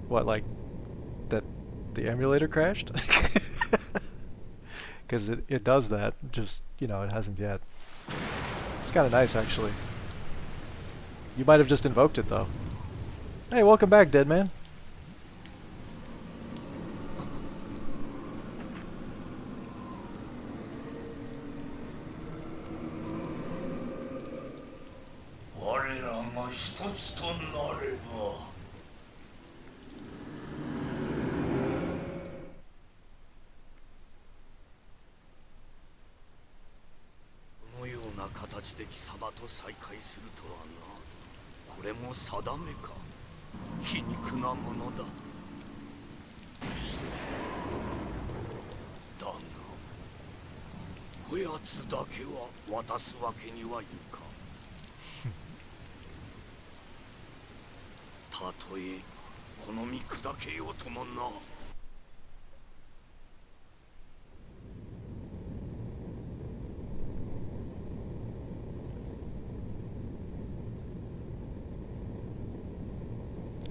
Speaker 1: What, like that the emulator crashed? Because it does that, just, you know, it hasn't yet. It's kind of nice, actually. You might have just invoked it, though. Hey, welcome back, dead man.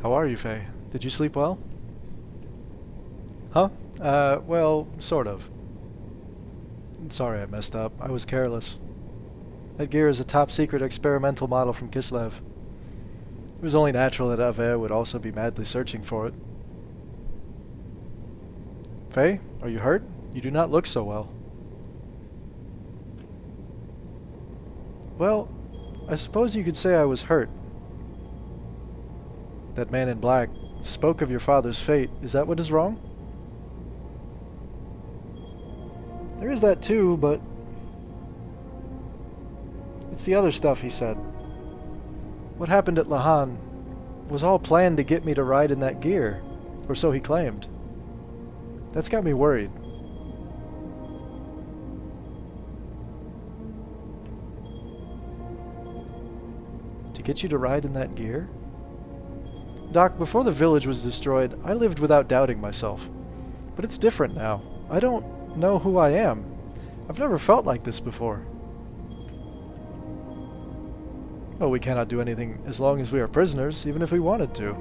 Speaker 1: How are you, Faye? Did you sleep well? Huh? Well, sort of. Sorry I messed up. I was careless. That gear is a top-secret experimental model from Kislev. It was only natural that Ave would also be madly searching for it. Faye, are you hurt? You do not look so well. Well, I suppose you could say I was hurt. That man in black spoke of your father's fate. Is that what is wrong? There is that too, but it's the other stuff he said. What happened at Lahan was all planned to get me to ride in that gear, or so he claimed. That's got me worried. To get you to ride in that gear? Doc, before the village was destroyed, I lived without doubting myself. But it's different now. I don't know who I am. I've never felt like this before. Well, we cannot do anything as long as we are prisoners, even if we wanted to.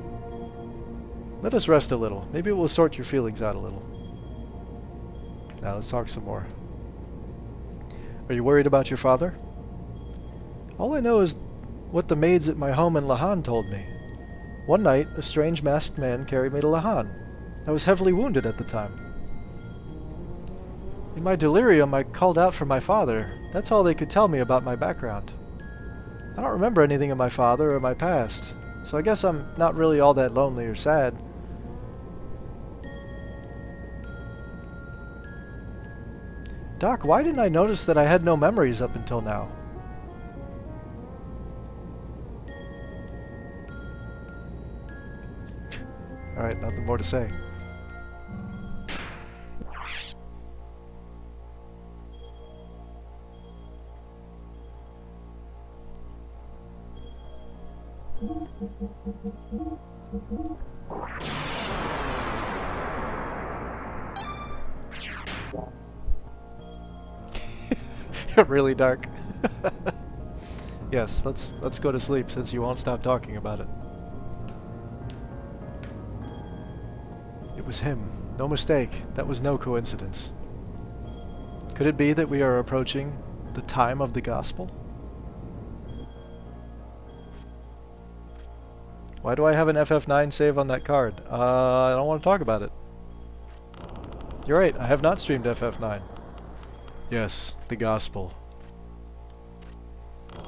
Speaker 1: Let us rest a little. Maybe it will sort your feelings out a little. Now let's talk some more. Are you worried about your father? All I know is what the maids at my home in Lahan told me. One night, a strange masked man carried me to Lahan. I was heavily wounded at the time. In my delirium, I called out for my father. That's all they could tell me about my background. I don't remember anything of my father or my past, so I guess I'm not really all that lonely or sad. Doc, why didn't I notice that I had no memories up until now? Alright, nothing more to say. Really dark. Yes, let's go to sleep since you won't stop talking about it. It was him. No mistake. That was no coincidence. Could it be that we are approaching the time of the gospel? Why do I have an FF9 save on that card? I don't want to talk about it. You're right, I have not streamed FF9. Yes, the gospel.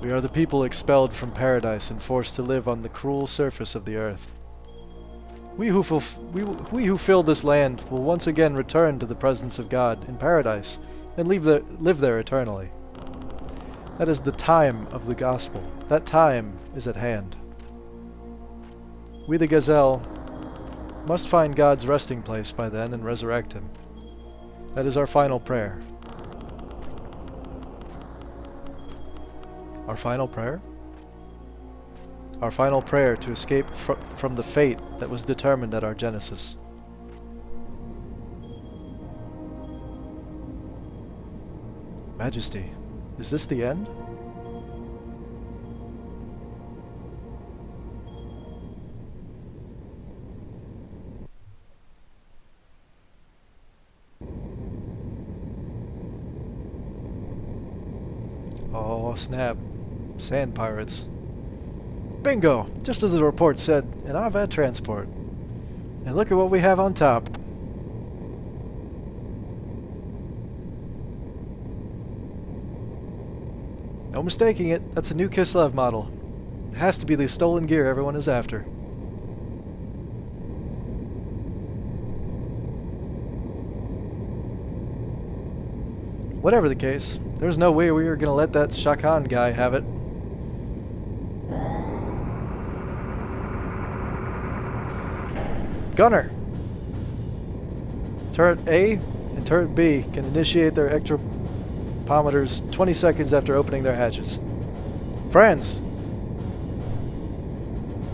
Speaker 1: We are the people expelled from paradise and forced to live on the cruel surface of the earth. We who fill this land will once again return to the presence of God in paradise and live there eternally. That is the time of the gospel. That time is at hand. We, the Gazelle, must find God's resting place by then and resurrect him. That is our final prayer. Our final prayer? Our final prayer to escape from the fate that was determined at our genesis. Majesty, is this the end? Oh, snap. Sand pirates. Bingo! Just as the report said, an Avad transport. And look at what we have on top. No mistaking it, that's a new Kislev model. It has to be the stolen gear everyone is after. Whatever the case, there's no way we were gonna let that Shakan guy have it. Gunner! Turret A and Turret B can initiate their ectopometers 20 seconds after opening their hatches. Friends!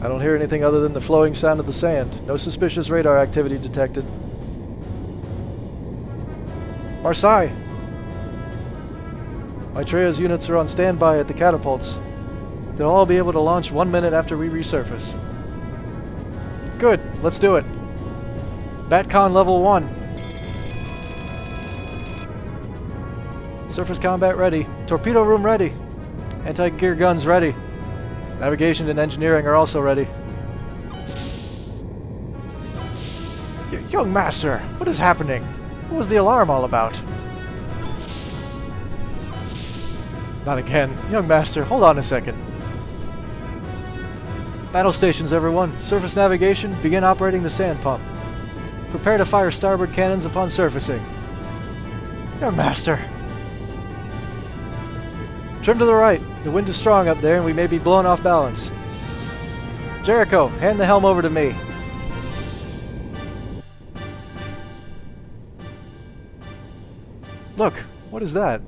Speaker 1: I don't hear anything other than the flowing sound of the sand. No suspicious radar activity detected. Marseille! Maitreya's units are on standby at the catapults. They'll all be able to launch 1 minute after we resurface. Good, let's do it. Batcon level 1. Surface combat ready. Torpedo room ready. Anti-gear guns ready. Navigation and engineering are also ready. Young master, what is happening? What was the alarm all about? Not again. Young master, hold on a second. Battle stations, everyone. Surface navigation, begin operating the sand pump. Prepare to fire starboard cannons upon surfacing. Young master. Trim to the right. The wind is strong up there and we may be blown off balance. Jericho, hand the helm over to me. Look, what is that?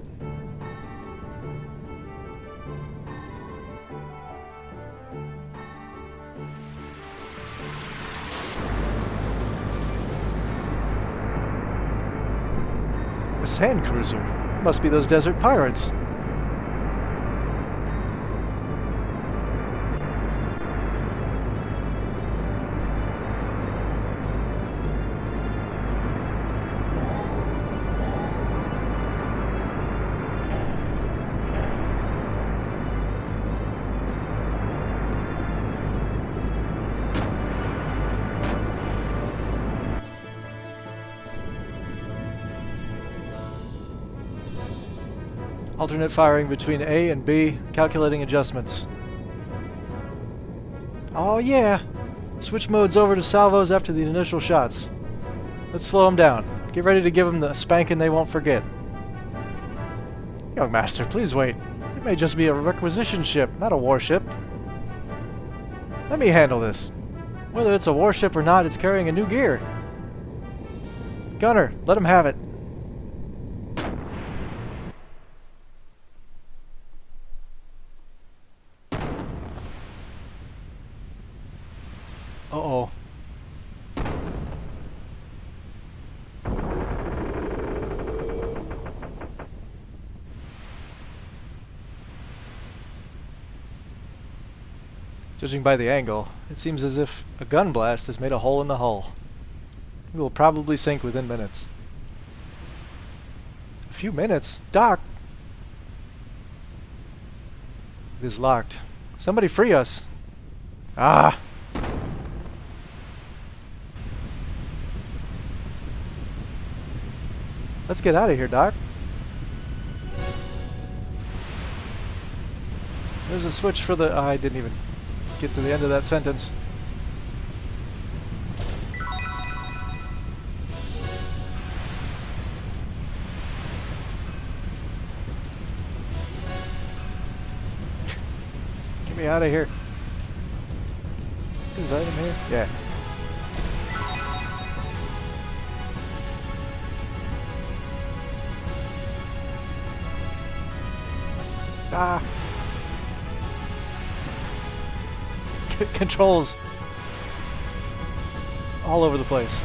Speaker 1: A sand cruiser. Must be those desert pirates. Alternate firing between A and B. Calculating adjustments. Oh yeah! Switch modes over to salvos after the initial shots. Let's slow them down. Get ready to give them the spanking they won't forget. Young master, please wait. It may just be a requisition ship, not a warship. Let me handle this. Whether it's a warship or not, it's carrying a new gear. Gunner, let him have it. Uh-oh. Judging by the angle, it seems as if a gun blast has made a hole in the hull. We will probably sink within minutes. A few minutes? Doc! It is locked. Somebody free us! Ah! Let's get out of here, Doc. There's a switch for the... I didn't even get to the end of that sentence. Get me out of here. Is item here? Yeah. Ah. Controls all over the place.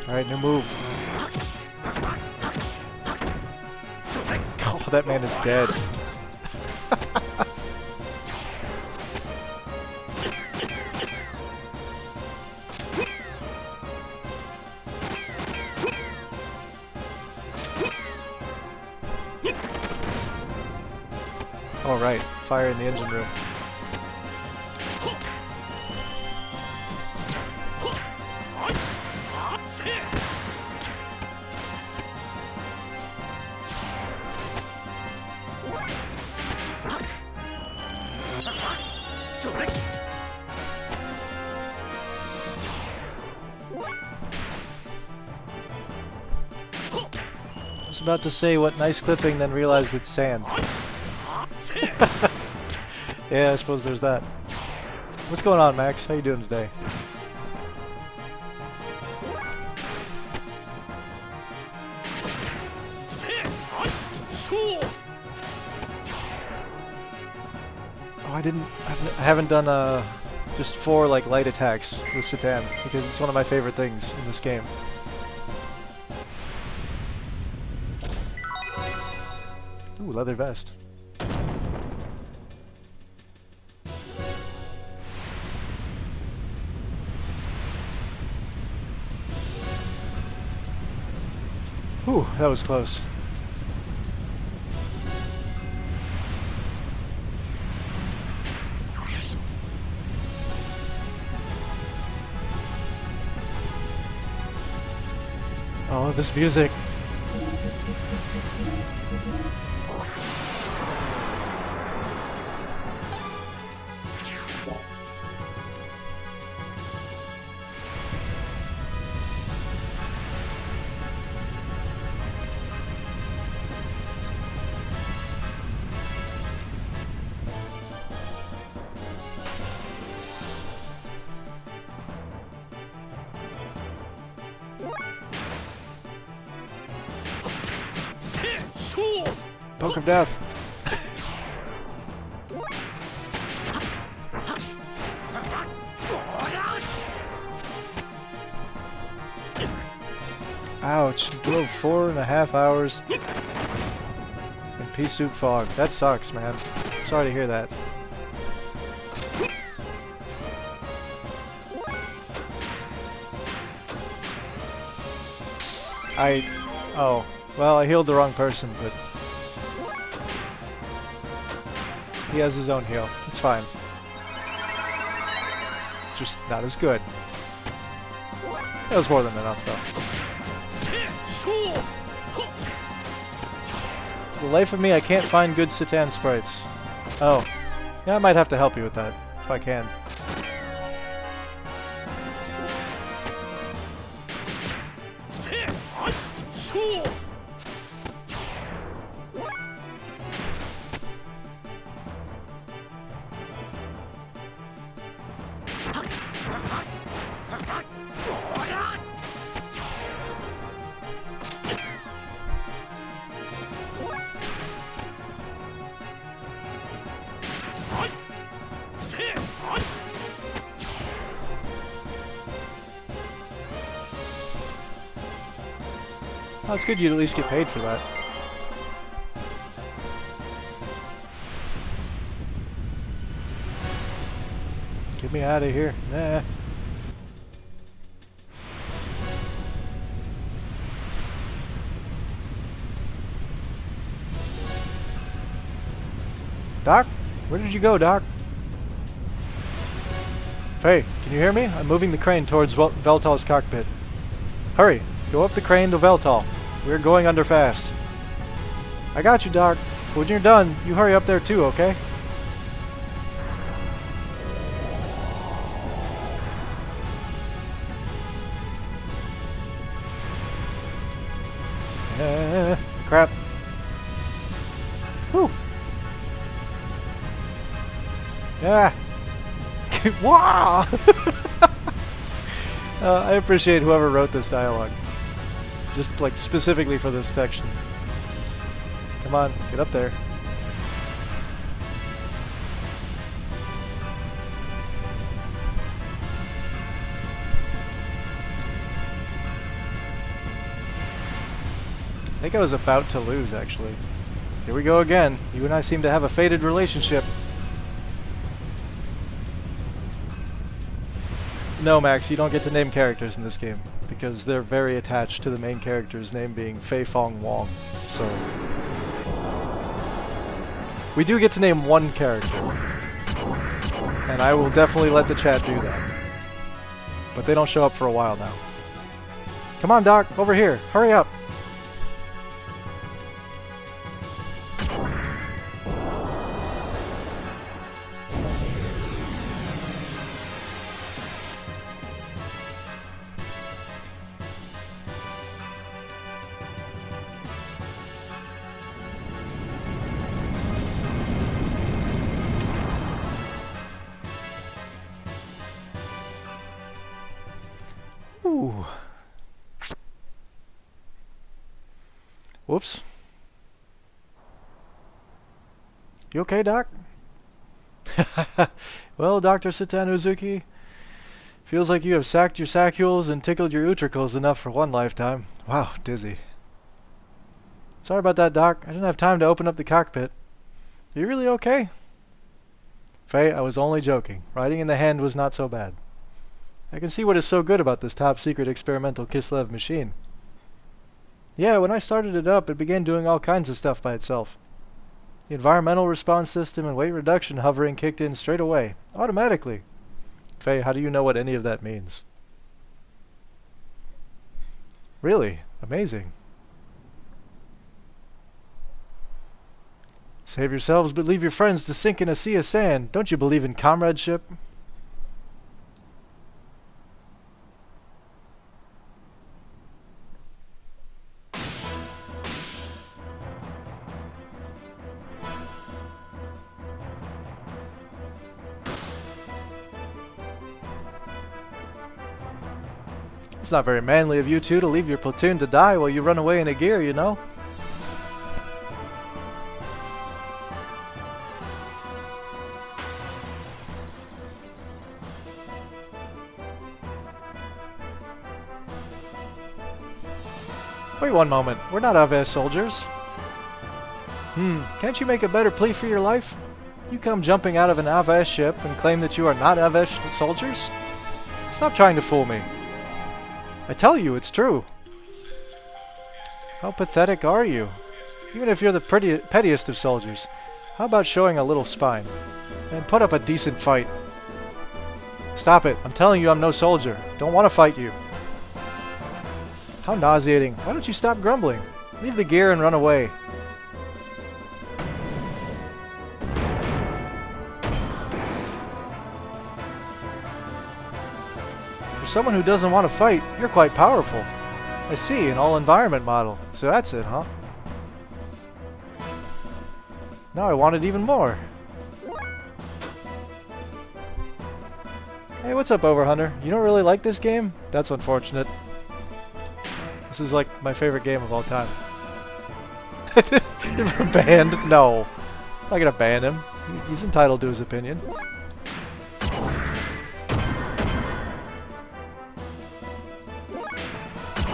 Speaker 1: Alright, new move. Oh, that man is dead. Alright, fire in the engine room. I was about to say what nice clipping, then realized it's sand. Yeah, I suppose there's that. What's going on, Max? How you doing today? Oh, I haven't done just 4 like light attacks with Satan because it's one of my favorite things in this game. Ooh, leather vest. Ooh, that was close. Oh, this music. Poke of death. Ouch. Drove 4.5 hours and pea soup fog. That sucks, man. Sorry to hear that. Oh. Well, I healed the wrong person, but... he has his own heal. It's fine. It's just not as good. That was more than enough, though. For the life of me, I can't find good Citan sprites. Oh. Yeah, I might have to help you with that, if I can. Oh, it's good you'd at least get paid for that. Get me out of here. Nah. Doc? Where did you go, Doc? Faye, can you hear me? I'm moving the crane towards Veltal's cockpit. Hurry! Go up the crane to Veltal. We're going under fast. I got you, Doc. When you're done, you hurry up there too, okay? Crap. Whew. Yeah. Wow! I appreciate whoever wrote this dialogue. Just like specifically for this section. Come on, get up there. I think I was about to lose, actually. Here we go again. You and I seem to have a fated relationship. No, Max, you don't get to name characters in this game, because they're very attached to the main character's name being Fei Fong Wong, so... We do get to name one character, and I will definitely let the chat do that. But they don't show up for a while now. Come on, Doc, over here, hurry up! Ooh. Whoops. You okay, Doc? Well, Dr. Citan Uzuki, feels like you have sacked your saccules and tickled your utricles enough for one lifetime. Wow, dizzy. Sorry about that, Doc. I didn't have time to open up the cockpit. Are you really okay? Faye, I was only joking. Riding in the hand was not so bad. I can see what is so good about this top-secret experimental Kislev machine. Yeah, when I started it up, it began doing all kinds of stuff by itself. The environmental response system and weight reduction hovering kicked in straight away, automatically. Faye, how do you know what any of that means? Really? Amazing. Save yourselves, but leave your friends to sink in a sea of sand. Don't you believe in comradeship? It's not very manly of you two to leave your platoon to die while you run away in a gear, you know? Wait one moment, we're not Aveh soldiers. Can't you make a better plea for your life? You come jumping out of an Avesh ship and claim that you are not Avesh soldiers? Stop trying to fool me. I tell you, it's true. How pathetic are you? Even if you're the pettiest of soldiers, how about showing a little spine? And put up a decent fight. Stop it. I'm telling you I'm no soldier. Don't want to fight you. How nauseating. Why don't you stop grumbling? Leave the gear and run away. For someone who doesn't want to fight, you're quite powerful. I see, an all-environment model. So that's it, huh? Now I want it even more. Hey, what's up, Overhunter? You don't really like this game? That's unfortunate. This is like my favorite game of all time. You're banned? No. I'm not gonna ban him. He's entitled to his opinion.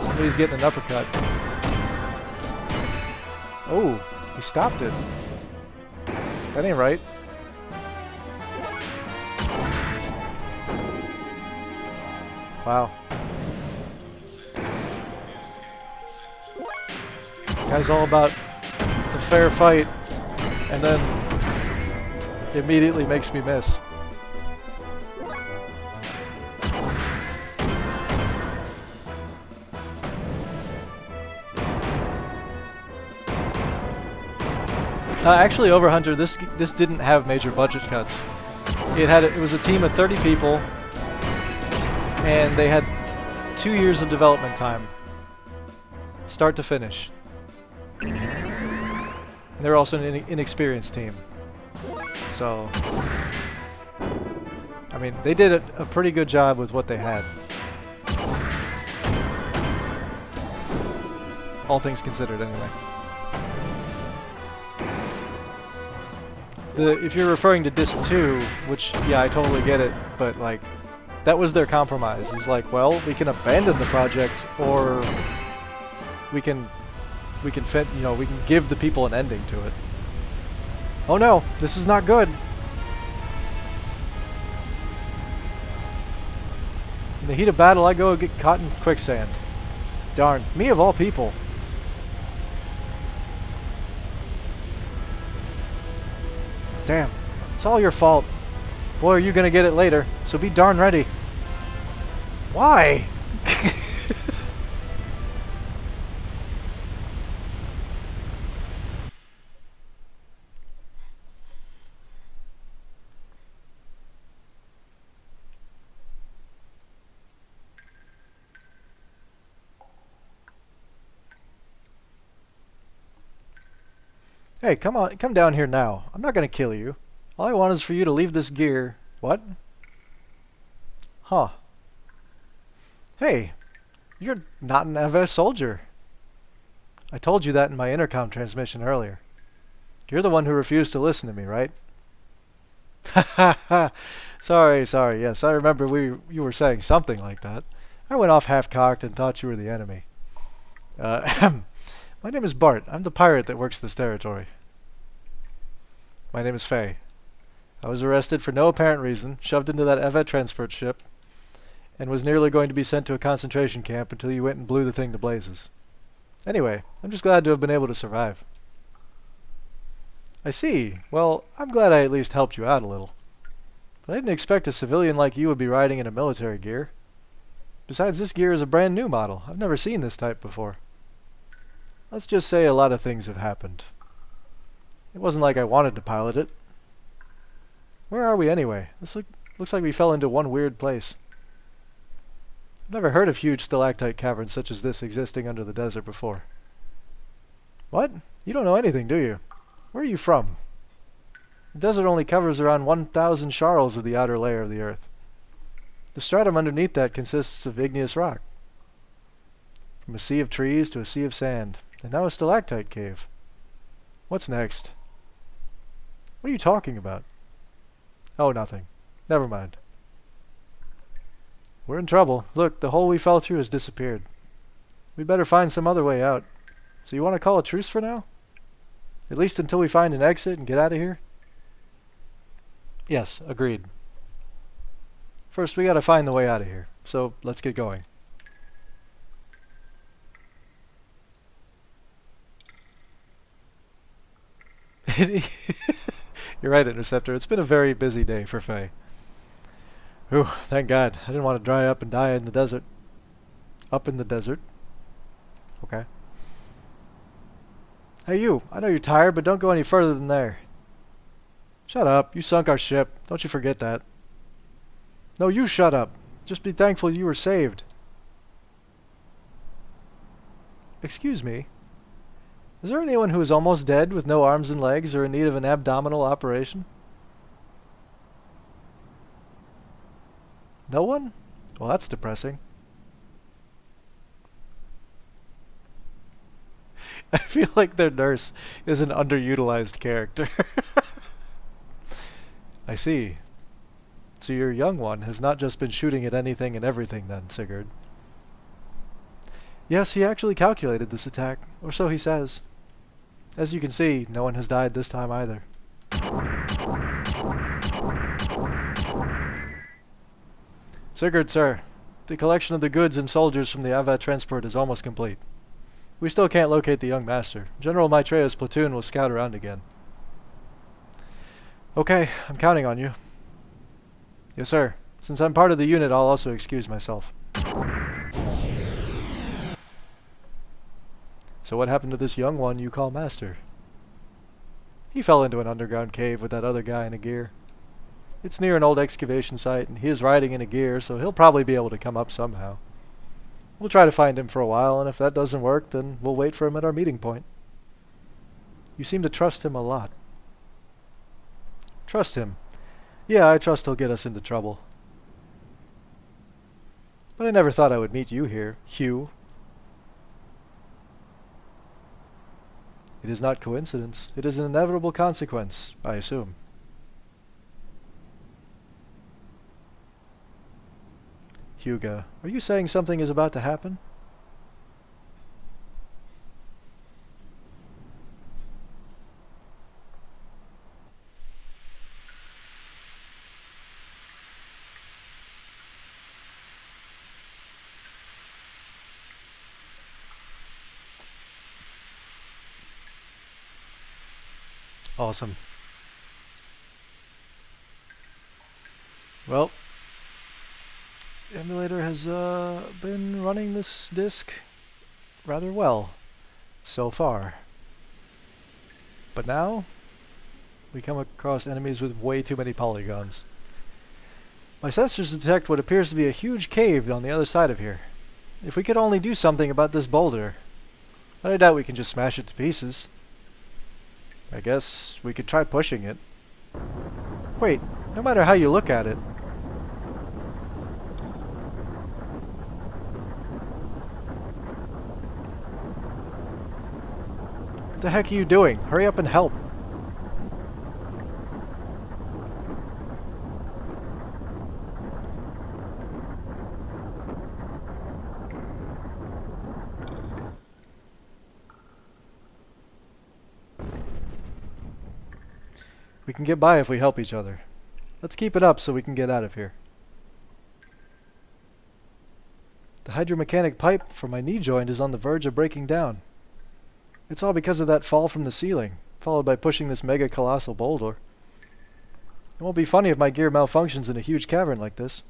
Speaker 1: Somebody's getting an uppercut. Oh, he stopped it. That ain't right. Wow. Guy's all about the fair fight, and then immediately makes me miss. Actually, Overhunter, this didn't have major budget cuts. It was a team of 30 people, and they had 2 years of development time, start to finish. And they're also an inexperienced team, so I mean, they did a pretty good job with what they had. All things considered, anyway. If you're referring to Disc 2, which, yeah, I totally get it, but, like, that was their compromise. It's like, well, we can abandon the project, or we can give the people an ending to it. Oh no, this is not good. In the heat of battle, I go get caught in quicksand. Darn, me of all people. Damn, it's all your fault. Boy, are you gonna get it later, so be darn ready. Why? Hey, come on, come down here now. I'm not gonna kill you. All I want is for you to leave this gear. What? Huh. Hey, you're not an Avesh soldier. I told you that in my intercom transmission earlier. You're the one who refused to listen to me, right? Ha ha ha. Sorry, yes, I remember you were saying something like that. I went off half-cocked and thought you were the enemy. My name is Bart. I'm the pirate that works this territory. My name is Faye. I was arrested for no apparent reason, shoved into that Evet transport ship, and was nearly going to be sent to a concentration camp until you went and blew the thing to blazes. Anyway, I'm just glad to have been able to survive. I see. Well, I'm glad I at least helped you out a little. But I didn't expect a civilian like you would be riding in a military gear. Besides, this gear is a brand new model. I've never seen this type before. Let's just say a lot of things have happened. It wasn't like I wanted to pilot it. Where are we anyway? This looks like we fell into one weird place. I've never heard of huge stalactite caverns such as this existing under the desert before. What? You don't know anything, do you? Where are you from? The desert only covers around 1,000 sharls of the outer layer of the earth. The stratum underneath that consists of igneous rock. From a sea of trees to a sea of sand, and now a stalactite cave. What's next? What are you talking about? Oh, nothing. Never mind. We're in trouble. Look, the hole we fell through has disappeared. We'd better find some other way out. So you want to call a truce for now? At least until we find an exit and get out of here? Yes, agreed. First, we gotta find the way out of here. So, let's get going. You're right, Interceptor. It's been a very busy day for Faye. Whew, thank God. I didn't want to dry up and die in the desert. Up in the desert. Okay. Hey you, I know you're tired, but don't go any further than there. Shut up. You sunk our ship. Don't you forget that. No, you shut up. Just be thankful you were saved. Excuse me. Is there anyone who is almost dead with no arms and legs or in need of an abdominal operation? No one? Well, that's depressing. I feel like their nurse is an underutilized character. I see. So your young one has not just been shooting at anything and everything then, Sigurd. Yes, he actually calculated this attack, or so he says. As you can see, no one has died this time either. Sigurd, sir, the collection of the goods and soldiers from the Ava transport is almost complete. We still can't locate the young master. General Maitreya's platoon will scout around again. Okay, I'm counting on you. Yes, sir. Since I'm part of the unit, I'll also excuse myself. So what happened to this young one you call master? He fell into an underground cave with that other guy in a gear. It's near an old excavation site, and he is riding in a gear, so he'll probably be able to come up somehow. We'll try to find him for a while, and if that doesn't work, then we'll wait for him at our meeting point. You seem to trust him a lot. Trust him? Yeah, I trust he'll get us into trouble. But I never thought I would meet you here, Hugh. It is not coincidence. It is an inevitable consequence, I assume. Hugo, are you saying something is about to happen? Awesome. Well, the emulator has been running this disc rather well so far. But now, we come across enemies with way too many polygons. My sensors detect what appears to be a huge cave on the other side of here. If we could only do something about this boulder, but I doubt we can just smash it to pieces. I guess we could try pushing it. Wait, no matter how you look at it. What the heck are you doing? Hurry up and help. We can get by if we help each other. Let's keep it up so we can get out of here. The hydromechanic pipe for my knee joint is on the verge of breaking down. It's all because of that fall from the ceiling, followed by pushing this mega colossal boulder. It won't be funny if my gear malfunctions in a huge cavern like this.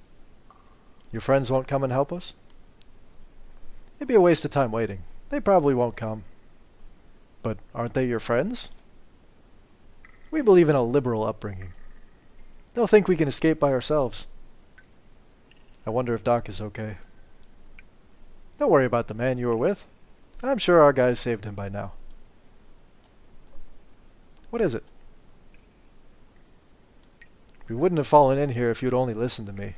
Speaker 1: Your friends won't come and help us? It'd be a waste of time waiting. They probably won't come. But aren't they your friends? We believe in a liberal upbringing. They'll think we can escape by ourselves. I wonder if Doc is okay. Don't worry about the man you were with. I'm sure our guys saved him by now. What is it? We wouldn't have fallen in here if you'd only listened to me.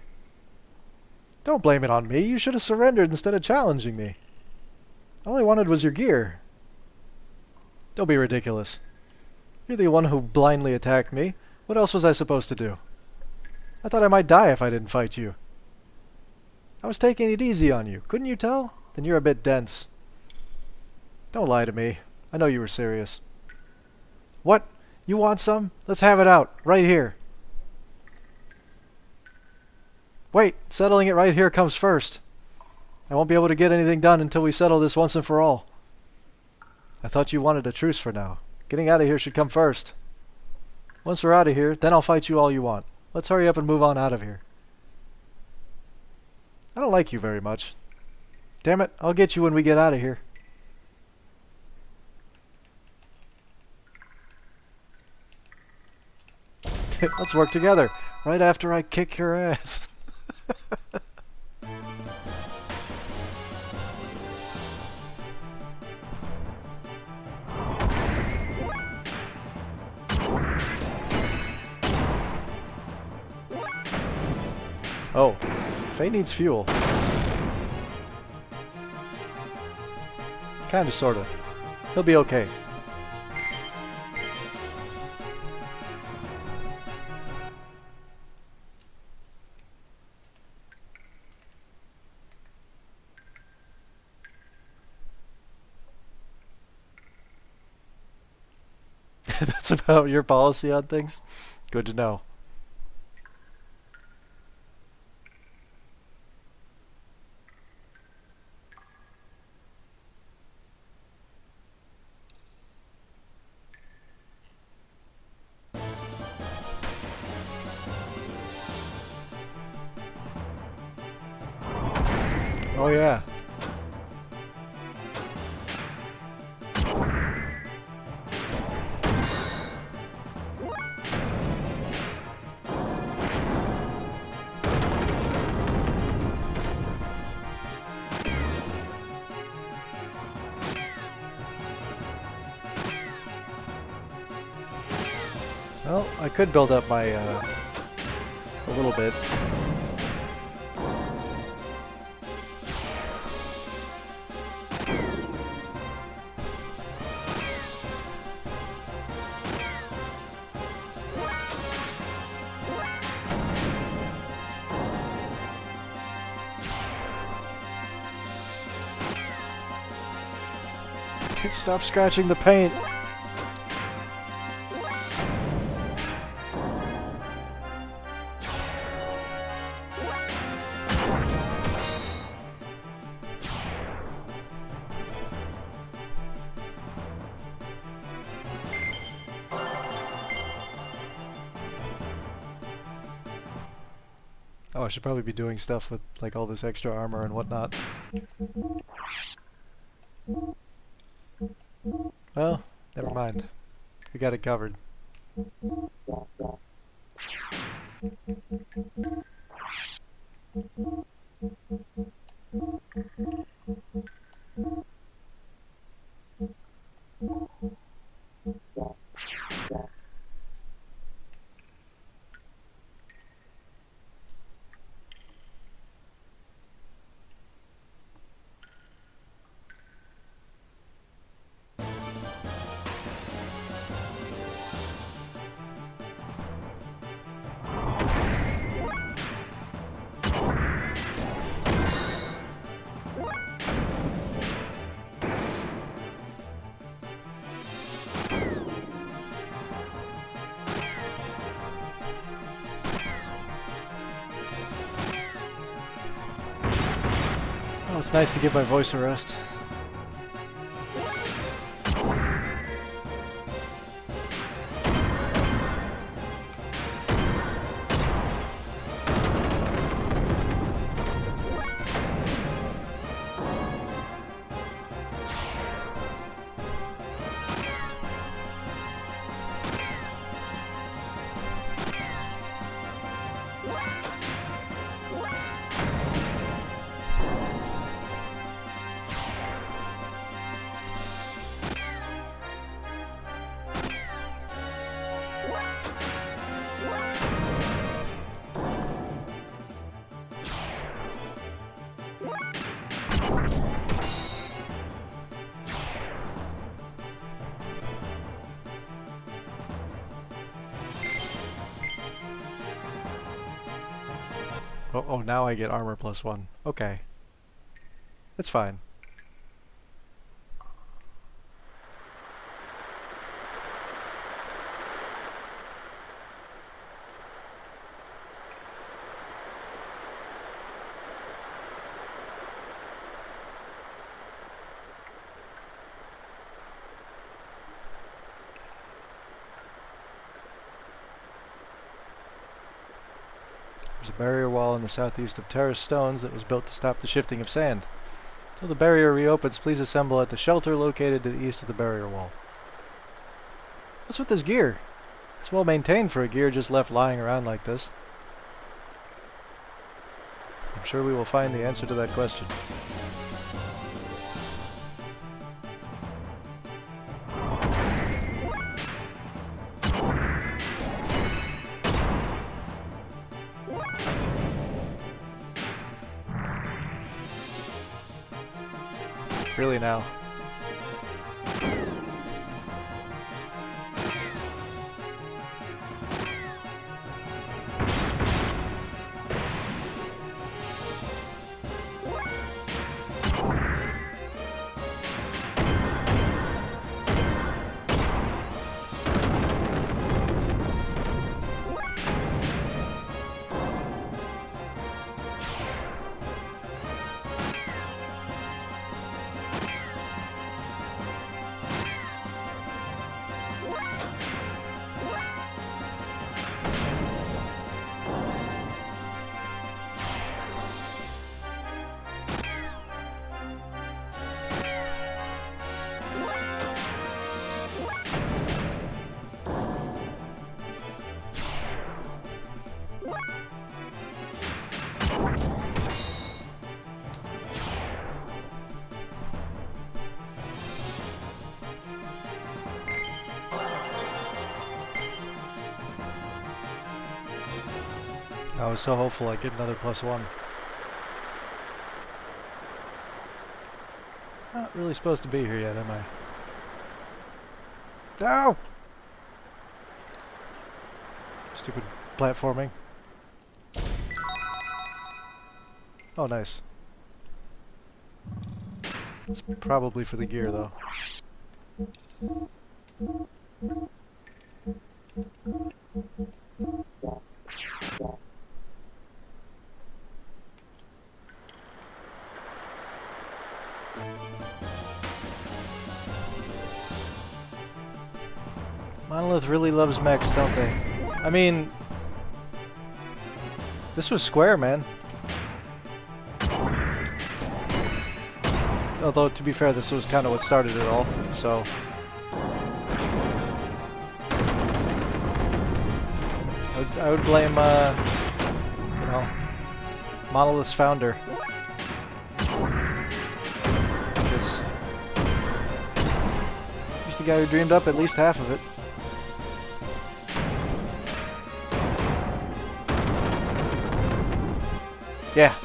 Speaker 1: Don't blame it on me. You should have surrendered instead of challenging me. All I wanted was your gear. Don't be ridiculous. You're the one who blindly attacked me. What else was I supposed to do? I thought I might die if I didn't fight you. I was taking it easy on you. Couldn't you tell? Then you're a bit dense. Don't lie to me. I know you were serious. What? You want some? Let's have it out. Right here. Wait, settling it right here comes first. I won't be able to get anything done until we settle this once and for all. I thought you wanted a truce for now. Getting out of here should come first. Once we're out of here, then I'll fight you all you want. Let's hurry up and move on out of here. I don't like you very much. Damn it, I'll get you when we get out of here. Let's work together, right after I kick your ass. Oh, Faye needs fuel. Kinda, sorta. He'll be okay. That's about your policy on things? Good to know. Oh yeah. Well, I could build up my, a little bit. Stop scratching the paint. Oh, I should probably be doing stuff with like all this extra armor and whatnot. Well, never mind. We got it covered. Oh, it's nice to give my voice a rest. Oh, now I get armor +1. Okay. That's fine. a barrier wall in the southeast of terraced stones that was built to stop the shifting of sand. Until the barrier reopens, please assemble at the shelter located to the east of the barrier wall. What's with this gear? It's well maintained for a gear just left lying around like this. I'm sure we will find the answer to that question. Really now. I was so hopeful I'd get another +1. Not really supposed to be here yet, am I? No! Stupid platforming. Oh, nice. It's probably for the gear, though. Monolith really loves mechs, don't they? I mean, this was Square, man. Although, to be fair, this was kind of what started it all, so... I would blame, you know, Monolith's founder. Because he's the guy who dreamed up at least half of it. Yeah.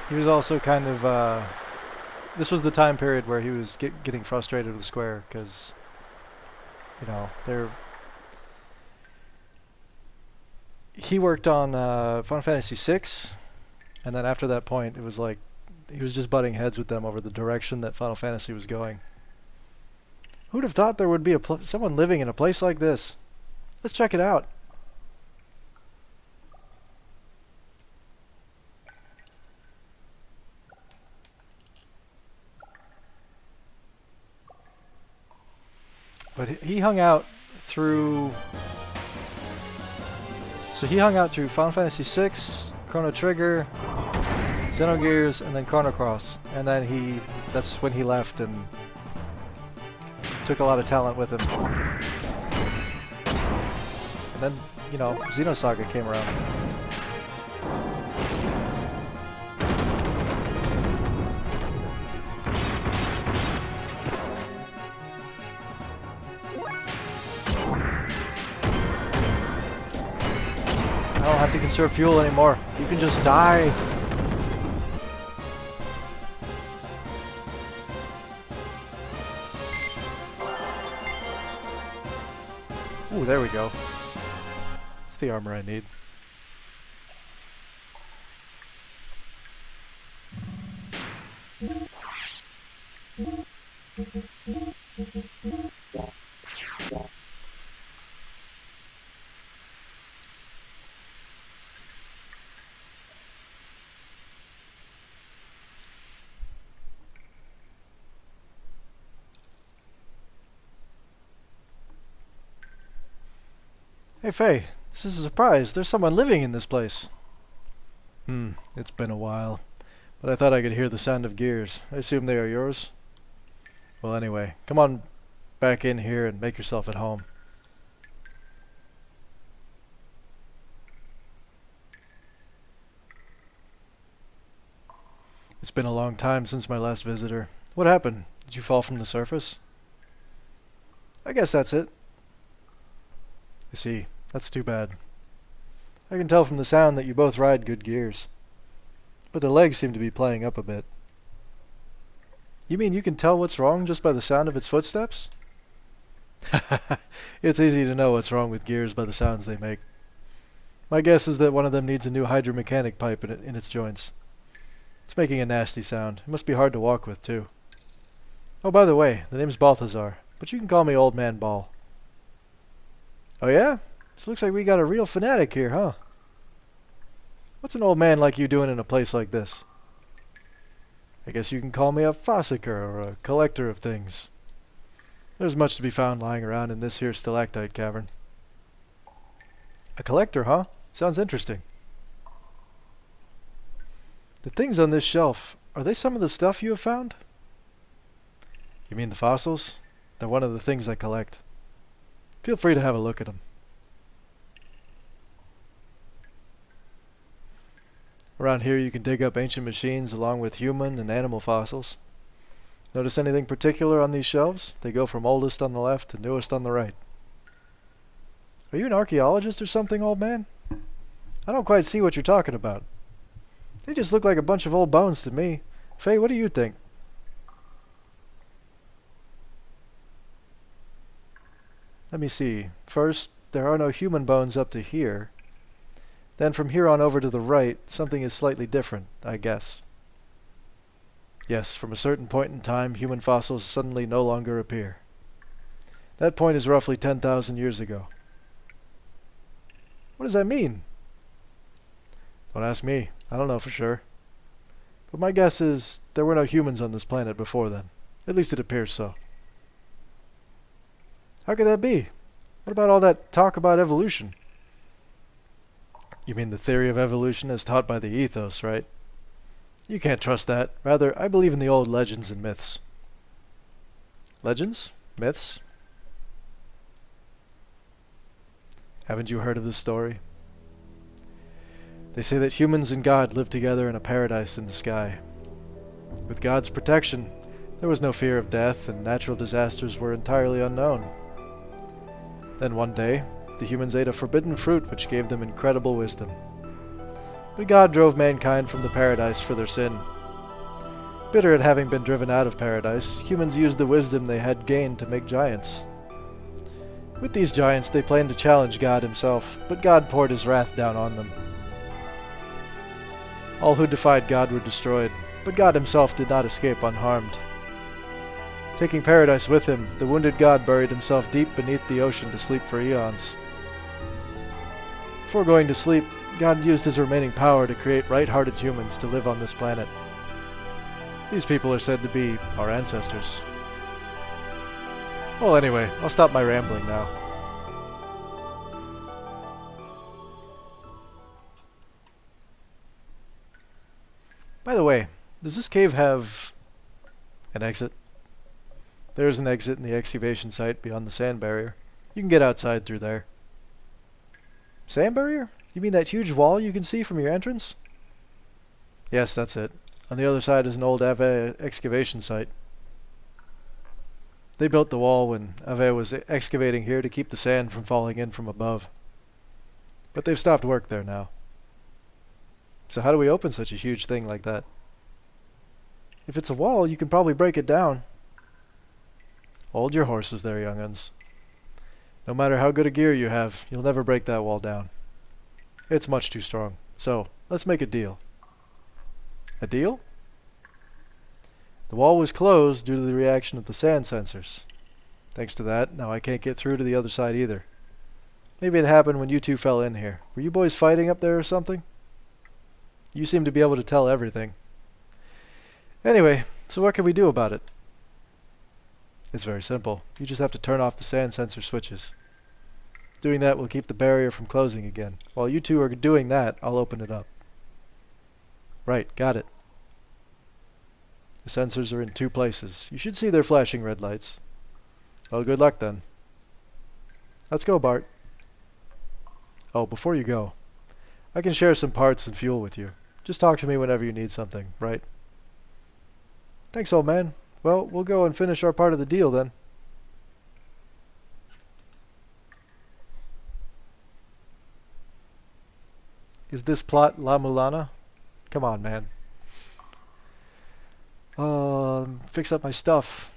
Speaker 1: He was also kind of, this was the time period where he was getting frustrated with Square, because, you know, he worked on Final Fantasy VI, and then after that point, it was like, he was just butting heads with them over the direction that Final Fantasy was going. Who'd have thought there would be someone living in a place like this? Let's check it out. But he hung out through... So he hung out through Final Fantasy VI, Chrono Trigger, Xenogears, and then Chrono Cross. And then that's when he left and took a lot of talent with him. And then, you know, Xenosaga came around. I don't have to conserve fuel anymore. You can just die. Ooh, there we go. It's the armor I need. Hey Faye, this is a surprise. There's someone living in this place. It's been a while. But I thought I could hear the sound of gears. I assume they are yours? Well, anyway, come on back in here and make yourself at home. It's been a long time since my last visitor. What happened? Did you fall from the surface? I guess that's it. I see. That's too bad. I can tell from the sound that you both ride good gears. But the legs seem to be playing up a bit. You mean you can tell what's wrong just by the sound of its footsteps? It's easy to know what's wrong with gears by the sounds they make. My guess is that one of them needs a new hydromechanic pipe in its joints. It's making a nasty sound. It must be hard to walk with, too. Oh, by the way, the name's Balthazar, but you can call me Old Man Ball. Oh yeah? This looks like we got a real fanatic here, huh? What's an old man like you doing in a place like this? I guess you can call me a fossicker or a collector of things. There's much to be found lying around in this here stalactite cavern. A collector, huh? Sounds interesting. The things on this shelf, are they some of the stuff you have found? You mean the fossils? They're one of the things I collect. Feel free to have a look at them. Around here you can dig up ancient machines along with human and animal fossils. Notice anything particular on these shelves? They go from oldest on the left to newest on the right. Are you an archaeologist or something, old man? I don't quite see what you're talking about. They just look like a bunch of old bones to me. Faye, what do you think? Let me see. First, there are no human bones up to here. Then from here on over to the right, something is slightly different, I guess. Yes, from a certain point in time, human fossils suddenly no longer appear. That point is roughly 10,000 years ago. What does that mean? Don't ask me. I don't know for sure. But my guess is there were no humans on this planet before then. At least it appears so. How could that be? What about all that talk about evolution? You mean the theory of evolution as taught by the ethos, right? You can't trust that. Rather, I believe in the old legends and myths. Legends? Myths? Haven't you heard of this story? They say that humans and God lived together in a paradise in the sky. With God's protection, there was no fear of death, and natural disasters were entirely unknown. Then one day, the humans ate a forbidden fruit which gave them incredible wisdom. But God drove mankind from the paradise for their sin. Bitter at having been driven out of paradise, humans used the wisdom they had gained to make giants. With these giants, they planned to challenge God himself, but God poured his wrath down on them. All who defied God were destroyed, but God himself did not escape unharmed. Taking paradise with him, the wounded god buried himself deep beneath the ocean to sleep for eons. Before going to sleep, God used his remaining power to create right-hearted humans to live on this planet. These people are said to be our ancestors. Well, anyway, I'll stop my rambling now. By the way, does this cave have an exit? There is an exit in the excavation site beyond the sand barrier. You can get outside through there. Sand barrier? You mean that huge wall you can see from your entrance? Yes, that's it. On the other side is an old Ave excavation site. They built the wall when Ave was excavating here to keep the sand from falling in from above. But they've stopped work there now. So how do we open such a huge thing like that? If it's a wall, you can probably break it down. Hold your horses there, young'uns. No matter how good a gear you have, you'll never break that wall down. It's much too strong. So, let's make a deal. A deal? The wall was closed due to the reaction of the sand sensors. Thanks to that, now I can't get through to the other side either. Maybe it happened when you two fell in here. Were you boys fighting up there or something? You seem to be able to tell everything. Anyway, so what can we do about it? It's very simple. You just have to turn off the sand sensor switches. Doing that will keep the barrier from closing again. While you two are doing that, I'll open it up. Right, got it. The sensors are in 2 places. You should see their flashing red lights. Well, good luck then. Let's go, Bart. Oh, before you go, I can share some parts and fuel with you. Just talk to me whenever you need something, right? Thanks, old man. Well, we'll go and finish our part of the deal then. Is this plot La Mulana? Come on, man. Fix up my stuff.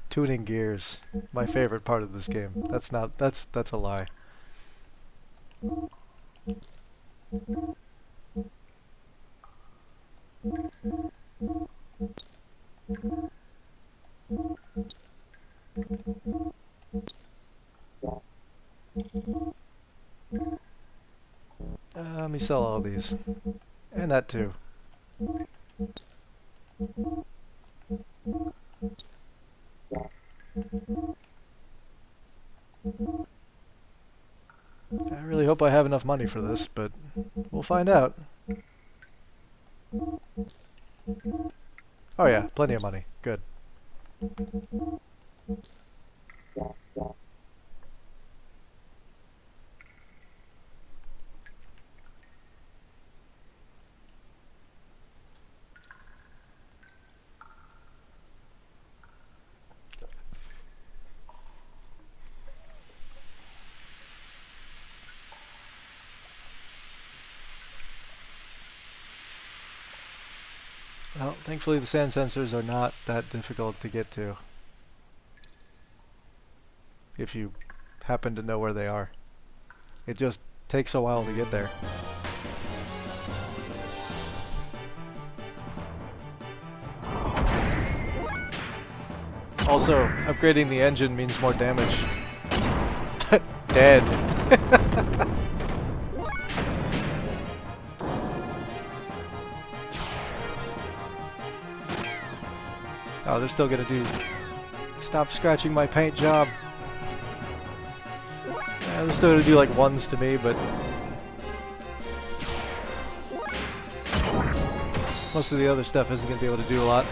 Speaker 1: Tuning gears. My favorite part of this game. That's a lie. Let me sell all these. And that too. I really hope I have enough money for this, but we'll find out. Oh yeah, plenty of money. Good. Well, thankfully the sand sensors are not that difficult to get to, if you happen to know where they are. It just takes a while to get there. Also, upgrading the engine means more damage. Dead. Oh, they're still gonna do... Stop scratching my paint job. Yeah, they're still gonna do like ones to me, but... most of the other stuff isn't gonna be able to do a lot.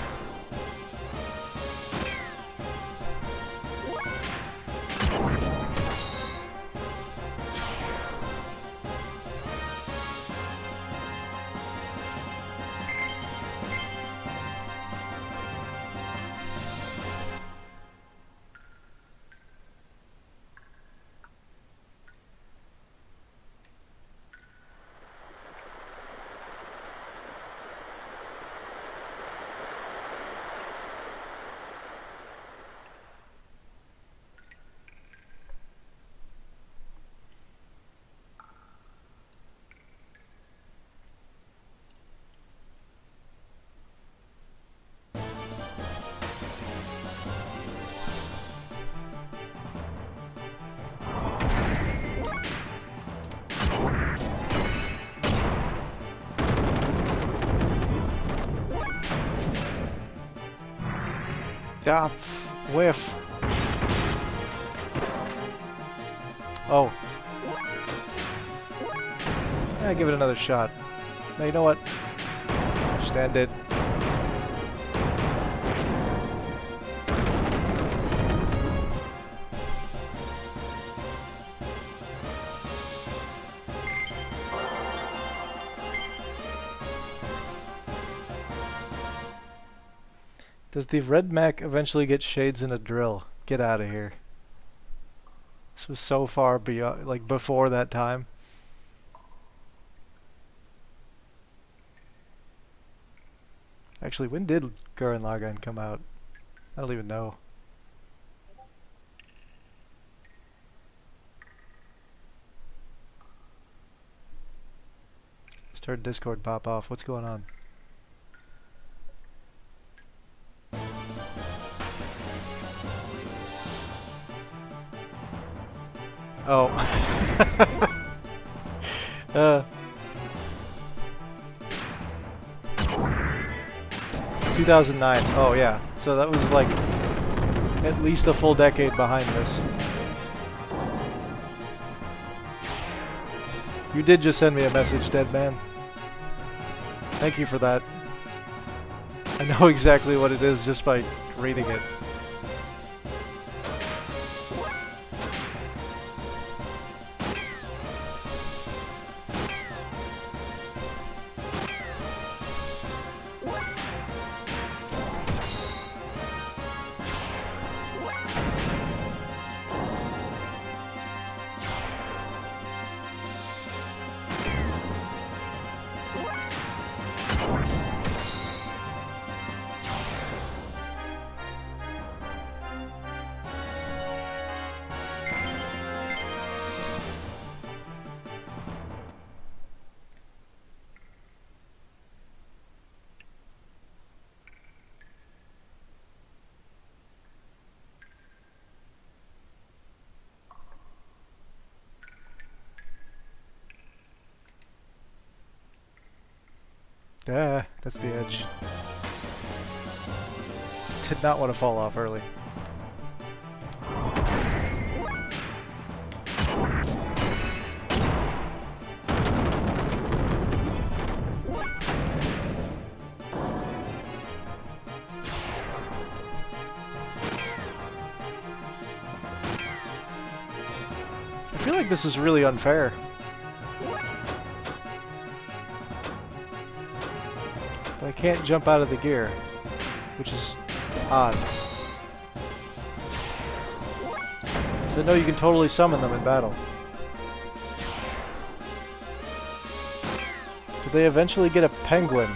Speaker 1: Ah, whiff. Oh. Yeah, give it another shot. Now, you know what? Just end it. Does the red mech eventually get shades and a drill? Get out of here. This was so far beyond, like, before that time. Actually, when did Gurren Lagann come out? I don't even know. Start Discord pop off. What's going on? Oh. 2009. Oh yeah, so that was like at least a full decade behind this. You did just send me a message, Dead Man. Thank you for that. I know exactly what it is just by reading it. Ah, that's the edge. Did not want to fall off early. I feel like this is really unfair. But I can't jump out of the gear, which is odd. So I know you can totally summon them in battle. Do they eventually get a penguin?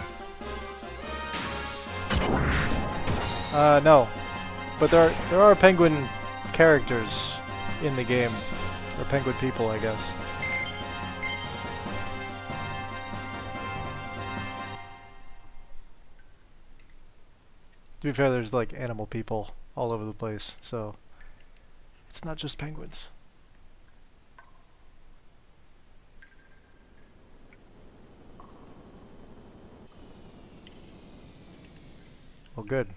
Speaker 1: No. But there are penguin characters in the game. Or penguin people, I guess. To be fair, there's like animal people all over the place, so it's not just penguins. Well, good.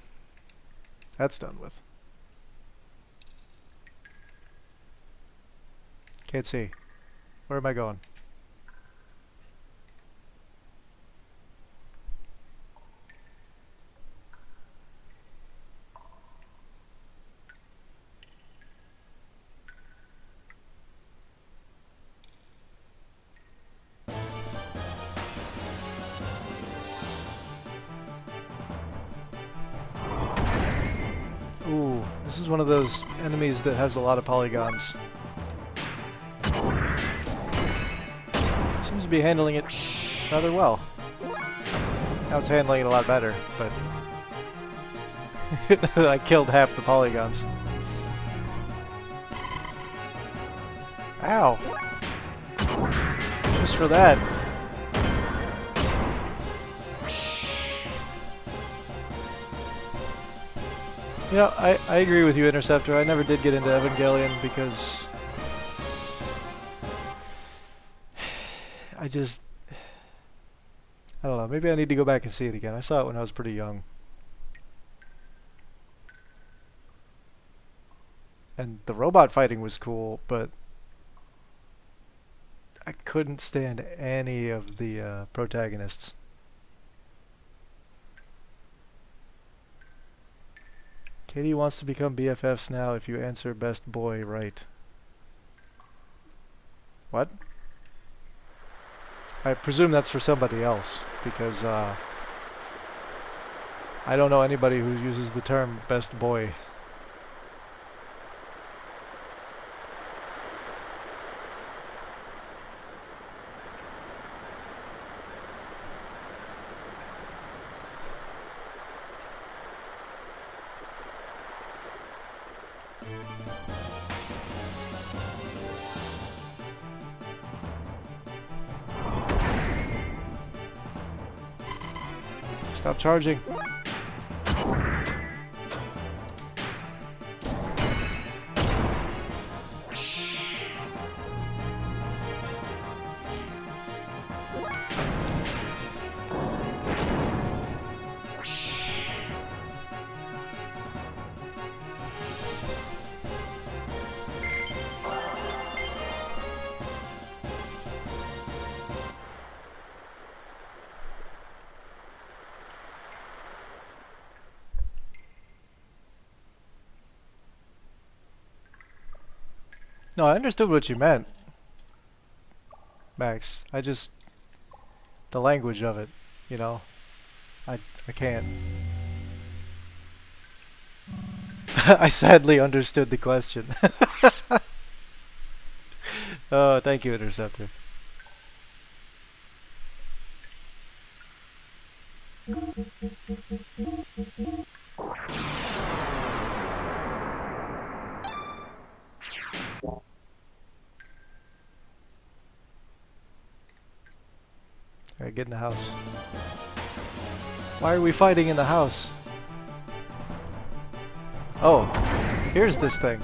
Speaker 1: That's done with. Can't see. Where am I going? Ooh, this is one of those enemies that has a lot of polygons. Seems to be handling it rather well. Now it's handling it a lot better, but I killed half the polygons. Ow! Just for that. You know, I agree with you, Interceptor. I never did get into Evangelion because I don't know, maybe I need to go back and see it again. I saw it when I was pretty young. And the robot fighting was cool, but I couldn't stand any of the protagonists. Katie wants to become BFFs now if you answer best boy right. What? I presume that's for somebody else, because I don't know anybody who uses the term best boy. Stop charging. No, I understood what you meant, Max. The language of it, you know. I can't. I sadly understood the question. Oh, thank you, Interceptor. Alright, get in the house. Why are we fighting in the house? Oh, here's this thing.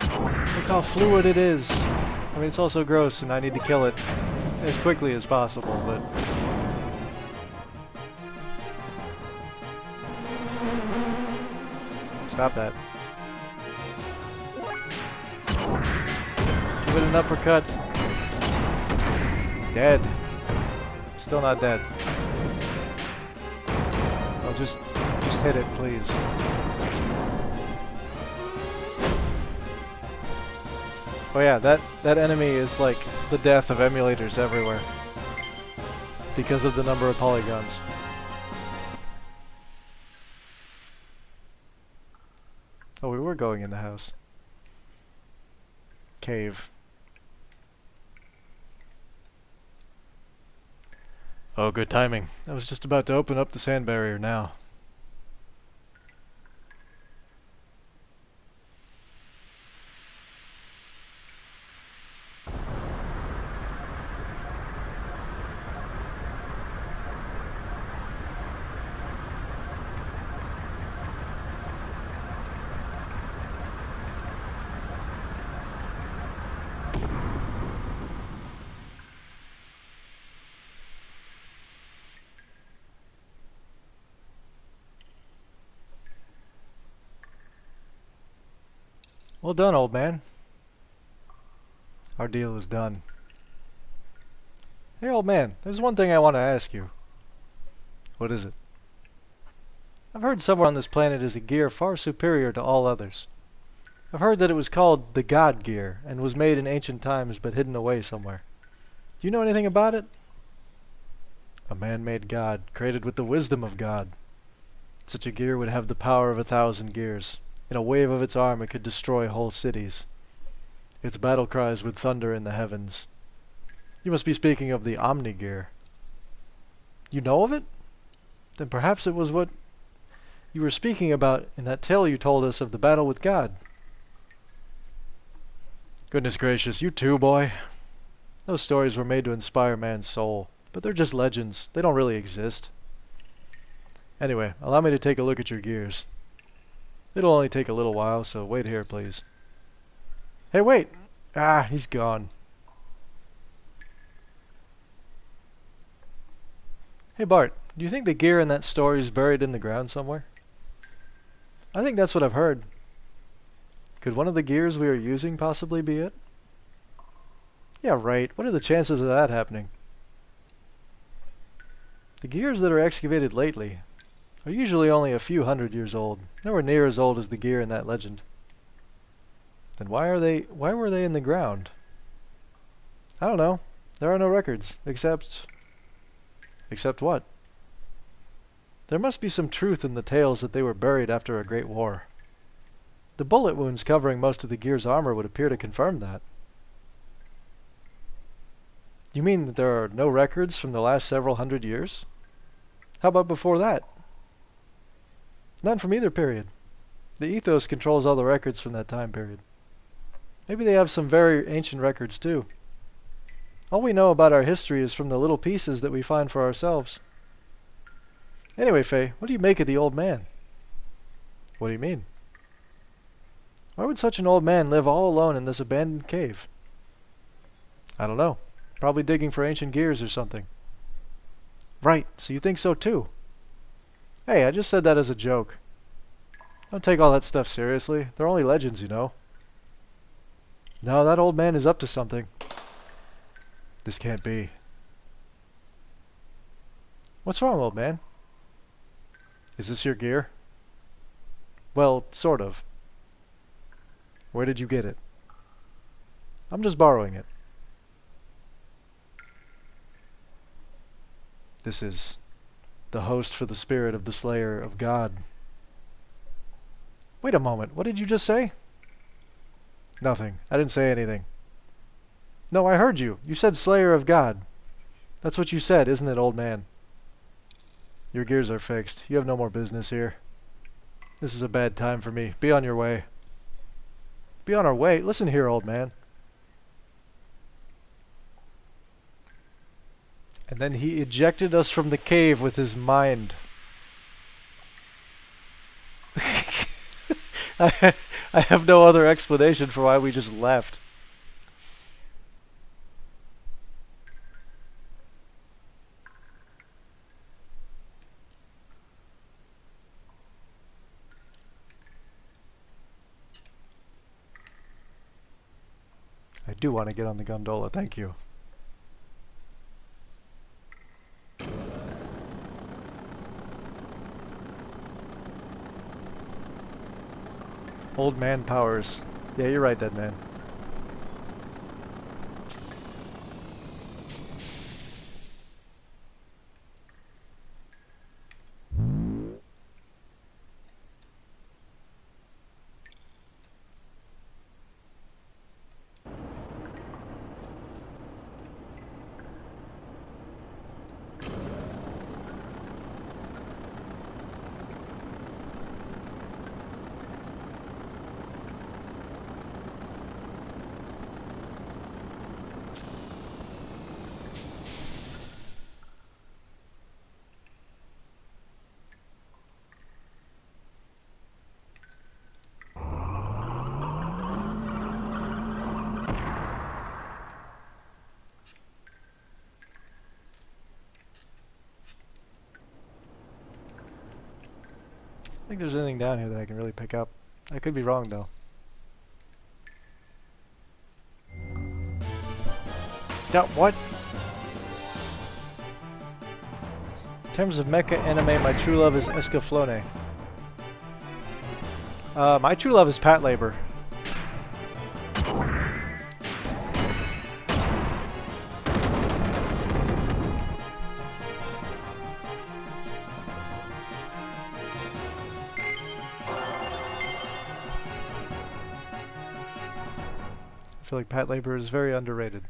Speaker 1: Look how fluid it is. I mean, it's also gross, and I need to kill it as quickly as possible, but... Stop that. Give it an uppercut. Dead. Still not dead. Oh, just hit it, please. Oh yeah, that enemy is like the death of emulators everywhere. Because of the number of polygons. Oh, we were going in the house. Cave. Oh, good timing. I was just about to open up the sand barrier now. Well done, old man. Our deal is done. Hey, old man, there's one thing I want to ask you. What is it? I've heard somewhere on this planet is a gear far superior to all others. I've heard that it was called the God Gear, and was made in ancient times but hidden away somewhere. Do you know anything about it? A man-made god, created with the wisdom of God. Such a gear would have the power of 1,000 gears. In a wave of its arm it could destroy whole cities. Its battle cries would thunder in the heavens. You must be speaking of the Omni Gear. You know of it? Then perhaps it was what you were speaking about in that tale you told us of the battle with God. Goodness gracious, you too, boy. Those stories were made to inspire man's soul, but they're just legends. They don't really exist. Anyway, allow me to take a look at your gears. It'll only take a little while, so wait here, please. Hey, wait! Ah, he's gone. Hey, Bart, do you think the gear in that story is buried in the ground somewhere? I think that's what I've heard. Could one of the gears we are using possibly be it? Yeah, right. What are the chances of that happening? The gears that are excavated lately are usually only a few hundred years old, nowhere near as old as the gear in that legend. Then why were they in the ground? I don't know. There are no records, except what? There must be some truth in the tales that they were buried after a great war. The bullet wounds covering most of the gear's armor would appear to confirm that. You mean that there are no records from the last several hundred years? How about before that? None from either period. The ethos controls all the records from that time period. Maybe they have some very ancient records too. All we know about our history is from the little pieces that we find for ourselves. Anyway, Faye, what do you make of the old man? What do you mean? Why would such an old man live all alone in this abandoned cave? I don't know. Probably digging for ancient gears or something. Right, so you think so too? Hey, I just said that as a joke. Don't take all that stuff seriously. They're only legends, you know. No, that old man is up to something. This can't be. What's wrong, old man? Is this your gear? Well, sort of. Where did you get it? I'm just borrowing it. This is the host for the spirit of the Slayer of God. Wait a moment, what did you just say? Nothing. I didn't say anything. No, I heard you. You said Slayer of God. That's what you said, isn't it, old man? Your gears are fixed. You have no more business here. This is a bad time for me. Be on your way. Be on our way? Listen here, old man. And then he ejected us from the cave with his mind. I have no other explanation for why we just left. I do want to get on the gondola, thank you. Old man powers. Yeah, you're right, dead man. I don't think there's anything down here that I can really pick up. I could be wrong though. What? In terms of mecha anime, my true love is Escaflowne. My true love is Pat Labor. I feel like Pat Labor is very underrated.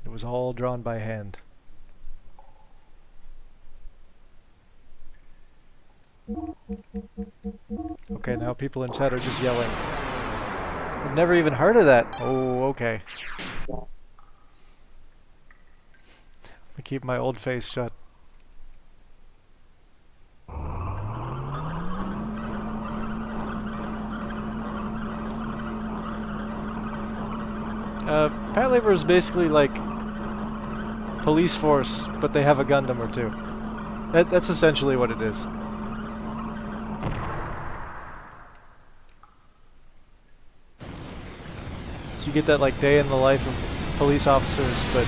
Speaker 1: It was all drawn by hand. Okay, now people in chat are just yelling. I've never even heard of that. Oh, okay. I keep my old face shut. Pat Labor is basically like police force, but they have a Gundam or two. That's essentially what it is. So you get that like day in the life of police officers, but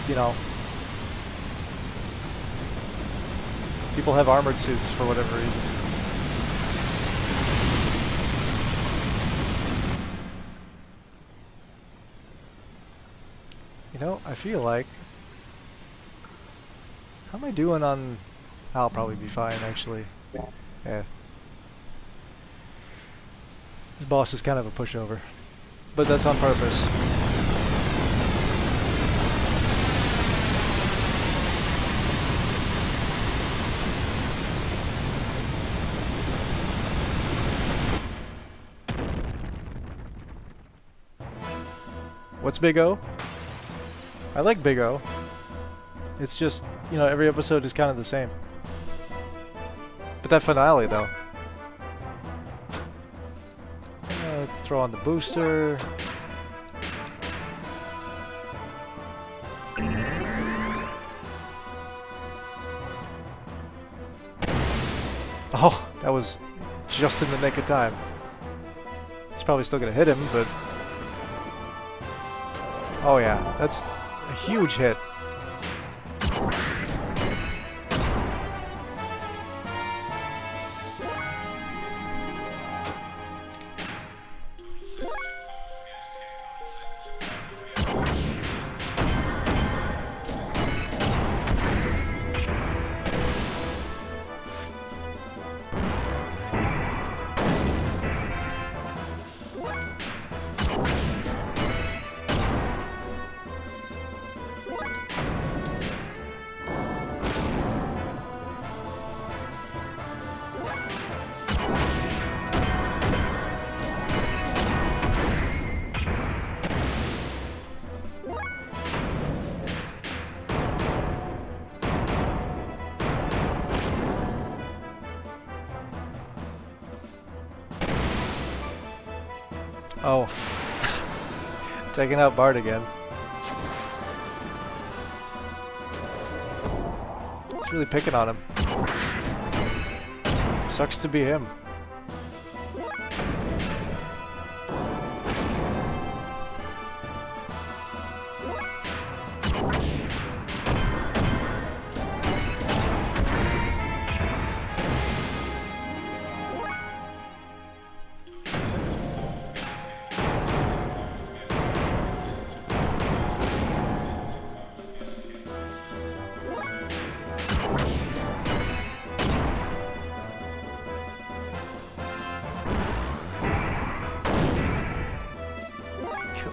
Speaker 1: you know, people have armored suits for whatever reason. You know, I feel like... How am I doing on... I'll probably be fine, actually. Yeah. This boss is kind of a pushover. But that's on purpose. What's Big O? I like Big O. It's just, you know, every episode is kind of the same. But that finale, though. Throw on the booster. Oh, that was just in the nick of time. It's probably still gonna hit him, but... Oh yeah, that's a huge hit. Oh. Taking out Bart again. He's really picking on him. Sucks to be him.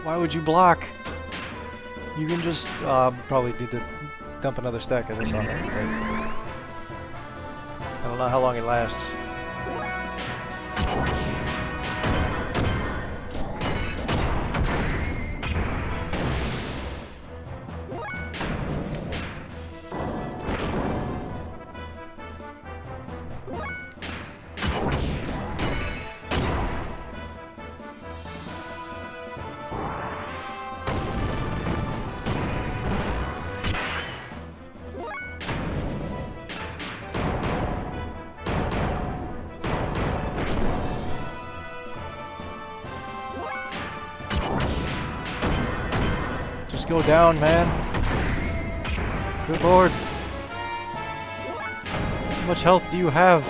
Speaker 1: Why would you block? You can just probably need to dump another stack of this on it, but I don't know how long it lasts. Just go down, man. Good lord. How much health do you have?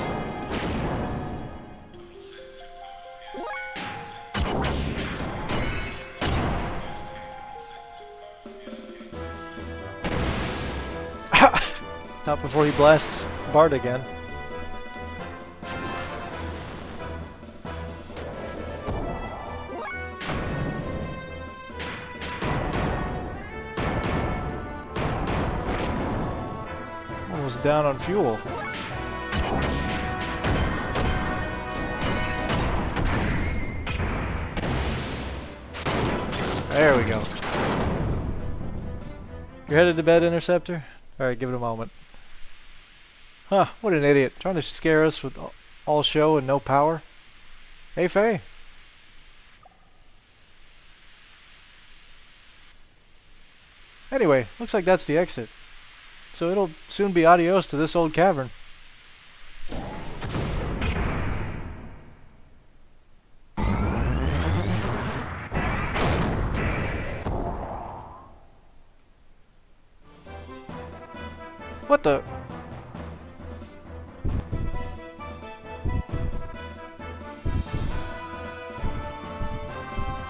Speaker 1: Not before he blasts Bart again. Almost down on fuel. There we go. You're headed to bed, Interceptor? Alright, give it a moment. Huh, what an idiot. Trying to scare us with all show and no power. Hey, Faye. Anyway, looks like that's the exit. So it'll soon be adios to this old cavern. What the?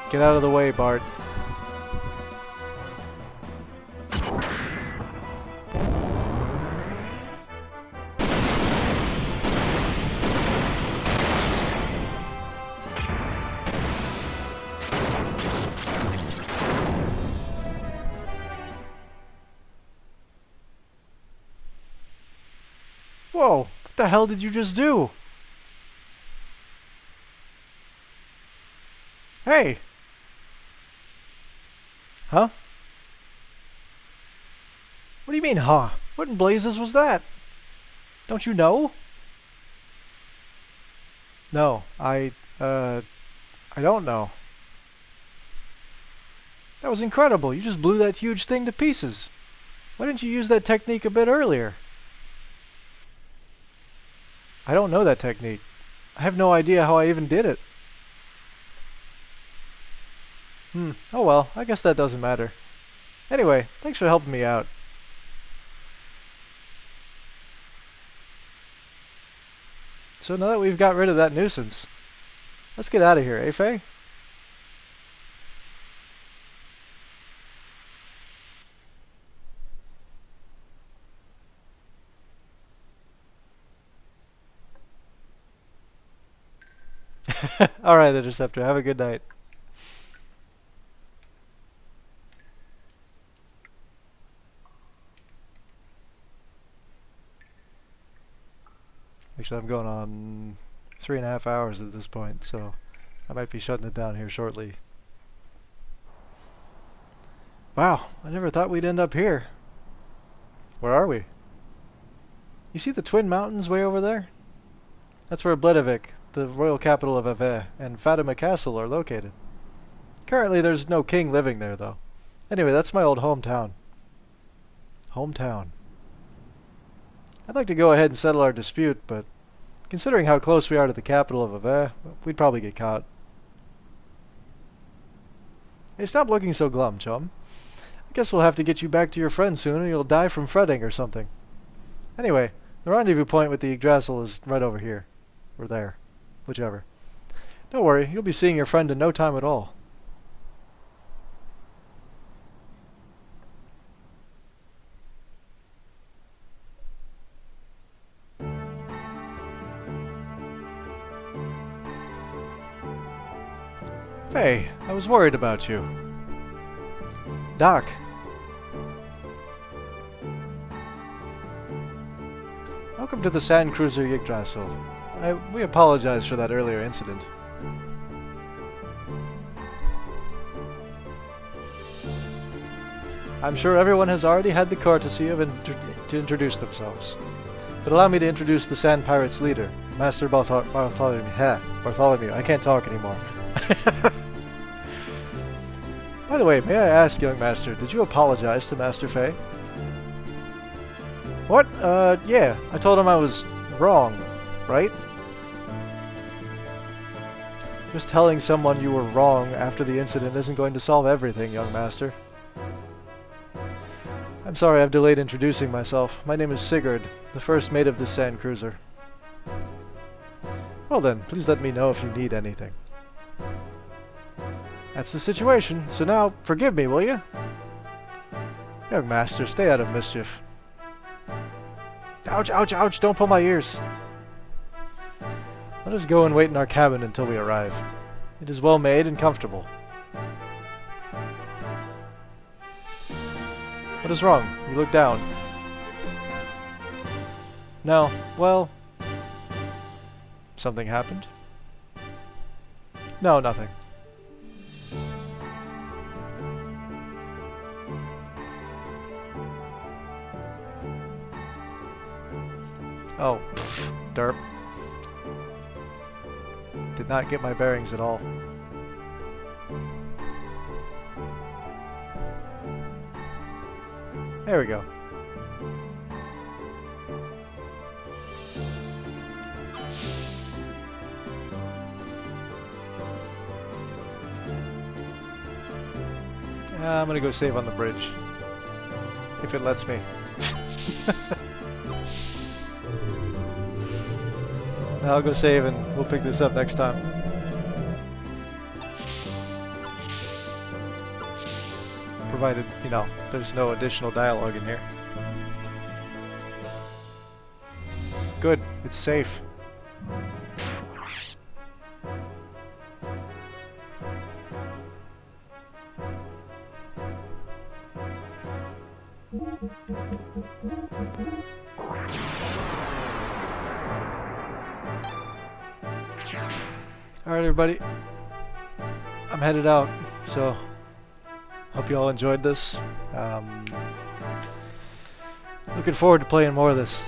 Speaker 1: Get out of the way, Bart. Whoa, what the hell did you just do? Hey! Huh? What do you mean, huh? What in blazes was that? Don't you know? No, I don't know. That was incredible. You just blew that huge thing to pieces. Why didn't you use that technique a bit earlier? I don't know that technique. I have no idea how I even did it. Oh well, I guess that doesn't matter. Anyway, thanks for helping me out. So now that we've got rid of that nuisance, let's get out of here, eh, Faye? Alright, Interceptor, have a good night. Actually, I'm going on 3.5 hours at this point, so I might be shutting it down here shortly. Wow, I never thought we'd end up here. Where are we? You see the Twin Mountains way over there? That's where Bledavik, the royal capital of Ave, and Fatima Castle are located. Currently, there's no king living there, though. Anyway, that's my old hometown. I'd like to go ahead and settle our dispute, but considering how close we are to the capital of Ave, we'd probably get caught. Hey, stop looking so glum, chum. I guess we'll have to get you back to your friend soon, or you'll die from fretting or something. Anyway, the rendezvous point with the Yggdrasil is right over here. Or there. Whichever. Don't worry, you'll be seeing your friend in no time at all. Hey, I was worried about you. Doc. Welcome to the Sand Cruiser Yggdrasil. We apologize for that earlier incident. I'm sure everyone has already had the courtesy of to introduce themselves. But allow me to introduce the Sand Pirates' leader, Master Bartholomew. Bartholomew, I can't talk anymore. By the way, may I ask, young master, did you apologize to Master Fei? What? Yeah. I told him I was wrong, right? Just telling someone you were wrong after the incident isn't going to solve everything, young master. I'm sorry I've delayed introducing myself. My name is Sigurd, the first mate of this sand cruiser. Well then, please let me know if you need anything. That's the situation, so now forgive me, will you? Young master, stay out of mischief. Ouch, ouch, ouch, don't pull my ears. Let us go and wait in our cabin until we arrive. It is well made and comfortable. What is wrong? You look down. No, well... Something happened? No, nothing. Oh, pfft, derp. Did not get my bearings at all. There we go. I'm gonna go save on the bridge. If it lets me. I'll go save and we'll pick this up next time. Provided, you know, there's no additional dialogue in here. Good, it's safe. Alright everybody, I'm headed out, so hope you all enjoyed this. Looking forward to playing more of this,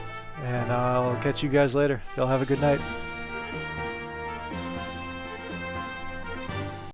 Speaker 1: and I'll catch you guys later. Y'all have a good night.